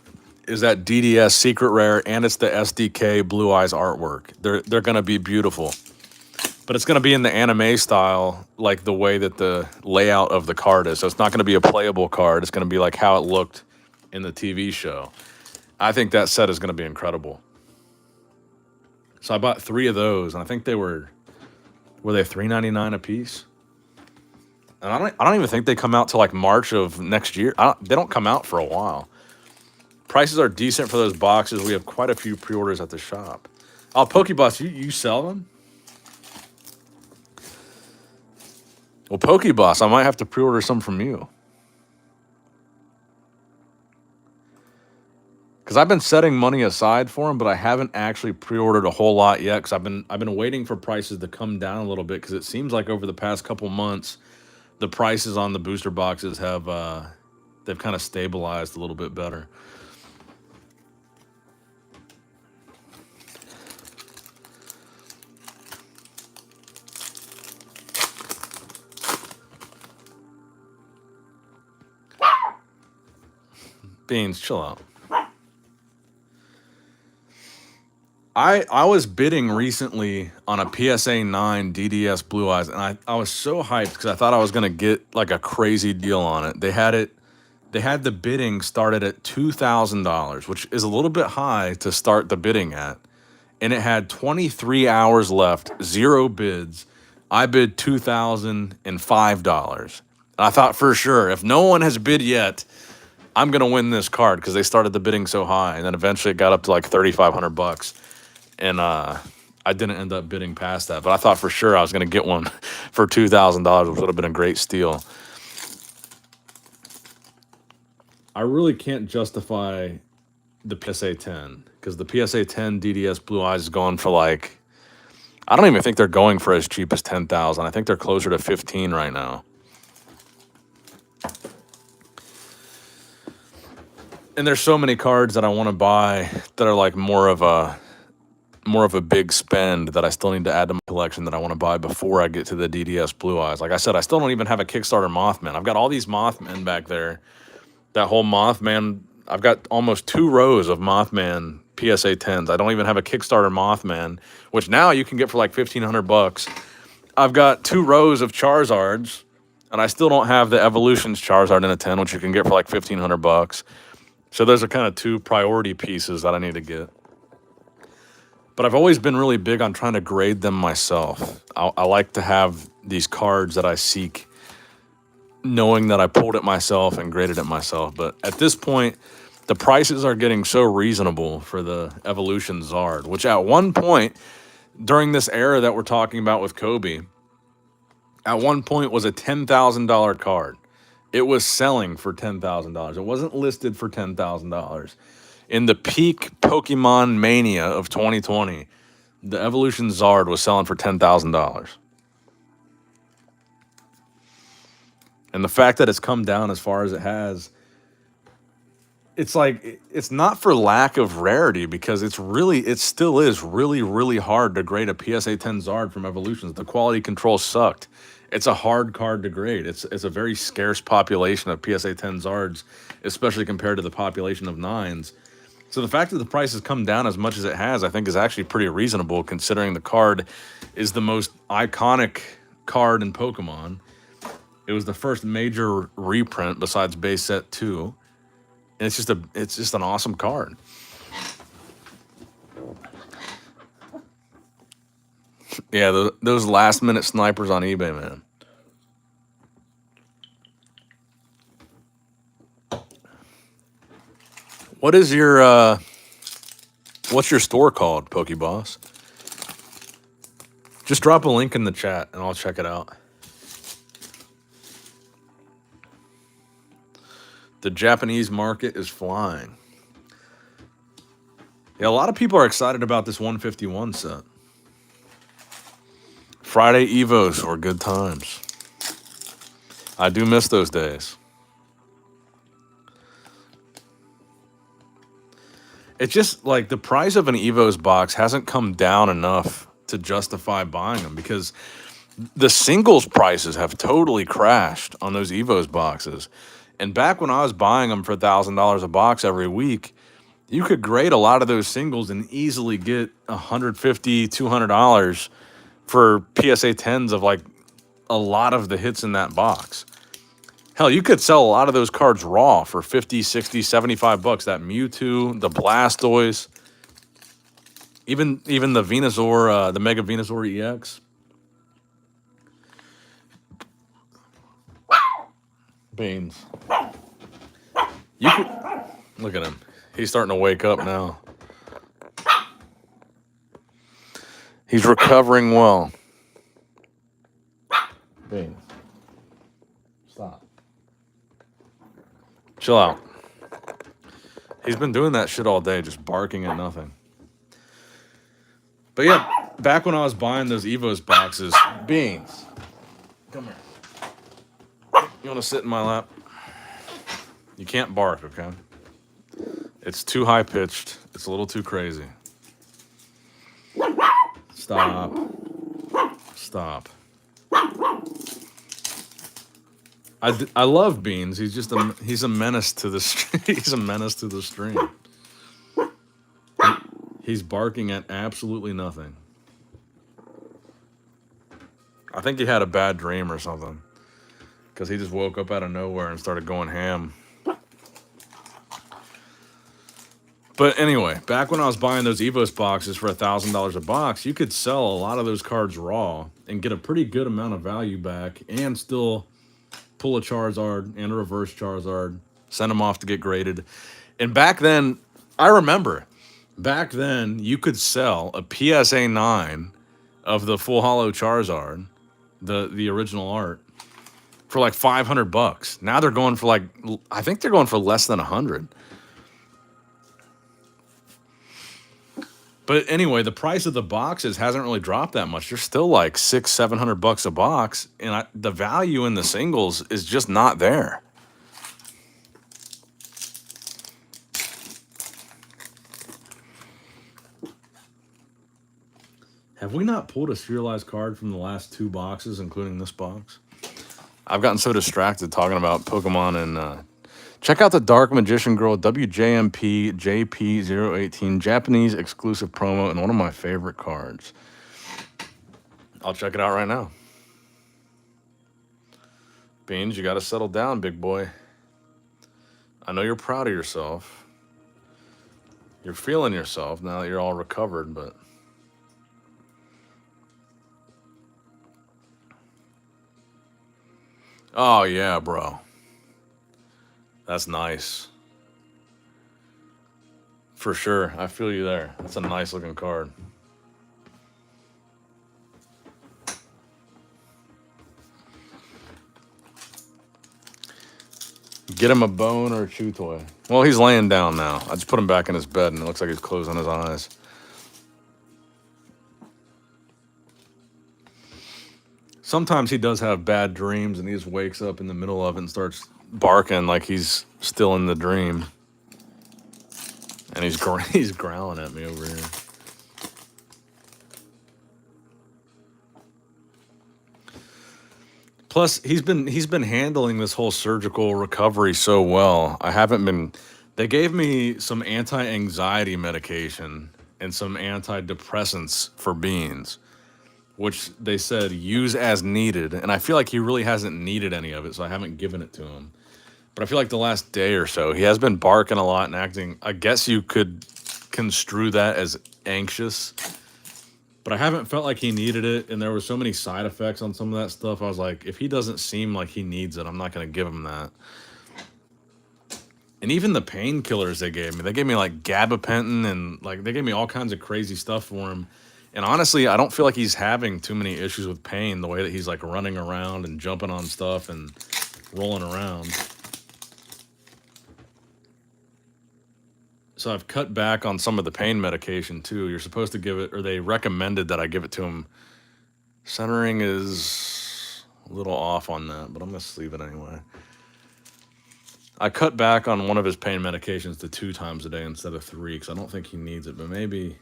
[SPEAKER 1] is that DDS secret rare, and it's the SDK Blue Eyes artwork. They're gonna be beautiful, but it's gonna be in the anime style, like the way that the layout of the card is. So it's not gonna be a playable card. It's gonna be like how it looked in the TV show. I think that set is gonna be incredible. So I bought 3 of those, and I think they were they $3.99 a piece. And I don't even think they come out till like March of next year. They don't come out for a while. Prices are decent for those boxes. We have quite a few pre-orders at the shop. Oh, Pokeboss, you sell them? Well, Pokeboss, I might have to pre-order some from you. Because I've been setting money aside for them, but I haven't actually pre-ordered a whole lot yet. Because I've been waiting for prices to come down a little bit. Because it seems like over the past couple months, the prices on the booster boxes have they've kind of stabilized a little bit better. Beans, chill out. I was bidding recently on a PSA 9 DDS Blue Eyes, and I was so hyped because I thought I was gonna get like a crazy deal on it. They had the bidding started at $2,000, which is a little bit high to start the bidding at. And it had 23 hours left, 0 bids. I bid $2,005. I thought for sure, if no one has bid yet, I'm gonna win this card because they started the bidding so high, and then eventually it got up to like $3,500, and I didn't end up bidding past that. But I thought for sure I was gonna get one for $2,000, which would have been a great steal. I really can't justify the PSA 10 because the PSA 10 DDS Blue Eyes is going for like, I don't even think they're going for as cheap as 10,000. I think they're closer to 15 right now. And there's so many cards that I want to buy that are like more of a big spend that I still need to add to my collection that I want to buy before I get to the DDS Blue Eyes. Like I said, I still don't even have a Kickstarter Mothman. I've got all these Mothman back there. That whole Mothman, I've got almost 2 rows of Mothman PSA 10s. I don't even have a Kickstarter Mothman, which now you can get for like $1,500. I've got 2 rows of Charizards, and I still don't have the Evolutions Charizard in a 10, which you can get for like $1,500. So those are kind of 2 priority pieces that I need to get. But I've always been really big on trying to grade them myself. I like to have these cards that I seek, knowing that I pulled it myself and graded it myself. But at this point, the prices are getting so reasonable for the Evolution Zard, which at one point, during this era that we're talking about with Kobe, at one point was a $10,000 card. It was selling for $10,000. It wasn't listed for $10,000. In the peak Pokemon mania of 2020, the Evolution Zard was selling for $10,000. And the fact that it's come down as far as it has, it's like, it's not for lack of rarity, because it still is really, really hard to grade a PSA 10 Zard from Evolutions. The quality control sucked. It's a hard card to grade. It's a very scarce population of PSA 10 Zards, especially compared to the population of 9s. So the fact that the price has come down as much as it has, I think is actually pretty reasonable, considering the card is the most iconic card in Pokemon. It was the first major reprint besides base set 2. And it's just an awesome card. Yeah, those last minute snipers on eBay, man. What's your store called, Pokeboss? Just drop a link in the chat and I'll check it out. The Japanese market is flying. Yeah, a lot of people are excited about this 151 set. Friday Evos were good times. I do miss those days. It's just like the price of an Evo's box hasn't come down enough to justify buying them because the singles prices have totally crashed on those Evo's boxes. And back when I was buying them for $1,000 a box every week, you could grade a lot of those singles and easily get $150, $200 for PSA 10s of like a lot of the hits in that box. Hell, you could sell a lot of those cards raw for 50, 60, 75 bucks. That Mewtwo, the Blastoise, even the Venusaur, the Mega Venusaur EX. Beans. You could look at him. He's starting to wake up now. He's recovering well. Beans. Stop. Chill out. He's been doing that shit all day, just barking at nothing. But yeah, back when I was buying those Evo's boxes, Beans, come here. You want to sit in my lap? You can't bark, okay? It's too high pitched. It's a little too crazy. Stop. Stop. I love Beans. He's just he's a menace to the he's a menace to the stream. He's barking at absolutely nothing. I think he had a bad dream or something, because he just woke up out of nowhere and started going ham. But anyway, back when I was buying those Evos boxes for $1,000 a box, you could sell a lot of those cards raw and get a pretty good amount of value back and still pull a Charizard and a reverse Charizard, send them off to get graded. And back then, I remember, back then you could sell a PSA 9 of the full holo Charizard, the original art, for like 500 bucks. Now they're going for like, I think they're going for less than 100. But anyway, the price of the boxes hasn't really dropped that much. They're still like $600-700 a box, and the value in the singles is just not there. Have we not pulled a serialized card from the last 2 boxes, including this box? I've gotten so distracted talking about Pokemon and check out the Dark Magician Girl WJMP JP018 Japanese exclusive promo and one of my favorite cards. I'll check it out right now. Beans, you got to settle down, big boy. I know you're proud of yourself. You're feeling yourself now that you're all recovered, but oh yeah, bro. That's nice. For sure. I feel you there. That's a nice looking card. Get him a bone or a chew toy. Well, he's laying down now. I just put him back in his bed and it looks like he's closing his eyes. Sometimes he does have bad dreams and he just wakes up in the middle of it and starts barking like he's still in the dream. And he's growling at me over here. Plus, he's been handling this whole surgical recovery so well. They gave me some anti-anxiety medication and some antidepressants for Beans, which they said use as needed. And I feel like he really hasn't needed any of it, so I haven't given it to him. But I feel like the last day or so, he has been barking a lot and acting, I guess you could construe that as anxious. But I haven't felt like he needed it, and there were so many side effects on some of that stuff. I was like, if he doesn't seem like he needs it, I'm not going to give him that. And even the painkillers they gave me like gabapentin, and like they gave me all kinds of crazy stuff for him. And honestly, I don't feel like he's having too many issues with pain the way that he's like running around and jumping on stuff and rolling around. So I've cut back on some of the pain medication too. You're supposed to give it, or they recommended that I give it to him. Centering is a little off on that, but I'm going to sleeve it anyway. I cut back on one of his pain medications to 2 times a day instead of 3 because I don't think he needs it. But maybe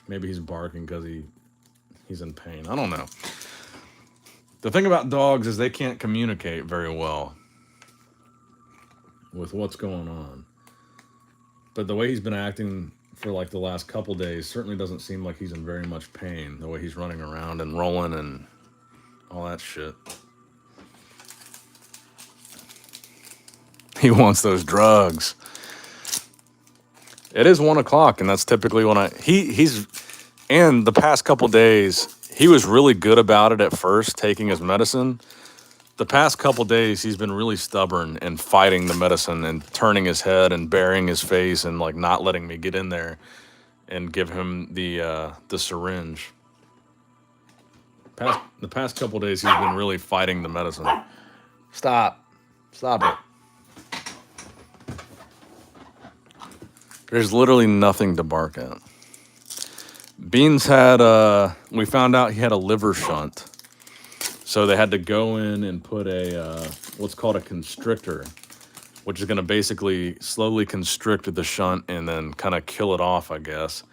[SPEAKER 1] he's barking because he's in pain. I don't know. The thing about dogs is they can't communicate very well with what's going on. But the way he's been acting for like the last couple days certainly doesn't seem like he's in very much pain. The way he's running around and rolling and all that shit. He wants those drugs. It is 1 o'clock, and that's typically when he's and the past couple days he was really good about it at first, taking his medicine. The past couple days he's been really stubborn and fighting the medicine and turning his head and burying his face and like not letting me get in there and give him the syringe. The past couple days he's been really fighting the medicine. Stop it. There's literally nothing to bark at. Beans had, we found out he had a liver shunt. So they had to go in and put what's called a constrictor, which is going to basically slowly constrict the shunt and then kind of kill it off, I guess.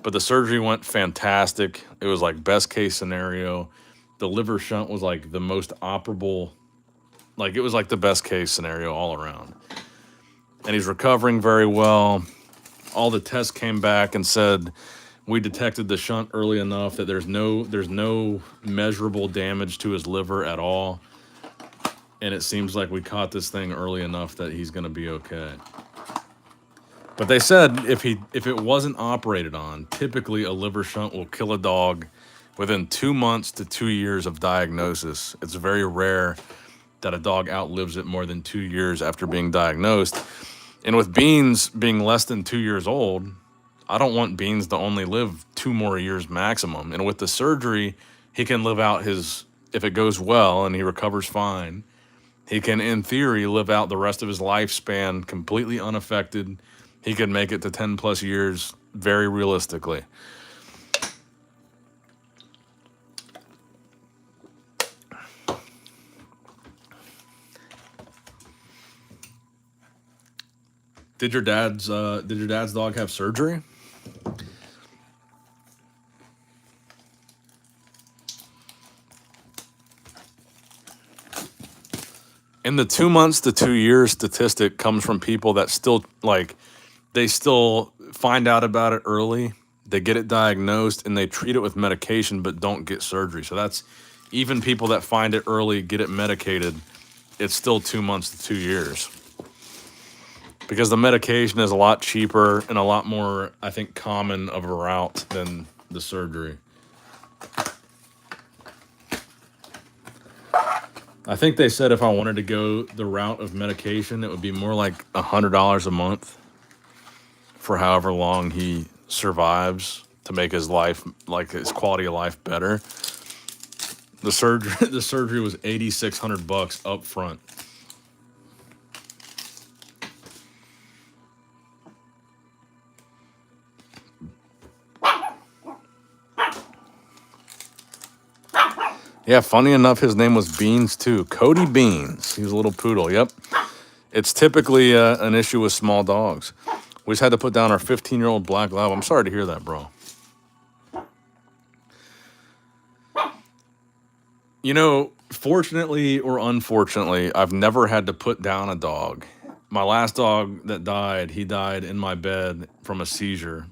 [SPEAKER 1] But the surgery went fantastic. It was like best case scenario. The liver shunt was like the most operable, like it was like the best case scenario all around. And he's recovering very well. All the tests came back and said we detected the shunt early enough that there's no measurable damage to his liver at all. And it seems like we caught this thing early enough that he's going to be okay. But they said if it wasn't operated on, typically a liver shunt will kill a dog within 2 months to 2 years of diagnosis. It's very rare that a dog outlives it more than 2 years after being diagnosed. And with Beans being less than 2 years old, I don't want Beans to only live 2 more years maximum. And with the surgery, he can live out if it goes well and he recovers fine, he can, in theory, live out the rest of his lifespan completely unaffected. He could make it to 10 plus years very realistically. Did your dad's dog have surgery? And the 2 months to 2 years statistic comes from people that still they still find out about it early. They get it diagnosed and they treat it with medication, but don't get surgery. So that's even people that find it early, get it medicated. It's still 2 months to 2 years. Because the medication is a lot cheaper and a lot more, I think, common of a route than the surgery. I think they said if I wanted to go the route of medication, it would be more like $100 a month for however long he survives to make his life, like his quality of life, better. The surgery was $8,600 up front. Yeah, funny enough, his name was Beans too. Cody Beans. He was a little poodle. Yep. It's typically an issue with small dogs. We just had to put down our 15-year-old black lab. I'm sorry to hear that, bro. You know, fortunately or unfortunately, I've never had to put down a dog. My last dog that died, he died in my bed from a seizure.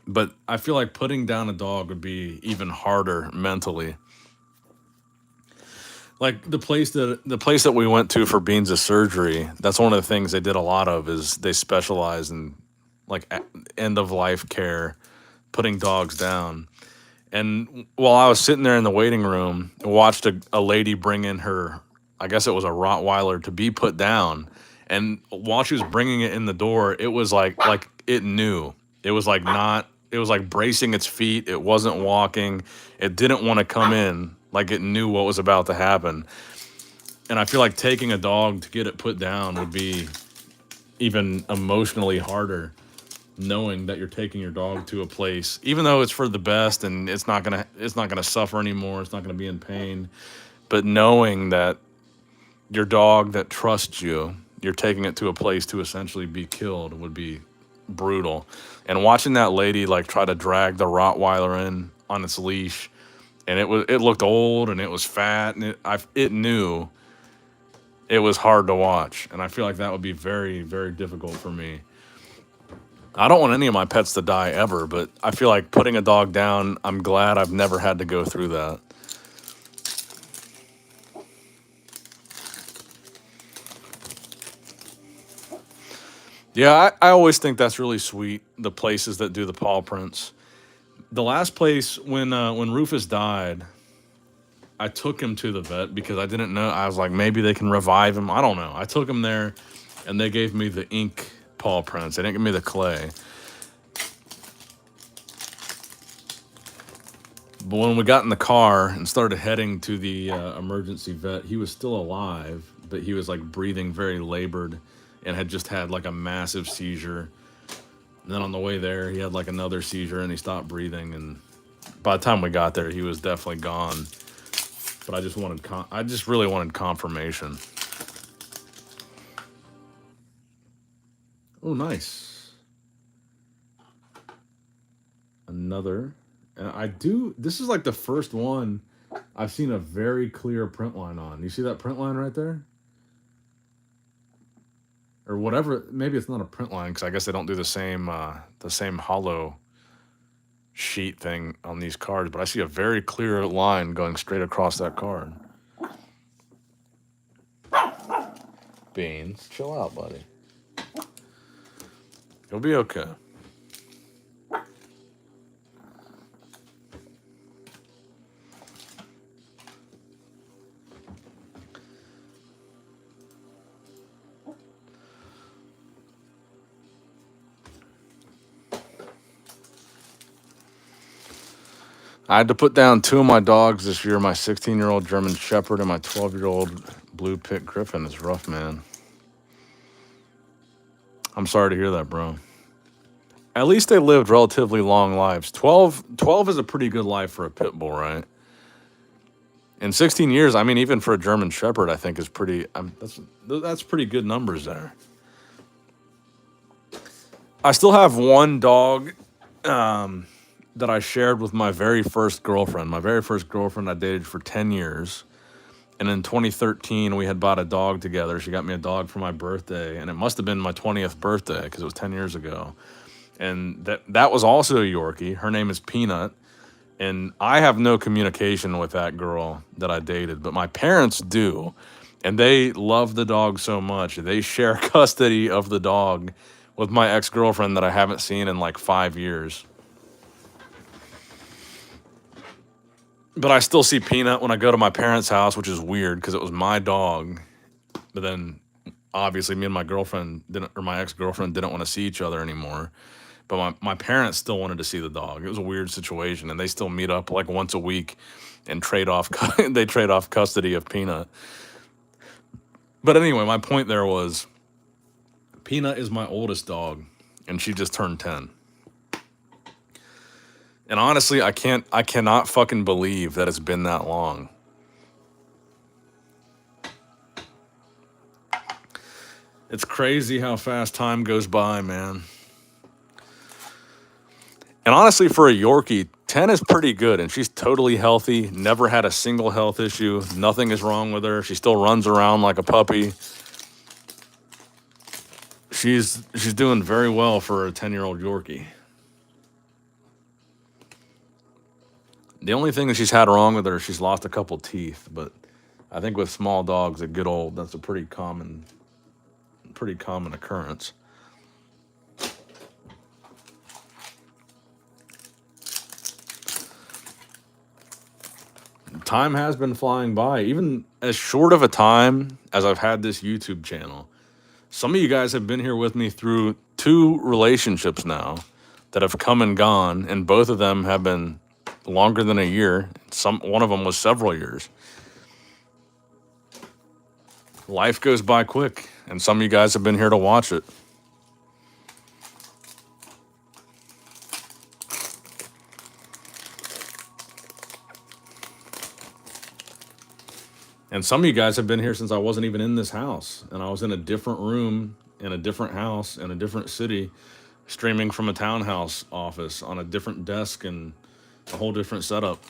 [SPEAKER 1] But I feel like putting down a dog would be even harder mentally. Like the place that we went to for Beans' surgery, that's one of the things they did a lot of is they specialize in like end of life care, putting dogs down. And while I was sitting there in the waiting room, I watched a lady bring in her, I guess it was a Rottweiler, to be put down. And while she was bringing it in the door, it was like it knew. It was like bracing its feet. It wasn't walking. It didn't want to come in. Like it knew what was about to happen. And I feel like taking a dog to get it put down would be even emotionally harder, knowing that you're taking your dog to a place, even though it's for the best and it's not gonna suffer anymore, it's not gonna be in pain, but knowing that your dog that trusts you you're taking it to a place to essentially be killed would be brutal. And watching that lady like try to drag the Rottweiler in on its leash, and it looked old and it was fat, and it knew it was hard to watch, and I feel like that would be very, very difficult for me. I don't want any of my pets to die ever, but I feel like putting a dog down, I'm glad I've never had to go through that. Yeah, I always think that's really sweet, the places that do the paw prints. The last place when Rufus died, I took him to the vet because I didn't know. I was like, maybe they can revive him. I don't know. I took him there, and they gave me the ink paw prints. They didn't give me the clay. But when we got in the car and started heading to the emergency vet, he was still alive, but he was like breathing very labored and had just had like a massive seizure. And then on the way there, he had like another seizure and he stopped breathing. And by the time we got there, he was definitely gone. But I just really wanted confirmation. Oh, nice. Another. And this is like the first one I've seen a very clear print line on. You see that print line right there? Or whatever. Maybe it's not a print line because I guess they don't do the same hollow sheet thing on these cards. But I see a very clear line going straight across that card. Beans, chill out, buddy. You'll be okay. I had to put down 2 of my dogs this year, my 16-year-old German Shepherd and my 12-year-old Blue Pit Griffin. It's rough, man. I'm sorry to hear that, bro. At least they lived relatively long lives. 12 is a pretty good life for a pit bull, right? In 16 years, I mean, even for a German Shepherd, I think is pretty. That's pretty good numbers there. I still have one dog that I shared with my very first girlfriend. My very first girlfriend I dated for 10 years. And in 2013, we had bought a dog together. She got me a dog for my birthday, and it must have been my 20th birthday because it was 10 years ago. And that was also a Yorkie. Her name is Peanut. And I have no communication with that girl that I dated, but my parents do. And they love the dog so much. They share custody of the dog with my ex-girlfriend that I haven't seen in like 5 years. But I still see Peanut when I go to my parents' house, which is weird because it was my dog. But then obviously me and my girlfriend my ex-girlfriend didn't want to see each other anymore. But my parents still wanted to see the dog. It was a weird situation, and they still meet up like once a week and trade off custody of Peanut. But anyway, my point there was Peanut is my oldest dog, and she just turned 10. And honestly, I cannot fucking believe that it's been that long. It's crazy how fast time goes by, man. And honestly, for a Yorkie, 10 is pretty good, and she's totally healthy, never had a single health issue. Nothing is wrong with her. She still runs around like a puppy. She's doing very well for a 10-year-old Yorkie. The only thing that she's had wrong with her, she's lost a couple teeth, but I think with small dogs that get old, that's a pretty common occurrence. Time has been flying by, even as short of a time as I've had this YouTube channel. Some of you guys have been here with me through 2 relationships now that have come and gone, and both of them have been longer than a year. One of them was several years. Life goes by quick, and some of you guys have been here to watch it. And some of you guys have been here since I wasn't even in this house. And I was in a different room, in a different house, in a different city, streaming from a townhouse office on a different desk and a whole different setup.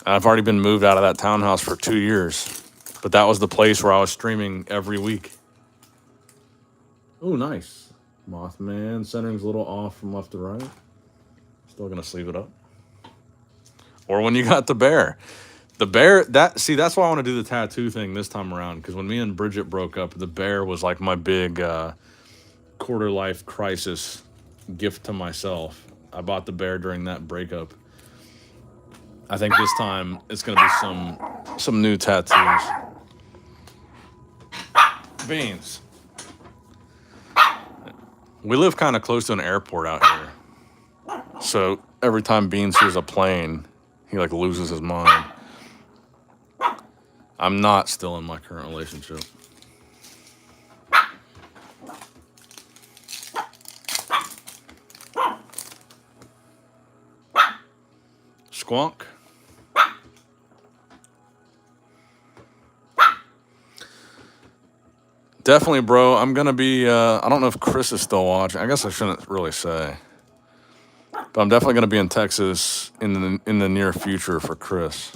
[SPEAKER 1] I've already been moved out of that townhouse for 2 years. But that was the place where I was streaming every week. Oh, nice. Mothman. Centering's a little off from left to right. Still going to sleeve it up. Or when you got the bear. The bear, that's why I want to do the tattoo thing this time around. Because when me and Bridget broke up, the bear was like my big quarter life crisis gift to myself. I bought the bear during that breakup. I think this time it's going to be some new tattoos. Beans. We live kind of close to an airport out here. So every time Beans sees a plane, he like loses his mind. I'm not still in my current relationship. Squonk. Definitely, bro. I'm going to be, I don't know if Chris is still watching. I guess I shouldn't really say. But I'm definitely going to be in Texas in the near future for Chris.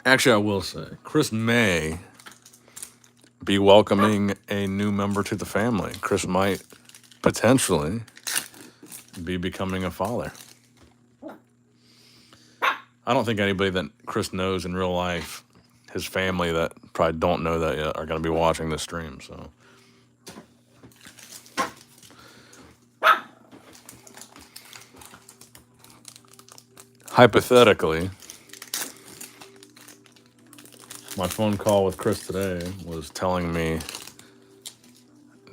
[SPEAKER 1] Actually, I will say, Chris may be welcoming a new member to the family. Chris might potentially be becoming a father. I don't think anybody that Chris knows in real life, his family that probably don't know that yet, are going to be watching this stream. So, hypothetically, my phone call with Chris today was telling me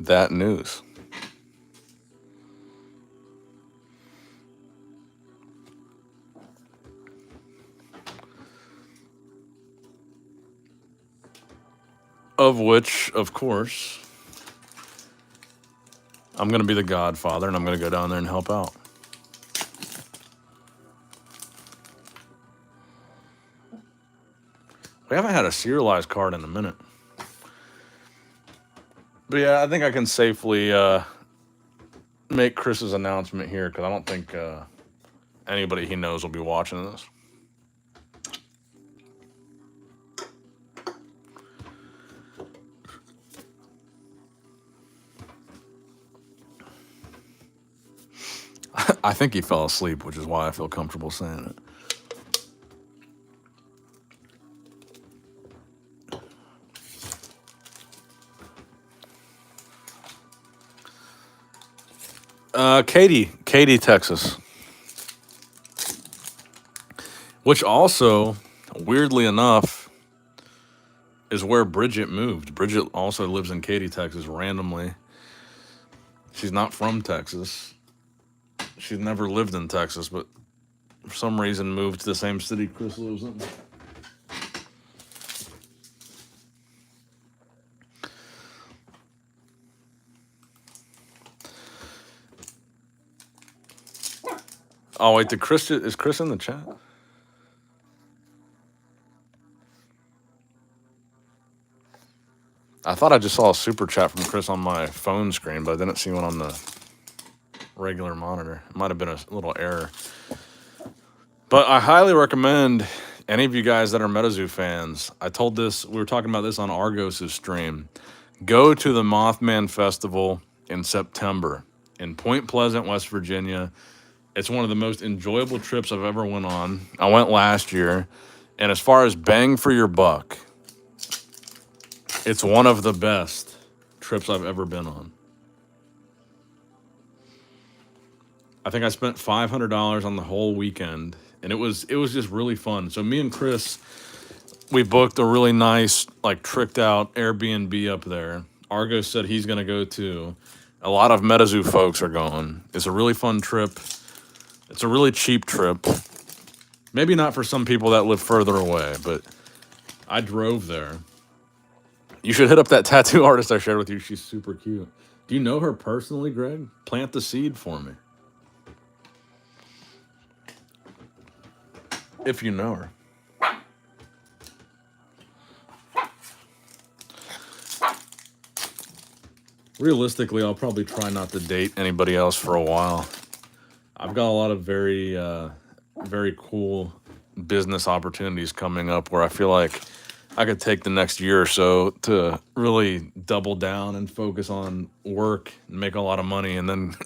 [SPEAKER 1] that news. Of which, of course, I'm going to be the godfather and I'm going to go down there and help out. We haven't had a serialized card in a minute. But yeah, I think I can safely make Chris's announcement here because I don't think anybody he knows will be watching this. I think he fell asleep, which is why I feel comfortable saying it. Katy, Texas. Which also, weirdly enough, is where Bridget moved. Bridget also lives in Katy, Texas, randomly. She's not from Texas. She's never lived in Texas, but for some reason moved to the same city Chris lives in. Oh, wait, is Chris in the chat? I thought I just saw a super chat from Chris on my phone screen, but I didn't see one on the regular monitor. It might have been a little error. But I highly recommend any of you guys that are Metazoo fans. We were talking about this on Argos' stream. Go to the Mothman Festival in September in Point Pleasant, West Virginia. It's one of the most enjoyable trips I've ever went on. I went last year. And as far as bang for your buck, it's one of the best trips I've ever been on. I think I spent $500 on the whole weekend, and it was just really fun. So me and Chris, we booked a really nice, like, tricked out Airbnb up there. Argos said he's going to go too. A lot of Metazoo folks are going. It's a really fun trip. It's a really cheap trip. Maybe not for some people that live further away, but I drove there. You should hit up that tattoo artist I shared with you. She's super cute. Do you know her personally, Greg? Plant the seed for me. If you know her. Realistically, I'll probably try not to date anybody else for a while. I've got a lot of very cool business opportunities coming up where I feel like I could take the next year or so to really double down and focus on work and make a lot of money and then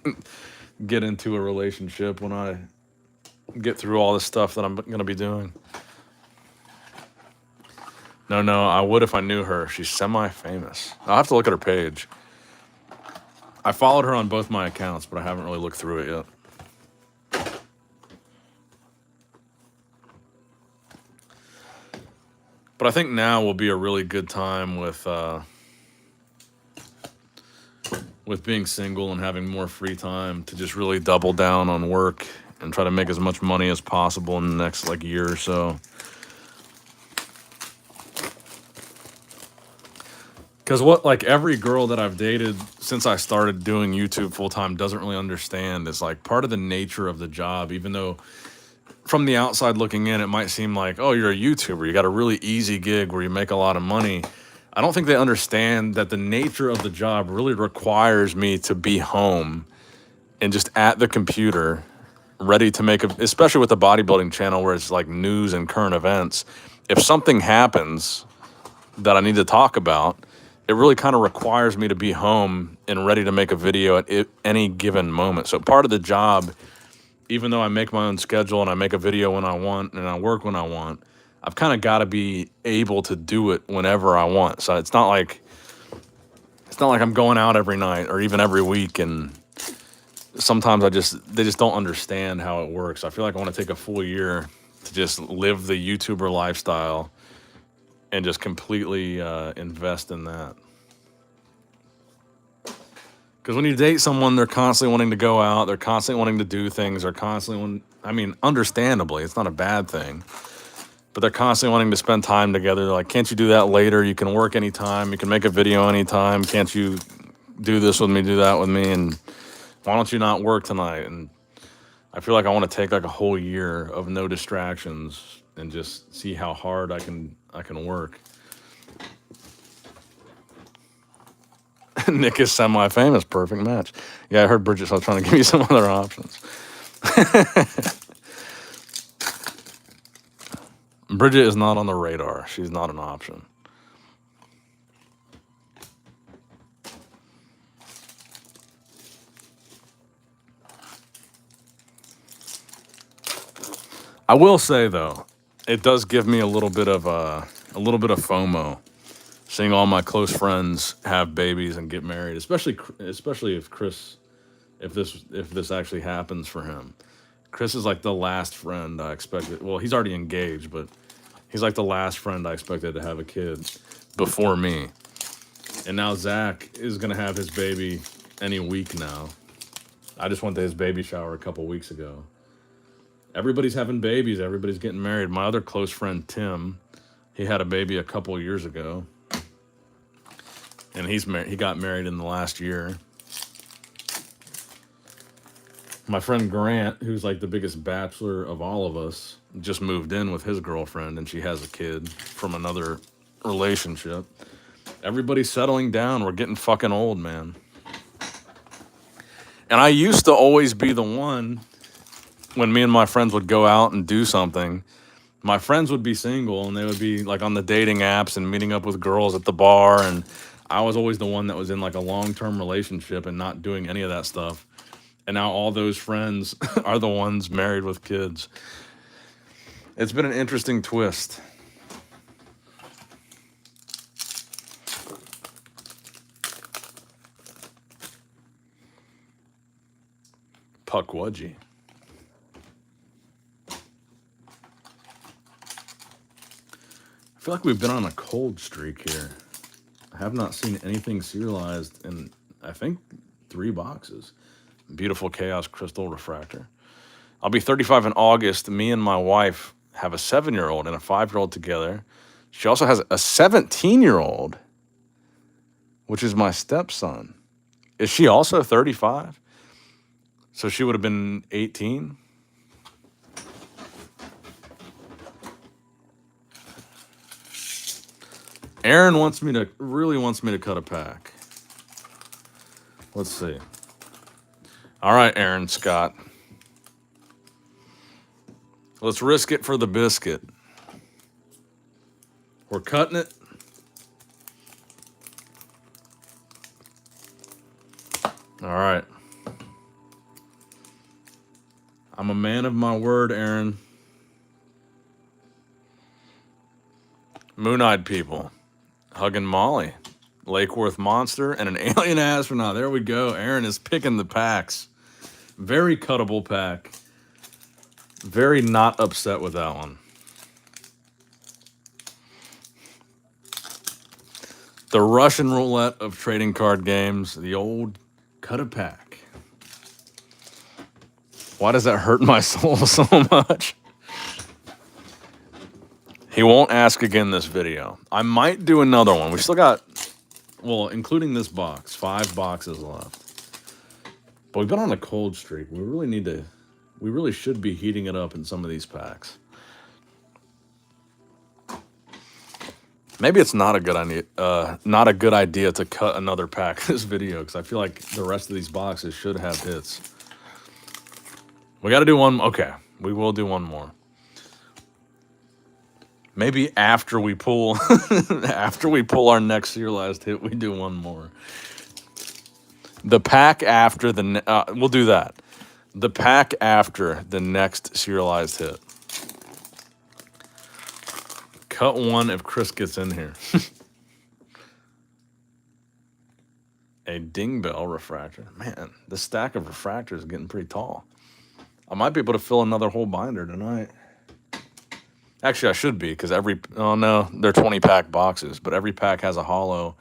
[SPEAKER 1] get into a relationship when I get through all this stuff that I'm going to be doing. No, I would if I knew her. She's semi-famous. I'll have to look at her page. I followed her on both my accounts, but I haven't really looked through it yet. But I think now will be a really good time with being single and having more free time to just really double down on work and try to make as much money as possible in the next like year or so. Because what like every girl that I've dated since I started doing YouTube full time doesn't really understand is like part of the nature of the job, even though from the outside looking in, it might seem like, oh, you're a YouTuber. You got a really easy gig where you make a lot of money. I don't think they understand that the nature of the job really requires me to be home and just at the computer, ready to make especially with the bodybuilding channel where it's like news and current events. If something happens that I need to talk about, it really kind of requires me to be home and ready to make a video at any given moment. So part of the job, even though I make my own schedule and I make a video when I want and I work when I want, I've kind of got to be able to do it whenever I want. So it's not like I'm going out every night or even every week. And sometimes they just don't understand how it works. I feel like I want to take a full year to just live the YouTuber lifestyle and just completely invest in that. Because when you date someone, they're constantly wanting to go out, they're constantly wanting to do things, they're constantly understandably, it's not a bad thing, but they're constantly wanting to spend time together. They're like, can't you do that later? You can work anytime, you can make a video anytime, can't you do this with me, do that with me, and why don't you not work tonight? And I feel like I want to take like a whole year of no distractions and just see how hard I can work. Nick is semi-famous. Perfect match. Yeah, I heard Bridget, so I was trying to give you some other options. Bridget is not on the radar. She's not an option. I will say though, it does give me a little bit of FOMO, seeing all my close friends have babies and get married, especially if this actually happens for him. Chris is like the last friend I expected. Well, he's already engaged, but he's like the last friend I expected to have a kid before me. And now Zach is gonna have his baby any week now. I just went to his baby shower a couple weeks ago. Everybody's having babies. Everybody's getting married. My other close friend, Tim, he had a baby a couple years ago. And he got married in the last year. My friend Grant, who's like the biggest bachelor of all of us, just moved in with his girlfriend and she has a kid from another relationship. Everybody's settling down. We're getting fucking old, man. And I used to always be the one when me and my friends would go out and do something. My friends would be single and they would be like on the dating apps and meeting up with girls at the bar, and I was always the one that was in like a long-term relationship and not doing any of that stuff. And now all those friends are the ones married with kids. It's been an interesting twist. Puckwudgie. I feel like we've been on a cold streak here. I have not seen anything serialized in, I think, 3 boxes. Beautiful Chaos Crystal Refractor. I'll be 35 in August. Me and my wife have a 7-year-old and a 5-year-old together. She also has a 17-year-old which is my stepson. Is she also 35? So she would have been 18? Aaron really wants me to cut a pack. Let's see. All right, Aaron Scott. Let's risk it for the biscuit. We're cutting it. All right. I'm a man of my word, Aaron. Moon-eyed people. Hugging Molly. Lake Worth Monster and an alien astronaut. There we go. Aaron is picking the packs. Very cuttable pack. Very not upset with that one. The Russian roulette of trading card games. The old cut a pack. Why does that hurt my soul so much? He won't ask again this video. I might do another one. We still got, well, including this box, 5 boxes left. But we've been on a cold streak. We really should be heating it up in some of these packs. Maybe it's not a good idea to cut another pack this video, because I feel like the rest of these boxes should have hits. We got to do one. Okay, we will do one more. Maybe after we pull our next serialized hit, we do one more. The pack after we'll do that. The pack after the next serialized hit. Cut one if Chris gets in here. A Dingbell refractor. Man, this stack of refractors is getting pretty tall. I might be able to fill another whole binder tonight. Actually, I should be, because oh no, they're 20-pack boxes, but every pack has a hollow.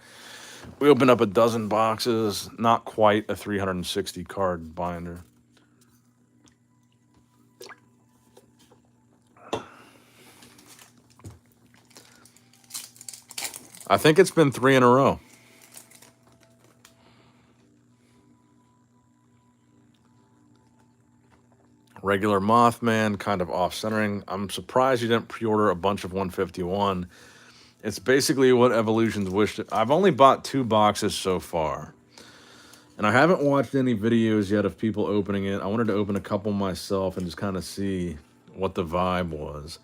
[SPEAKER 1] We opened up a dozen boxes, not quite a 360 card binder. I think it's been 3 in a row. Regular Mothman, kind of off-centering. I'm surprised you didn't pre-order a bunch of 151. It's basically what Evolution's wished. I've only bought 2 boxes so far. And I haven't watched any videos yet of people opening it. I wanted to open a couple myself and just kind of see what the vibe was.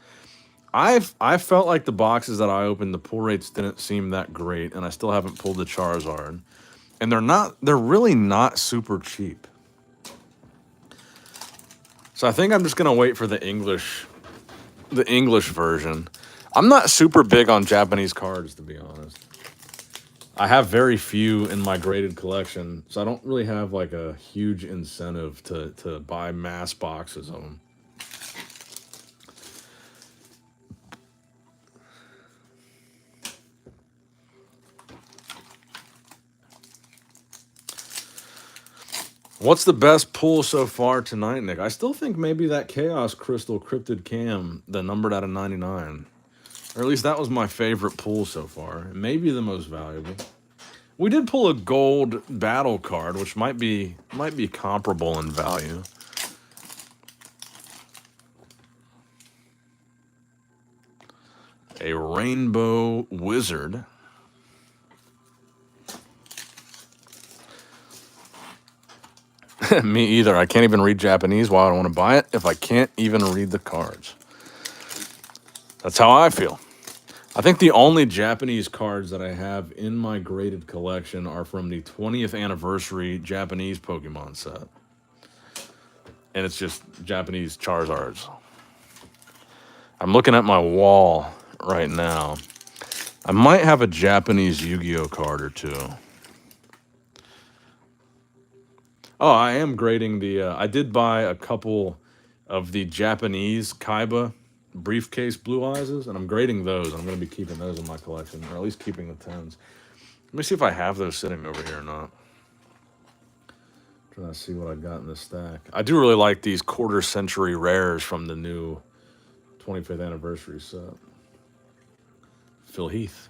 [SPEAKER 1] I felt like the boxes that I opened, the pull rates didn't seem that great, and I still haven't pulled the Charizard. And they're really not super cheap. So I think I'm just gonna wait for the English version. I'm not super big on Japanese cards, to be honest. I have very few in my graded collection, so I don't really have like a huge incentive to buy mass boxes of them. What's the best pull so far tonight, Nick? I still think maybe that Chaos Crystal Cryptid Cam, the numbered out of 99. Or at least that was my favorite pull so far. Maybe the most valuable. We did pull a gold battle card, which might be comparable in value. A Rainbow Wizard. Me either. I can't even read Japanese. Why would I want to buy it if I can't even read the cards? That's how I feel. I think the only Japanese cards that I have in my graded collection are from the 20th anniversary Japanese Pokemon set. And it's just Japanese Charizards. I'm looking at my wall right now. I might have a Japanese Yu-Gi-Oh card or two. Oh, I am grading I did buy a couple of the Japanese Kaiba briefcase blue eyes, and I'm grading those. I'm going to be keeping those in my collection, or at least keeping the 10s. Let me see if I have those sitting over here or not. Trying to see what I got in this stack. I do really like these quarter-century rares from the new 25th anniversary set. Phil Heath.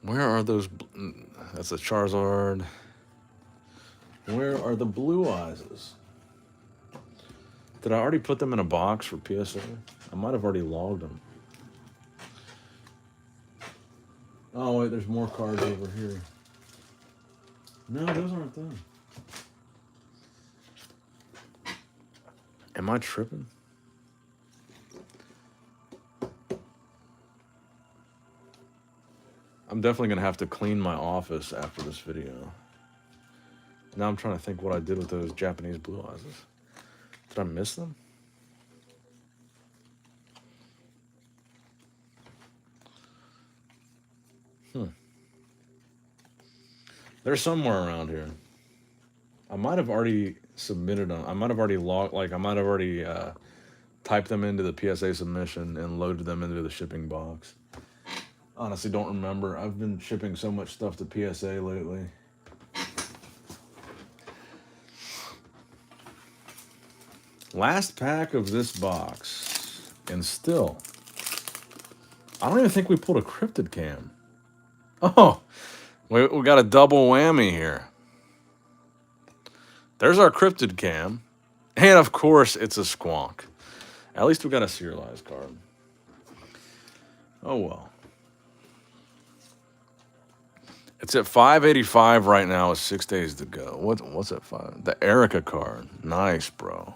[SPEAKER 1] Where are those? That's a Charizard. Where are the blue eyes? Did I already put them in a box for PSA? I might have already logged them. Oh, wait, there's more cards over here. No, those aren't them. Am I tripping? I'm definitely going to have to clean my office after this video. Now I'm trying to think what I did with those Japanese blue eyes. Did I miss them? They're somewhere around here. I might have already submitted them. I might have already logged, like I might have already typed them into the PSA submission and loaded them into the shipping box. Honestly, don't remember. I've been shipping so much stuff to PSA lately. Last pack of this box. And still, I don't even think we pulled a cryptid cam. Oh, we got a double whammy here. There's our cryptid cam. And of course, it's a squonk. At least we got a serialized card. Oh, well. It's at 585 right now with 6 days to go. What's at 5? The Erica card. Nice, bro.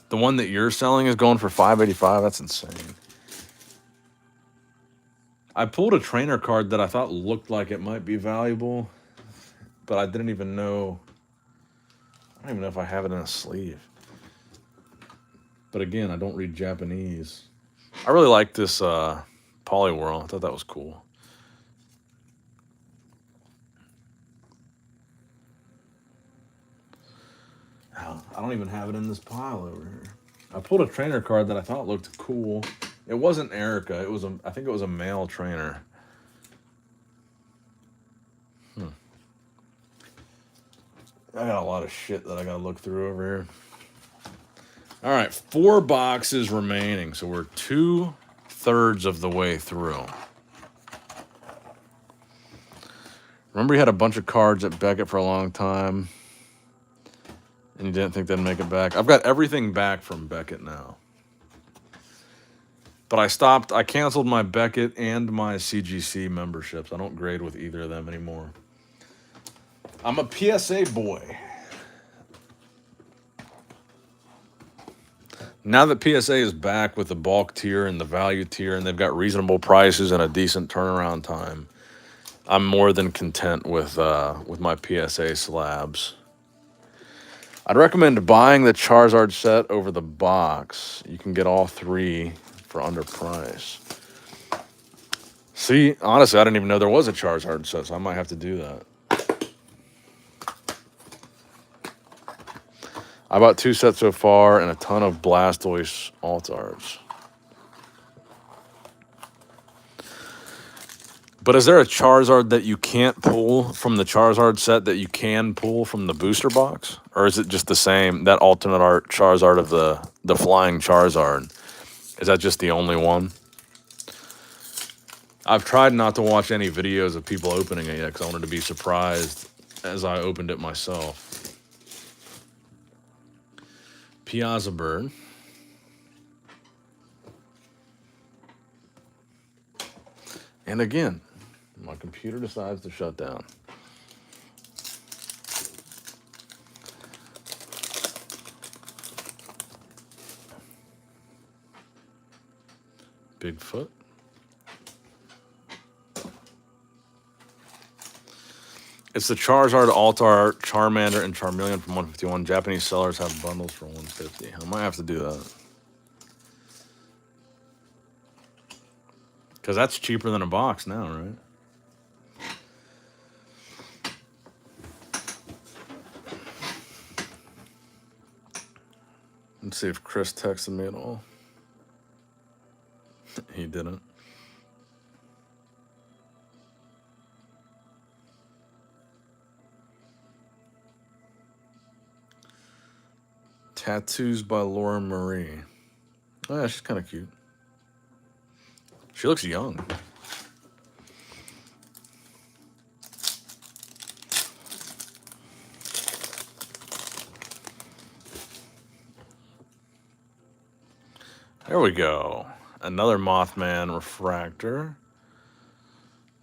[SPEAKER 1] The one that you're selling is going for 585. That's insane. I pulled a trainer card that I thought looked like it might be valuable, but I didn't even know. I don't even know if I have it in a sleeve. But again, I don't read Japanese. I really like this Poliwhirl. I thought that was cool. I don't even have it in this pile over here. I pulled a trainer card that I thought looked cool. It wasn't Erica. It was I think it was a male trainer. I got a lot of shit that I gotta look through over here. All right, 4 boxes remaining, so we're 2/3 of the way through. Remember, you had a bunch of cards at Beckett for a long time, and you didn't think they'd make it back. I've got everything back from Beckett now. But I canceled my Beckett and my CGC memberships. I don't grade with either of them anymore. I'm a PSA boy. Now that PSA is back with the bulk tier and the value tier, and they've got reasonable prices and a decent turnaround time, I'm more than content with my PSA slabs. I'd recommend buying the Charizard set over the box. You can get all 3 for under price. See, honestly, I didn't even know there was a Charizard set, so I might have to do that. I bought 2 sets so far and a ton of Blastoise Altards. But is there a Charizard that you can't pull from the Charizard set that you can pull from the booster box? Or is it just the same, that alternate art Charizard of the flying Charizard? Is that just the only one? I've tried not to watch any videos of people opening it yet because I wanted to be surprised as I opened it myself. Piazza Bird. And again, my computer decides to shut down. Bigfoot. It's the Charizard, Altar, Charmander, and Charmeleon from 151. Japanese sellers have bundles for 150. I might have to do that. Because that's cheaper than a box now, right? Let's see if Chris texted me at all. He didn't. Tattoos by Laura Marie. Oh, yeah, she's kind of cute. She looks young. There we go. Another Mothman refractor.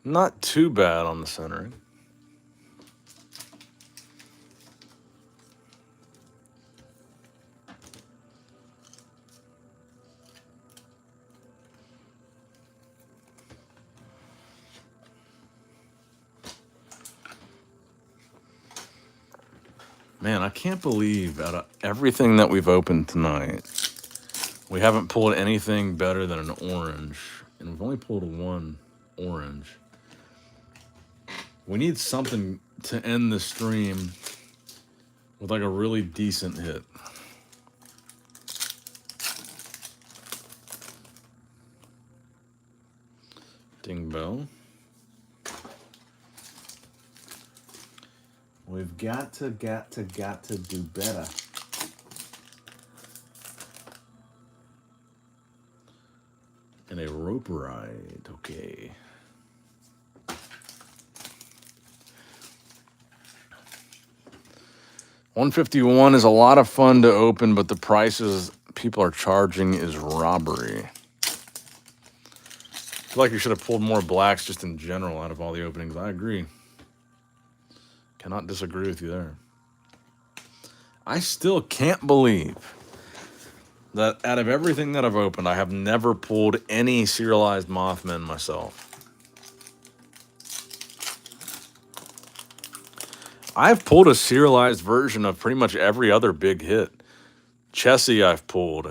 [SPEAKER 1] Not too bad on the centering. Man, I can't believe out of everything that we've opened tonight, we haven't pulled anything better than an orange. And we've only pulled one orange. We need something to end the stream with like a really decent hit. Ding bell. We've got to do better. And a rope ride, okay. $151 is a lot of fun to open, but the prices people are charging is robbery. I feel like you should have pulled more blacks just in general out of all the openings. I agree. Cannot disagree with you there. I still can't believe that out of everything that I've opened, I have never pulled any serialized Mothman myself. I've pulled a serialized version of pretty much every other big hit. Chessie I've pulled.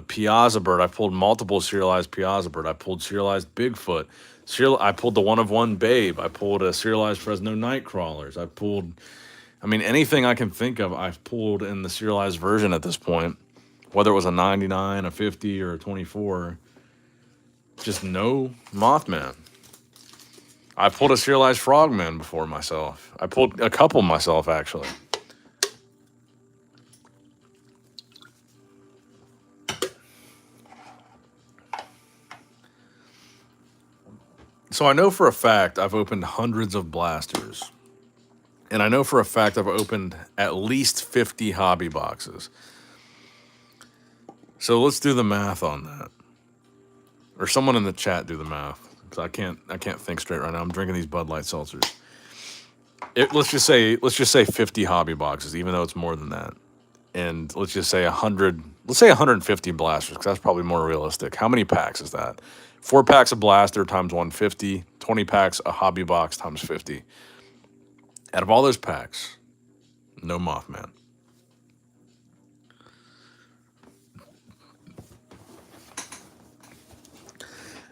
[SPEAKER 1] Piazza Bird, I pulled multiple serialized Piazza Bird. I pulled serialized Bigfoot. I pulled the One of One Babe. I pulled a serialized Fresno Nightcrawlers. I pulled, anything I can think of, I've pulled in the serialized version at this point. Whether it was a 99, a 50, or a 24. Just no Mothman. I pulled a serialized Frogman before myself. I pulled a couple myself, actually. So I know for a fact I've opened hundreds of blasters. And I know for a fact I've opened at least 50 hobby boxes. So let's do the math on that. Or someone in the chat do the math. Because I can't think straight right now. I'm drinking these Bud Light seltzers. Let's just say 50 hobby boxes, even though it's more than that. And let's just say 100, let's say 150 blasters, because that's probably more realistic. How many packs is that? 4 packs of blaster times 150, 20 packs a hobby box times 50. Out of all those packs, no Mothman.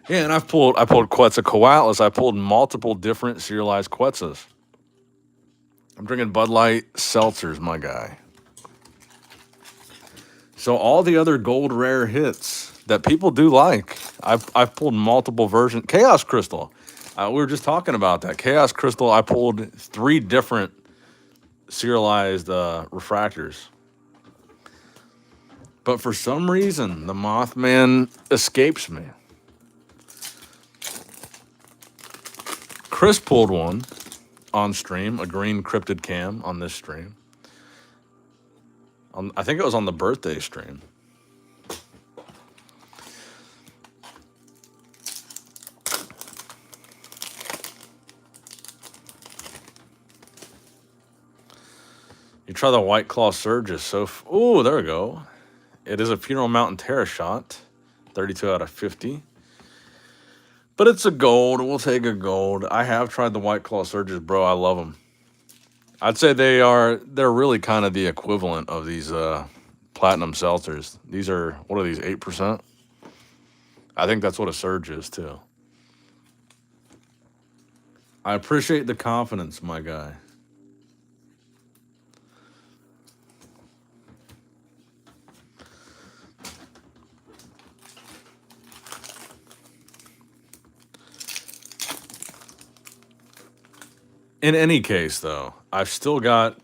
[SPEAKER 1] Yeah, and I pulled Quetzalcoatlus. I pulled multiple different serialized Quetzas. I'm drinking Bud Light seltzers, my guy. So all the other gold rare hits that people do like, I've pulled multiple versions. Chaos Crystal, we were just talking about that. Chaos Crystal, I pulled 3 different serialized refractors. But for some reason, the Mothman escapes me. Chris pulled one on stream, a green cryptid cam on this stream. I think it was on the birthday stream. You try the White Claw Surges. Oh, there we go. It is a Funeral Mountain Terra shot, 32 out of 50. But it's a gold. We'll take a gold. I have tried the White Claw Surges, bro. I love them. I'd say they're really kind of the equivalent of these platinum seltzers. These are, what are these, 8%? I think that's what a surge is, too. I appreciate the confidence, my guy. In any case, though, I've still got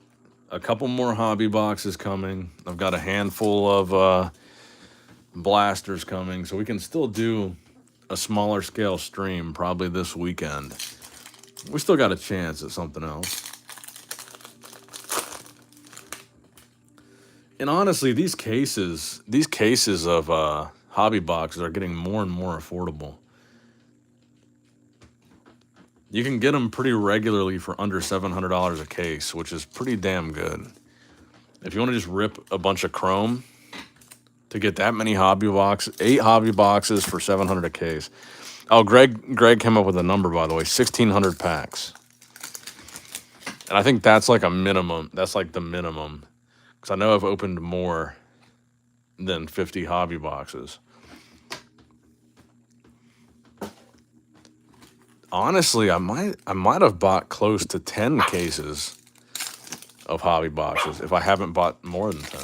[SPEAKER 1] a couple more hobby boxes coming. I've got a handful of blasters coming, so we can still do a smaller scale stream probably this weekend. We still got a chance at something else. And honestly, these cases of hobby boxes are getting more and more affordable. You can get them pretty regularly for under $700 a case, which is pretty damn good. If you want to just rip a bunch of chrome to get that many hobby boxes, 8 hobby boxes for $700 a case. Oh, Greg came up with a number, by the way, 1,600 packs. And I think that's like a minimum. That's like the minimum. Because I know I've opened more than 50 hobby boxes. Honestly, I might have bought close to 10 cases of hobby boxes if I haven't bought more than 10.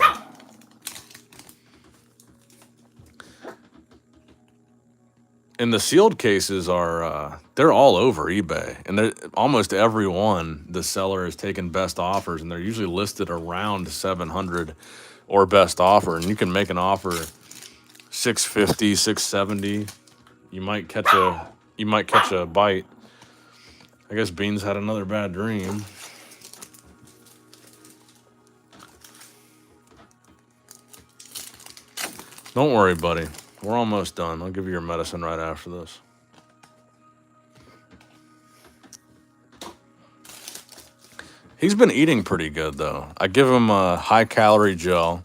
[SPEAKER 1] And the sealed cases are, they're all over eBay. And they're, almost every one, the seller has taken best offers, and they're usually listed around 700 or best offer. And you can make an offer 650, 670. You might catch a bite. I guess Beans had another bad dream. Don't worry, buddy. We're almost done. I'll give you your medicine right after this. He's been eating pretty good, though. I give him a high-calorie gel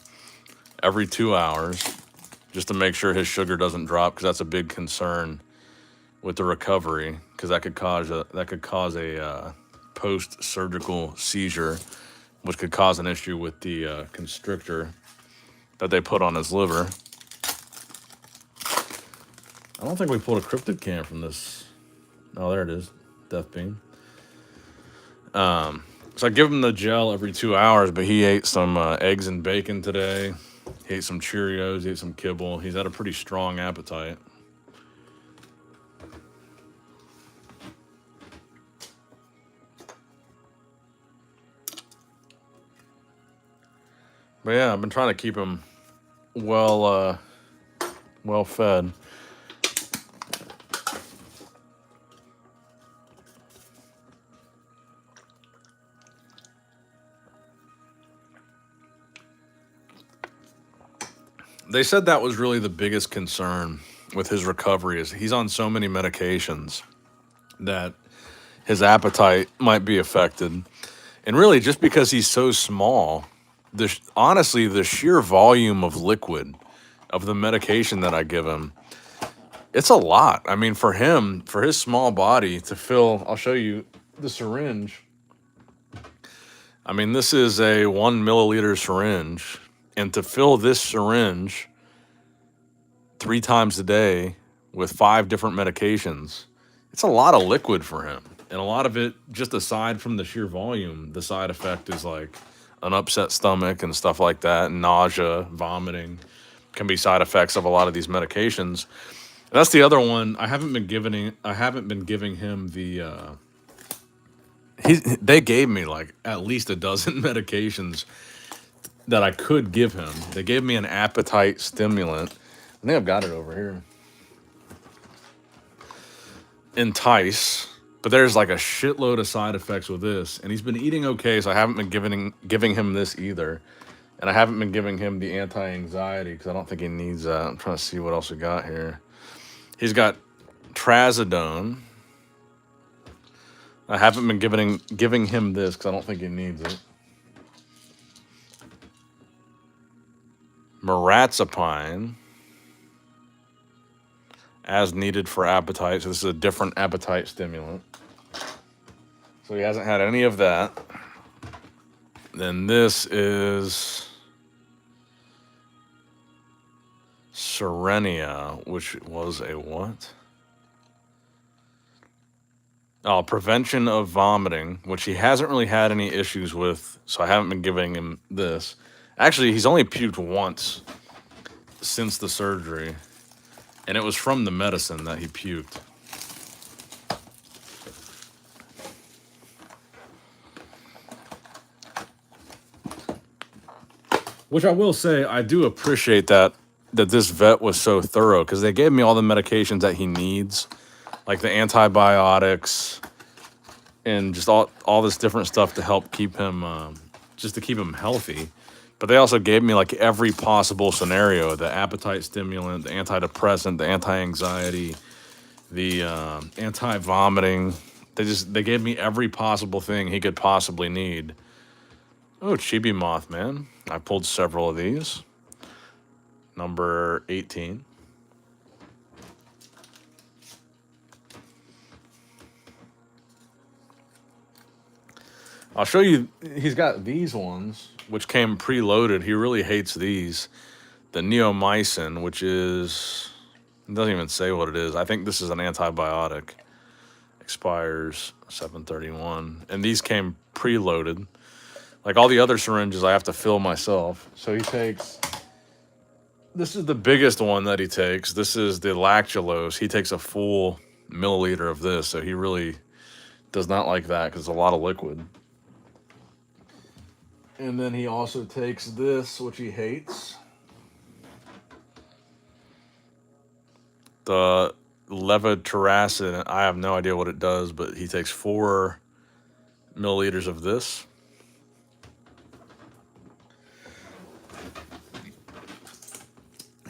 [SPEAKER 1] every 2 hours just to make sure his sugar doesn't drop, because that's a big concern with the recovery, because that could cause a post-surgical seizure, which could cause an issue with the constrictor that they put on his liver. I don't think we pulled a cryptid cam from this. Oh, there it is. Death Beam. So I give him the gel every 2 hours, but he ate some eggs and bacon today. He ate some Cheerios. He ate some kibble. He's had a pretty strong appetite. But yeah, I've been trying to keep him well fed. They said that was really the biggest concern with his recovery, is he's on so many medications that his appetite might be affected. And really, just because he's so small, honestly, the sheer volume of liquid of the medication that I give him, it's a lot. I mean, for him, for his small body to fill, I'll show you the syringe. I mean, this is a 1 milliliter syringe. And to fill this syringe 3 times a day with 5 different medications, it's a lot of liquid for him. And a lot of it, just aside from the sheer volume, the side effect is like an upset stomach and stuff like that, and nausea, vomiting can be side effects of a lot of these medications. And that's the other one. I haven't been giving him the they gave me like at least a dozen medications that I could give him. They gave me an appetite stimulant. I think I've got it over here. Entice. But there's like a shitload of side effects with this. And he's been eating okay, so I haven't been giving him this either. And I haven't been giving him the anti-anxiety because I don't think he needs that. I'm trying to see what else we got here. He's got trazodone. I haven't been giving him this because I don't think he needs it. Merazapine, as needed for appetite. So this is a different appetite stimulant. So he hasn't had any of that. Then this is Serenia, which was a what? Oh, prevention of vomiting, which he hasn't really had any issues with, so I haven't been giving him this. Actually, he's only puked once since the surgery, and it was from the medicine that he puked. Which I will say, I do appreciate that this vet was so thorough, because they gave me all the medications that he needs, like the antibiotics and just all this different stuff to help keep him, just to keep him healthy. But they also gave me like every possible scenario: the appetite stimulant, the antidepressant, the anti-anxiety, the anti-vomiting. They gave me every possible thing he could possibly need. Oh, Chibi Mothman. I pulled several of these. Number 18. I'll show you. He's got these ones, which came preloaded. He really hates these. The neomycin, which is, it doesn't even say what it is. I think this is an antibiotic. Expires 7/31, and these came preloaded. Like all the other syringes, I have to fill myself. So he takes. This is the biggest one that he takes. This is the lactulose. He takes a full milliliter of this, so he really does not like that because it's a lot of liquid. And then he also takes this, which he hates. The levetiracetam. I have no idea what it does, but he takes 4 milliliters of this.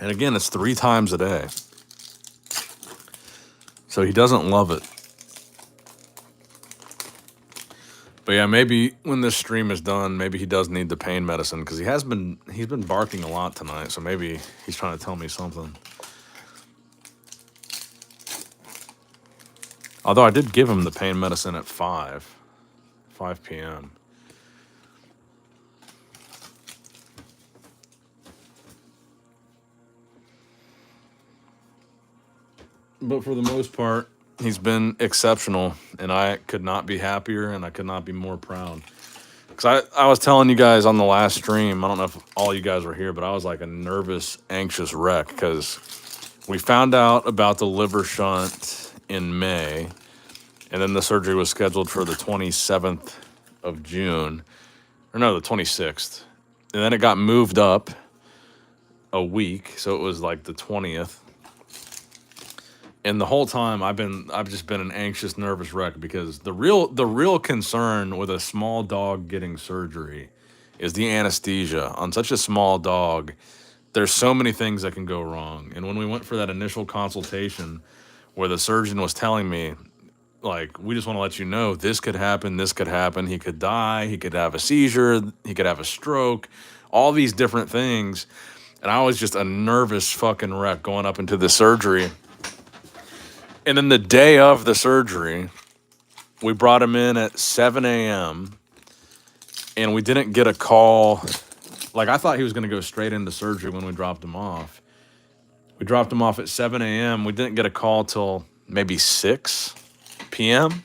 [SPEAKER 1] And again, it's 3 times a day. So he doesn't love it. But yeah, maybe when this stream is done, maybe he does need the pain medicine because he's been barking a lot tonight. So maybe he's trying to tell me something. Although I did give him the pain medicine at 5 p.m. But for the most part, he's been exceptional, and I could not be happier, and I could not be more proud. Because I was telling you guys on the last stream, I don't know if all you guys were here, but I was like a nervous, anxious wreck because we found out about the liver shunt in May, and then the surgery was scheduled for the 27th of June, or no, the 26th. And then it got moved up a week, so it was like the 20th. And the whole time I've just been an anxious, nervous wreck because the real concern with a small dog getting surgery is the anesthesia. On such a small dog, there's so many things that can go wrong. And when we went for that initial consultation where the surgeon was telling me, like, we just want to let you know this could happen, he could die, he could have a seizure, he could have a stroke, all these different things. And I was just a nervous fucking wreck going up into the surgery. And then the day of the surgery, we brought him in at 7 a.m. and we didn't get a call. Like, I thought he was going to go straight into surgery when we dropped him off. We dropped him off at 7 a.m. We didn't get a call till maybe 6 p.m.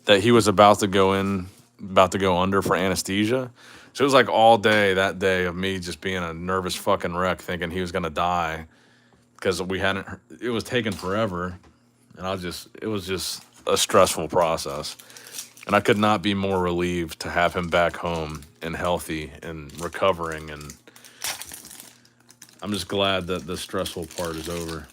[SPEAKER 1] that he was about to go under for anesthesia. So it was like all day that day of me just being a nervous fucking wreck thinking he was going to die because it was taking forever. And it was just a stressful process. And I could not be more relieved to have him back home and healthy and recovering. And I'm just glad that the stressful part is over.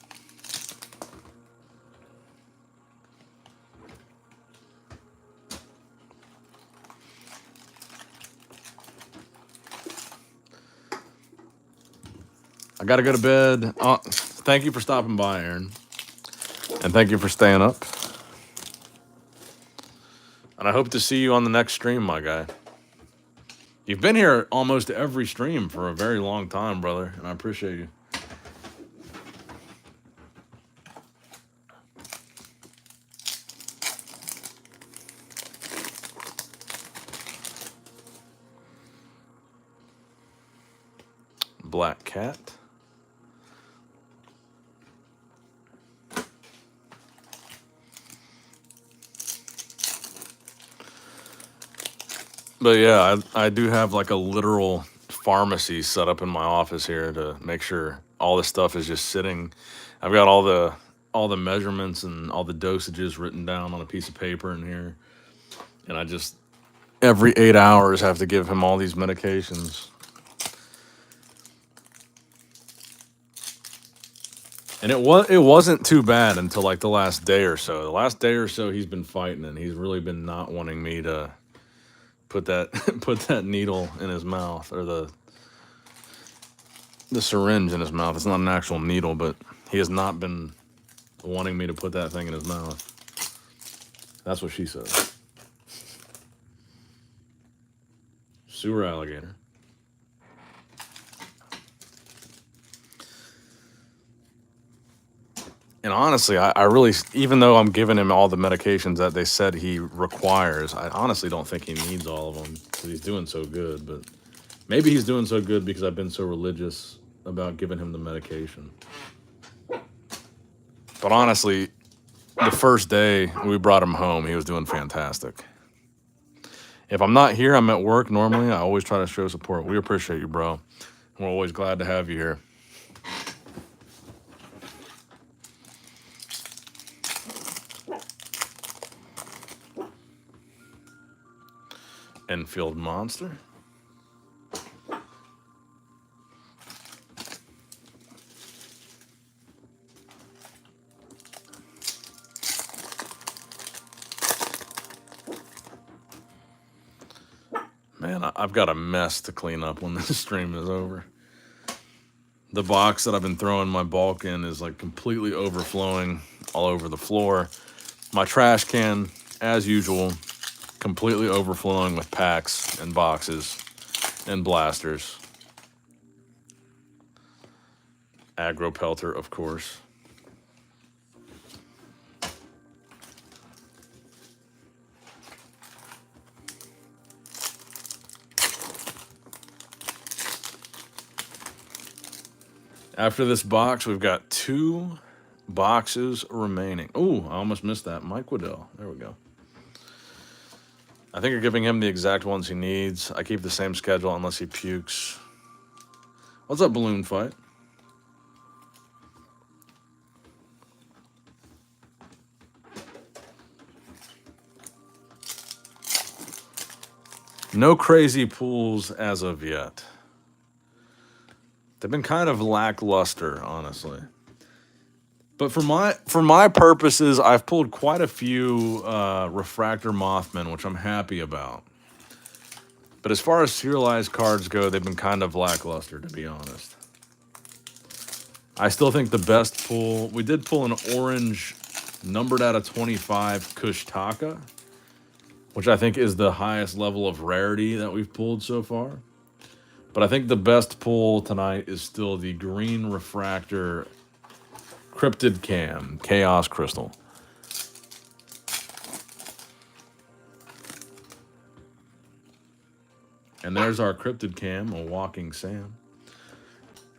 [SPEAKER 1] I got to go to bed. Thank you for stopping by, Aaron. And thank you for staying up. And I hope to see you on the next stream, my guy. You've been here almost every stream for a very long time, brother, and I appreciate you. Black cat. But yeah, I do have like a literal pharmacy set up in my office here to make sure all this stuff is just sitting. I've got all the measurements and all the dosages written down on a piece of paper in here. And I just every 8 hours have to give him all these medications. And it wasn't too bad until like the last day or so. The last day or so he's been fighting, and he's really been not wanting me to put that needle in his mouth, or the the syringe in his mouth. It's not an actual needle, but he has not been wanting me to put that thing in his mouth. That's what she says. Sewer alligator. And honestly, I really, even though I'm giving him all the medications that they said he requires, I honestly don't think he needs all of them because he's doing so good. But maybe he's doing so good because I've been so religious about giving him the medication. But honestly, the first day we brought him home, he was doing fantastic. If I'm not here, I'm at work normally. I always try to show support. We appreciate you, bro. We're always glad to have you here. Enfield Monster. Man, I've got a mess to clean up when this stream is over. The box that I've been throwing my bulk in is like completely overflowing all over the floor. My trash can, as usual, completely overflowing with packs and boxes and blasters. Aggro Pelter, of course. After this box, we've got 2 boxes remaining. Oh, I almost missed that. Mike Waddell. There we go. I think you're giving him the exact ones he needs. I keep the same schedule unless he pukes. What's up, Balloon Fight? No crazy pulls as of yet. They've been kind of lackluster, honestly. But for my purposes, I've pulled quite a few refractor Mothman, which I'm happy about. But as far as serialized cards go, they've been kind of lackluster, to be honest. I still think the best pull, we did pull an orange numbered out of 25 Kushtaka, which I think is the highest level of rarity that we've pulled so far. But I think the best pull tonight is still the green refractor Cryptid Cam Chaos Crystal. And there's our Cryptid Cam, a walking Sam.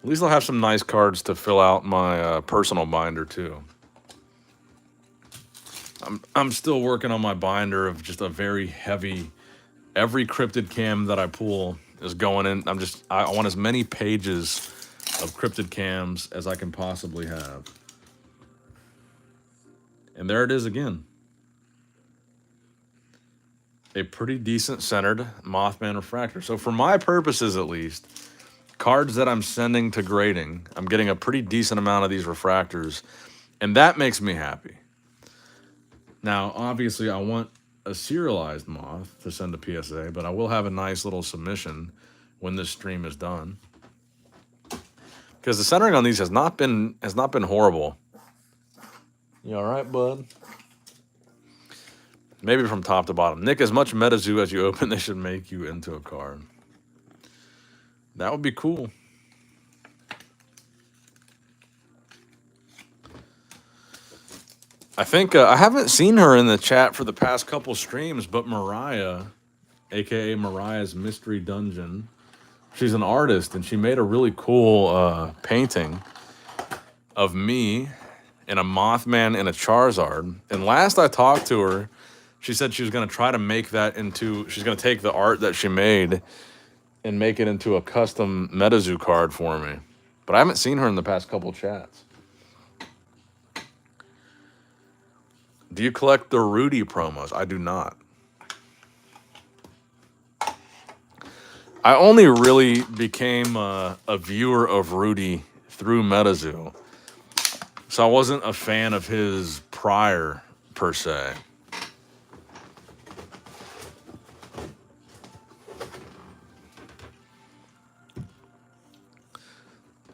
[SPEAKER 1] At least I'll have some nice cards to fill out my personal binder too. I'm still working on my binder of just a very heavy. Every Cryptid Cam that I pull is going in. I want as many pages of Cryptid Cams as I can possibly have. And there it is again. A pretty decent centered Mothman refractor. So for my purposes at least, cards that I'm sending to grading, I'm getting a pretty decent amount of these refractors, and that makes me happy. Now, obviously, I want a serialized moth to send to PSA, but I will have a nice little submission when this stream is done. Because the centering on these has not been horrible. You all right, bud? Maybe from top to bottom. Nick, as much Metazoo as you open, they should make you into a card. That would be cool. I think I haven't seen her in the chat for the past couple streams, but Mariah, aka Mariah's Mystery Dungeon, she's an artist and she made a really cool painting of me and a Mothman and a Charizard. And last I talked to her, she said she was going to try to make that into, she's going to take the art that she made and make it into a custom Metazoo card for me. But I haven't seen her in the past couple chats. Do you collect the Rudy promos? I do not. I only really became a viewer of Rudy through Metazoo. So I wasn't a fan of his prior, per se.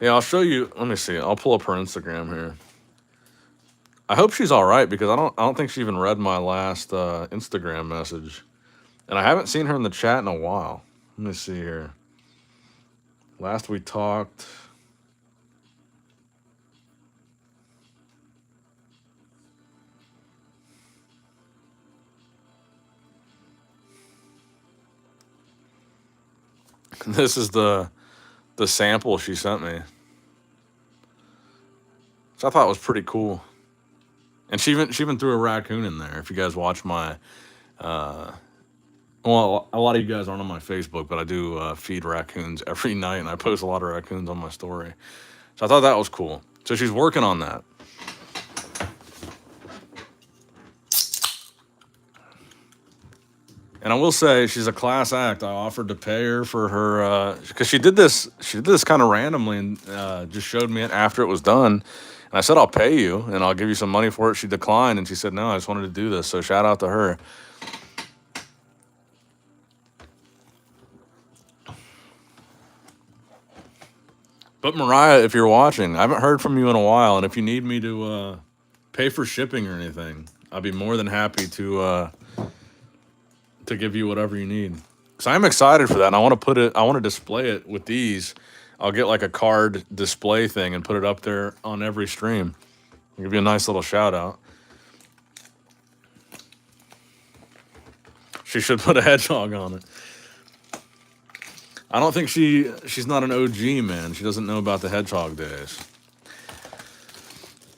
[SPEAKER 1] Yeah, I'll show you. Let me see. I'll pull up her Instagram here. I hope she's all right because I don't think she even read my last Instagram message, and I haven't seen her in the chat in a while. Let me see here. Last we talked. This is the sample she sent me, which I thought was pretty cool. And she even threw a raccoon in there. If you guys watch my, well, a lot of you guys aren't on my Facebook, but I do feed raccoons every night, and I post a lot of raccoons on my story. So I thought that was cool. So she's working on that. And I will say she's a class act. I offered to pay her for her because she did this. She did this kind of randomly and just showed me it after it was done. And I said I'll pay you and I'll give you some money for it. She declined and she said no. I just wanted to do this. So shout out to her. But Mariah, if you're watching, I haven't heard from you in a while, and if you need me to pay for shipping or anything, I'd be more than happy to give you whatever you need. Because I'm excited for that, and I want to put it. I want to display it with these. I'll get like a card display thing and put it up there on every stream. I'll give you a nice little shout out. She should put a hedgehog on it. I don't think she's not an OG, man. She doesn't know about the hedgehog days.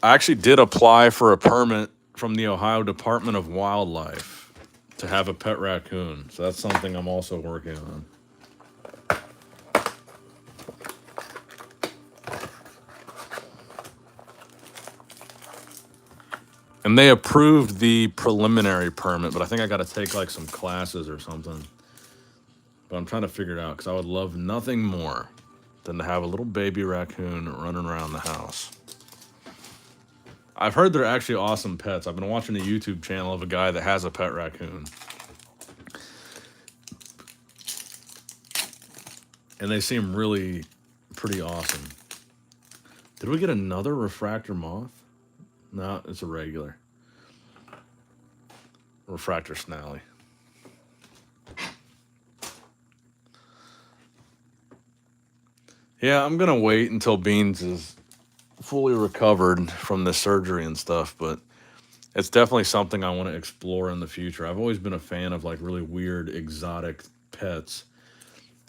[SPEAKER 1] I actually did apply for a permit from the Ohio Department of Wildlife to have a pet raccoon. So that's something I'm also working on. And they approved the preliminary permit, but I think I got to take like some classes or something. But I'm trying to figure it out because I would love nothing more than to have a little baby raccoon running around the house. I've heard they're actually awesome pets. I've been watching a YouTube channel of a guy that has a pet raccoon. And they seem really pretty awesome. Did we get another refractor moth? No, it's a regular. Refractor snally. Yeah, I'm going to wait until Beans is fully recovered from the surgery and stuff, but it's definitely something I want to explore in the future. I've always been a fan of like really weird, exotic pets,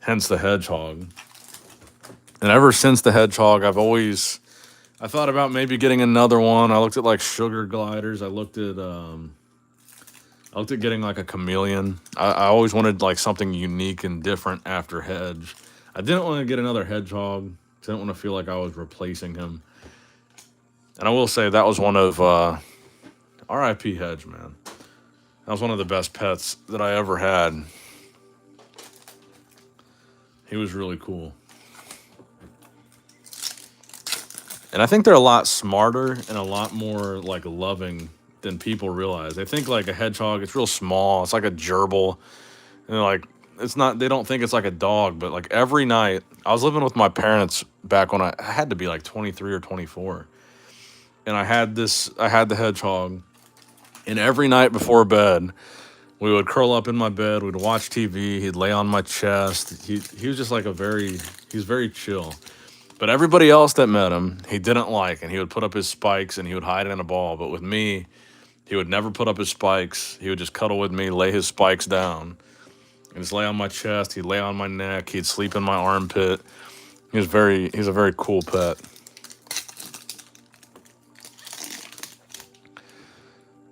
[SPEAKER 1] hence the hedgehog. And ever since the hedgehog, I thought about maybe getting another one. I looked at like sugar gliders. I looked at getting like a chameleon. I always wanted like something unique and different after hedge. I didn't want to get another hedgehog. I didn't want to feel like I was replacing him. And I will say that was one of R.I.P. Hedge, man. That was one of the best pets that I ever had. He was really cool. And I think they're a lot smarter and a lot more like loving than people realize. They think like a hedgehog, it's real small. It's like a gerbil. And they're like, it's not, they don't think it's like a dog, but like every night, I was living with my parents back when I had to be like 23 or 24. And I had the hedgehog. And every night before bed, we would curl up in my bed. We'd watch TV. He'd lay on my chest. He was just like he's very chill. But everybody else that met him, he didn't like. And he would put up his spikes and he would hide in a ball. But with me, he would never put up his spikes. He would just cuddle with me, lay his spikes down, and just lay on my chest. He'd lay on my neck. He'd sleep in my armpit. He's a very cool pet.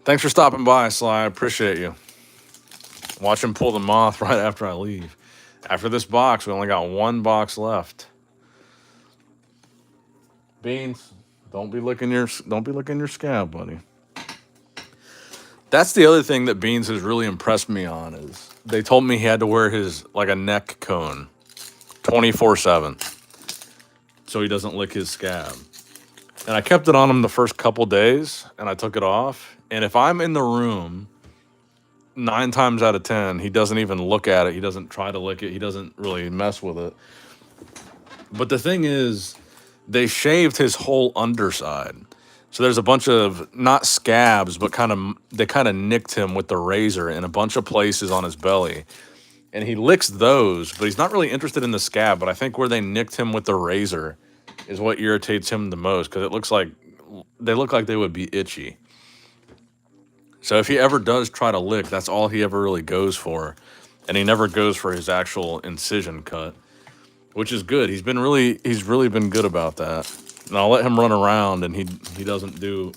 [SPEAKER 1] Thanks for stopping by, Sly. I appreciate you. Watch him pull the moth right after I leave. After this box, we only got one box left. Beans, don't be licking your scab, buddy. That's the other thing that Beans has really impressed me on is they told me he had to wear his like a neck cone 24/7 so he doesn't lick his scab. And I kept it on him the first couple days and I took it off. And if I'm in the room, 9 times out of 10, he doesn't even look at it. He doesn't try to lick it. He doesn't really mess with it. But the thing is, They shaved his whole underside. So there's a bunch of not scabs, but they kind of nicked him with the razor in a bunch of places on his belly. And he licks those, but he's not really interested in the scab. But I think where they nicked him with the razor is what irritates him the most, because it looks like they look like they would be itchy. So if he ever does try to lick, that's all he ever really goes for. And he never goes for his actual incision cut, which is good. He's really been good about that. And I'll let him run around, and he doesn't do,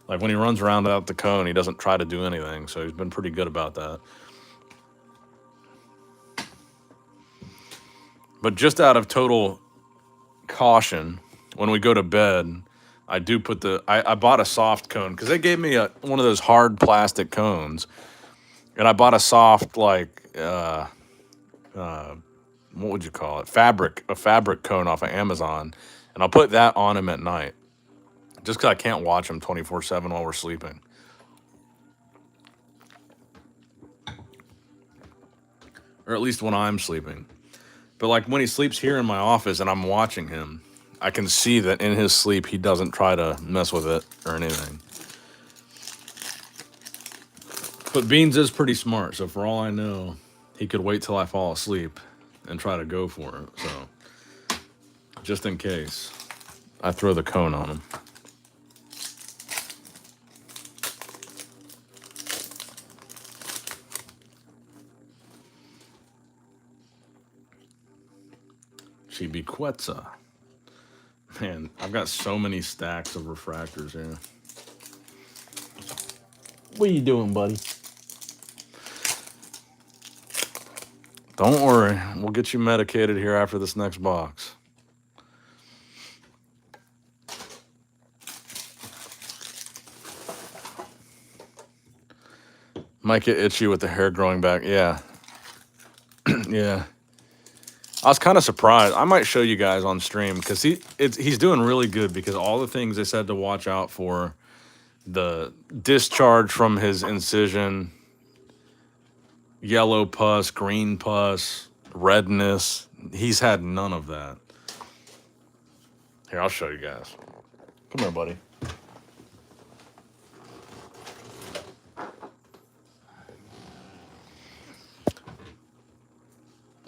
[SPEAKER 1] like, when he runs around without the cone, he doesn't try to do anything. So he's been pretty good about that. But just out of total caution, when we go to bed, I do put I bought a soft cone, because they gave me one of those hard plastic cones, and I bought a soft, like, what would you call it? A fabric cone off of Amazon, and I'll put that on him at night, just because I can't watch him 24/7 while we're sleeping. Or at least when I'm sleeping. But like when he sleeps here in my office and I'm watching him, I can see that in his sleep he doesn't try to mess with it or anything. But Beans is pretty smart, so for all I know, he could wait till I fall asleep and try to go for it. So just in case, I throw the cone on him. Chibiquetza. Man, I've got so many stacks of refractors here. What are you doing, buddy? Don't worry, we'll get you medicated here after this next box. Might get itchy with the hair growing back. Yeah. Yeah. I was kind of surprised. I might show you guys on stream, because he's doing really good, because all the things they said to watch out for, the discharge from his incision, yellow pus, green pus, redness, he's had none of that. Here, I'll show you guys. Come here, buddy.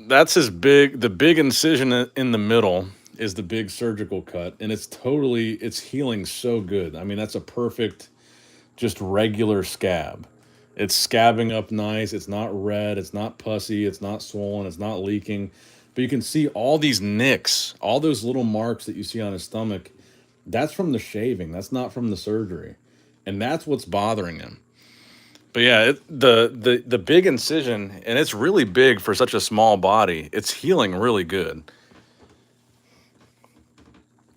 [SPEAKER 1] That's the big incision in the middle is the big surgical cut, and it's healing so good. I mean, that's a perfect, just regular scab. It's scabbing up nice. It's not red. It's not pussy. It's not swollen. It's not leaking. But you can see all these nicks, all those little marks that you see on his stomach. That's from the shaving. That's not from the surgery. And that's what's bothering him. But yeah, the big incision, and it's really big for such a small body. It's healing really good.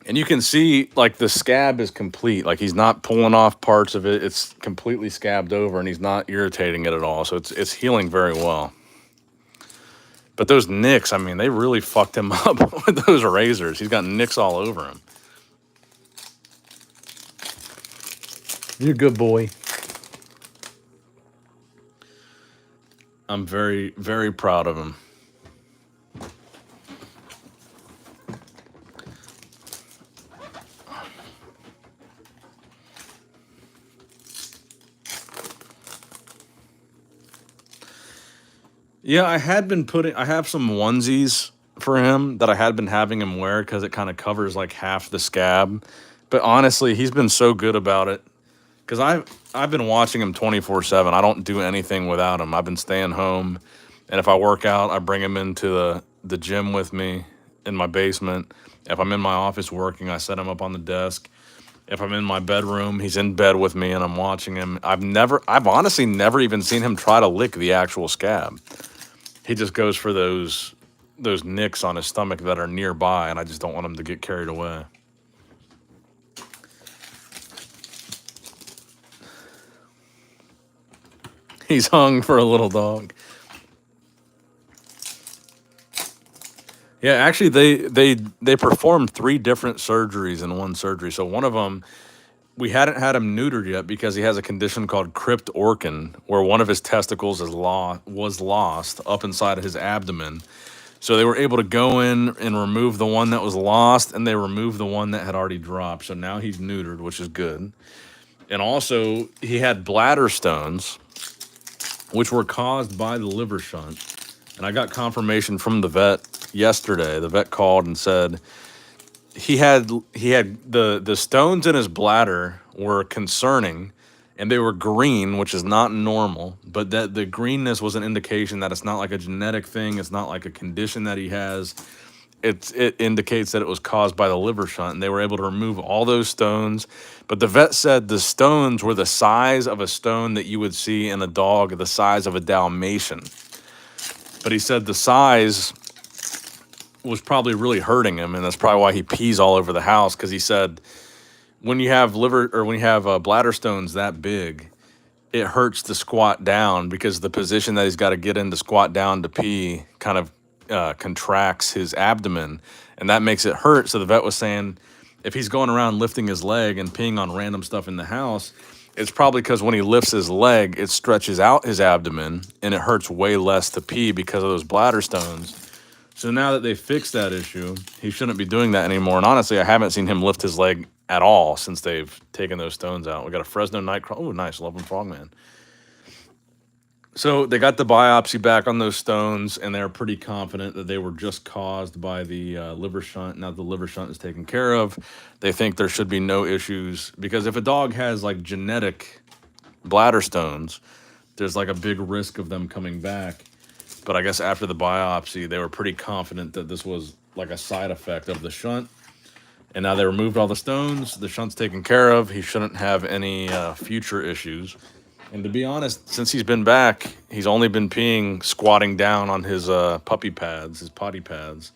[SPEAKER 1] And you can see, like, the scab is complete. Like, he's not pulling off parts of it. It's completely scabbed over, and he's not irritating it at all. So it's healing very well. But those nicks, I mean, they really fucked him up with those razors. He's got nicks all over him. You're a good boy. I'm very, very proud of him. Yeah, I have some onesies for him that I had been having him wear, because it kind of covers like half the scab. But honestly, he's been so good about it, because I've been watching him 24/7. I don't do anything without him. I've been staying home, and if I work out, I bring him into the gym with me in my basement. If I'm in my office working, I set him up on the desk. If I'm in my bedroom, he's in bed with me and I'm watching him. I've honestly never even seen him try to lick the actual scab. He just goes for those nicks on his stomach that are nearby, and I just don't want him to get carried away. He's hung for a little dog. Yeah, actually, they performed 3 different surgeries in one surgery. So one of them, we hadn't had him neutered yet, because he has a condition called cryptorchon, where one of his testicles was lost up inside of his abdomen. So they were able to go in and remove the one that was lost, and they removed the one that had already dropped. So now he's neutered, which is good. And also, he had bladder stones, which were caused by the liver shunt. And I got confirmation from the vet yesterday. The vet called and said he had the stones in his bladder were concerning, and they were green, which is not normal, but that the greenness was an indication that it's not like a genetic thing, it's not like a condition that he has. It indicates that it was caused by the liver shunt, and they were able to remove all those stones. But the vet said the stones were the size of a stone that you would see in a dog the size of a Dalmatian. But he said the size was probably really hurting him, and that's probably why he pees all over the house, because he said when you have bladder stones that big, it hurts to squat down, because the position that he's got to get in to squat down to pee kind of contracts his abdomen, and that makes it hurt. So the vet was saying if he's going around lifting his leg and peeing on random stuff in the house, it's probably because when he lifts his leg, it stretches out his abdomen and it hurts way less to pee because of those bladder stones. So now that they fixed that issue, he shouldn't be doing that anymore. And honestly, I haven't seen him lift his leg at all since they've taken those stones out. We got a Fresno Nightcrawler. Oh, nice. Love him, Frogman. So they got the biopsy back on those stones, and they're pretty confident that they were just caused by the liver shunt. Now the liver shunt is taken care of. They think there should be no issues, because if a dog has like genetic bladder stones, there's like a big risk of them coming back. But I guess after the biopsy, they were pretty confident that this was like a side effect of the shunt. And now they removed all the stones. The shunt's taken care of. He shouldn't have any future issues. And to be honest, since he's been back, he's only been peeing squatting down on his puppy pads, his potty pads.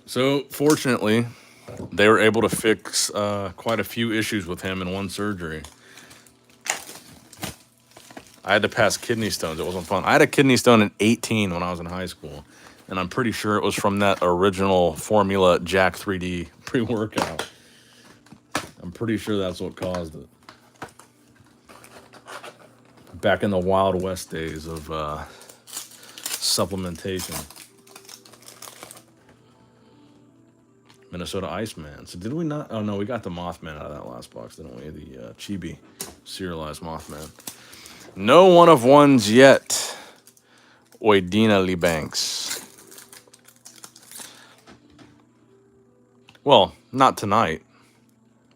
[SPEAKER 1] So fortunately, they were able to fix quite a few issues with him in one surgery. I had to pass kidney stones. It wasn't fun. I had a kidney stone at 18 when I was in high school, and I'm pretty sure it was from that original Formula Jack 3D pre-workout. I'm pretty sure that's what caused it. Back in the Wild West days of supplementation. Minnesota Iceman. So did we not? Oh, no, we got the Mothman out of that last box, didn't we? The Chibi serialized Mothman. No one of ones yet. Oidina Lee Banks. Well, not tonight,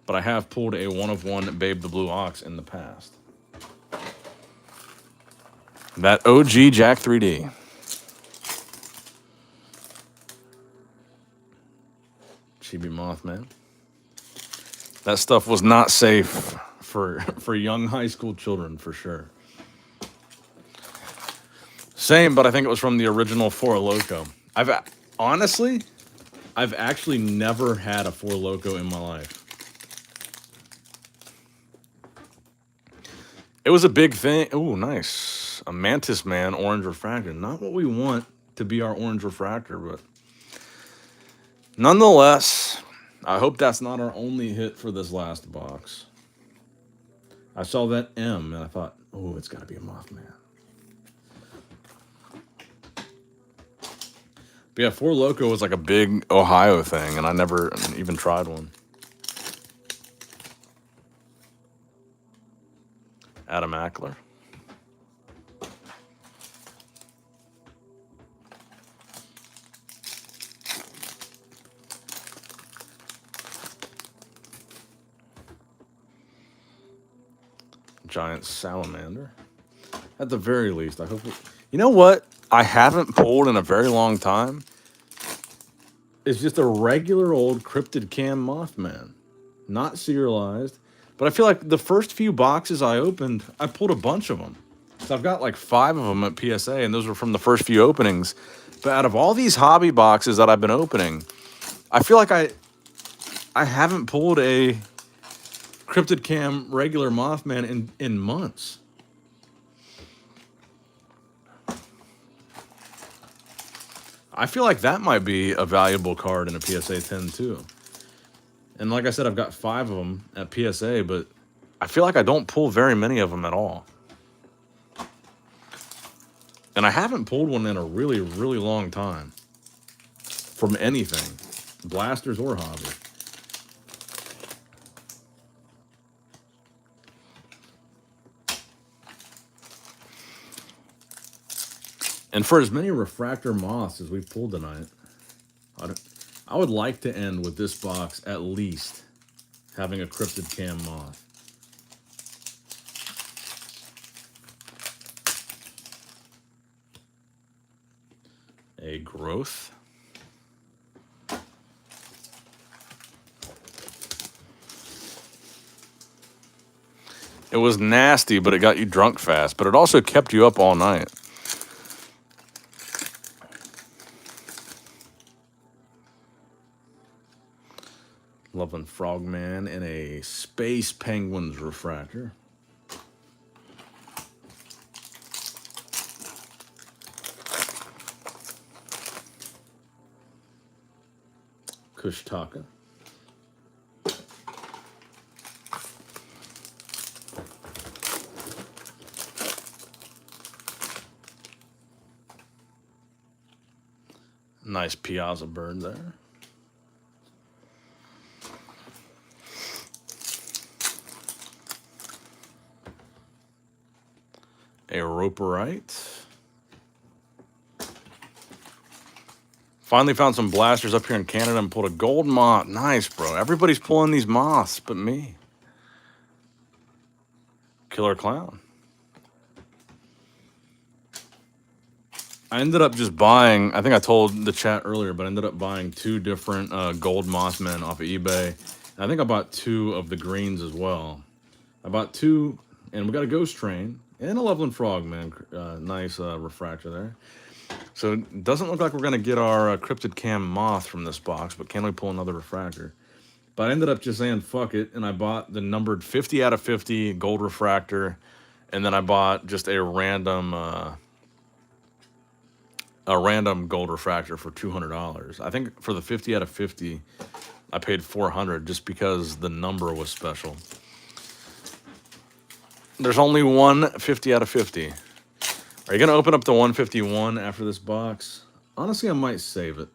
[SPEAKER 1] but I have pulled a one of one Babe the Blue Ox in the past. That OG Jack 3D. Chibi Mothman. That stuff was not safe for young high school children, for sure. Same, but I think it was from the original Four Loko. I've actually never had a Four Loko in my life. It was a big thing. Oh, nice. A Mantis Man orange refractor. Not what we want to be our orange refractor, but nonetheless, I hope that's not our only hit for this last box. I saw that M and I thought, oh, it's got to be a Mothman. But yeah, Four Loko was like a big Ohio thing, and I never even tried one. Adam Ackler. Giant salamander. At the very least, I hope. You know what I haven't pulled in a very long time? It's just a regular old cryptid cam Mothman. Not serialized. But I feel like the first few boxes I opened, I pulled a bunch of them. So I've got like 5 of them at PSA, and those were from the first few openings. But out of all these hobby boxes that I've been opening, I feel like I haven't pulled a Cryptid Cam regular Mothman in months. I feel like that might be a valuable card in a PSA 10 too. And like I said, I've got 5 of them at PSA, but I feel like I don't pull very many of them at all. And And I haven't pulled one in a really, really long time from anything, blasters or hobby. And for as many refractor moths as we've pulled tonight, I would like to end with this box at least having a cryptid cam moth. A growth. It was nasty, but it got you drunk fast, but it also kept you up all night. Loveland Frogman in a Space Penguins refractor. Kushtaka. Nice Piazza bird there. A Roperite. Finally found some blasters up here in Canada and pulled a gold moth. Nice, bro. Everybody's pulling these moths but me. Killer Clown. I ended up just buying, I think I told the chat earlier, but I ended up buying 2 different gold Mothman off of eBay. And I think I bought 2 of the greens as well. I bought 2, and we got a Ghost Train and a Loveland Frogman. Nice refractor there. So it doesn't look like we're going to get our Cryptid Cam Moth from this box, but can we pull another refractor? But I ended up just saying, fuck it, and I bought the numbered 50 out of 50 gold refractor, and then I bought just a random gold refractor for $200. I think for the 50 out of 50, I paid $400 just because the number was special. There's only one 50 out of 50. Are you going to open up the 151 after this box? Honestly, I might save it.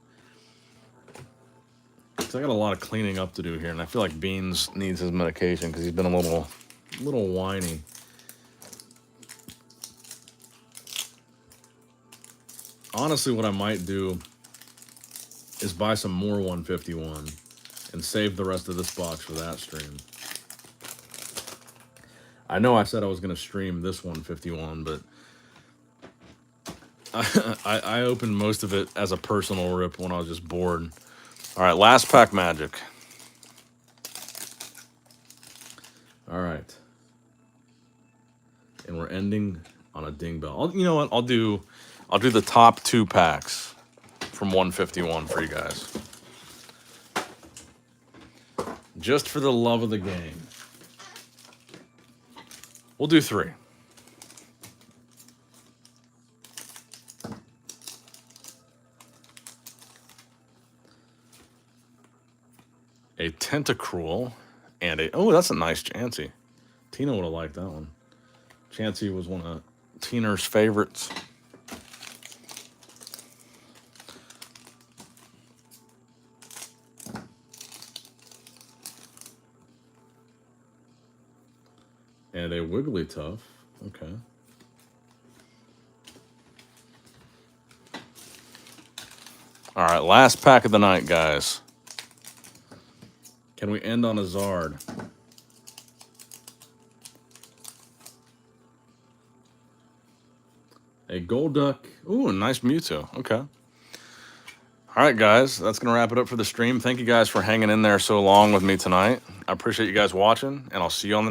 [SPEAKER 1] Because I got a lot of cleaning up to do here, and I feel like Beans needs his medication because he's been a little whiny. Honestly, what I might do is buy some more 151 and save the rest of this box for that stream. I know I said I was going to stream this 151, but I opened most of it as a personal rip when I was just bored. All right, last pack magic. All right. And we're ending on a ding bell. You know what? I'll do the top 2 packs from 151 for you guys. Just for the love of the game. We'll do 3. A Tentacruel and a... Oh, that's a nice Chansey. Tina would have liked that one. Chansey was one of Tina's favorites. And a Wigglytuff. Okay. All right, last pack of the night, guys. Can we end on a Zard? A Golduck. Ooh, a nice Mewtwo. Okay. All right, guys. That's going to wrap it up for the stream. Thank you guys for hanging in there so long with me tonight. I appreciate you guys watching, and I'll see you on the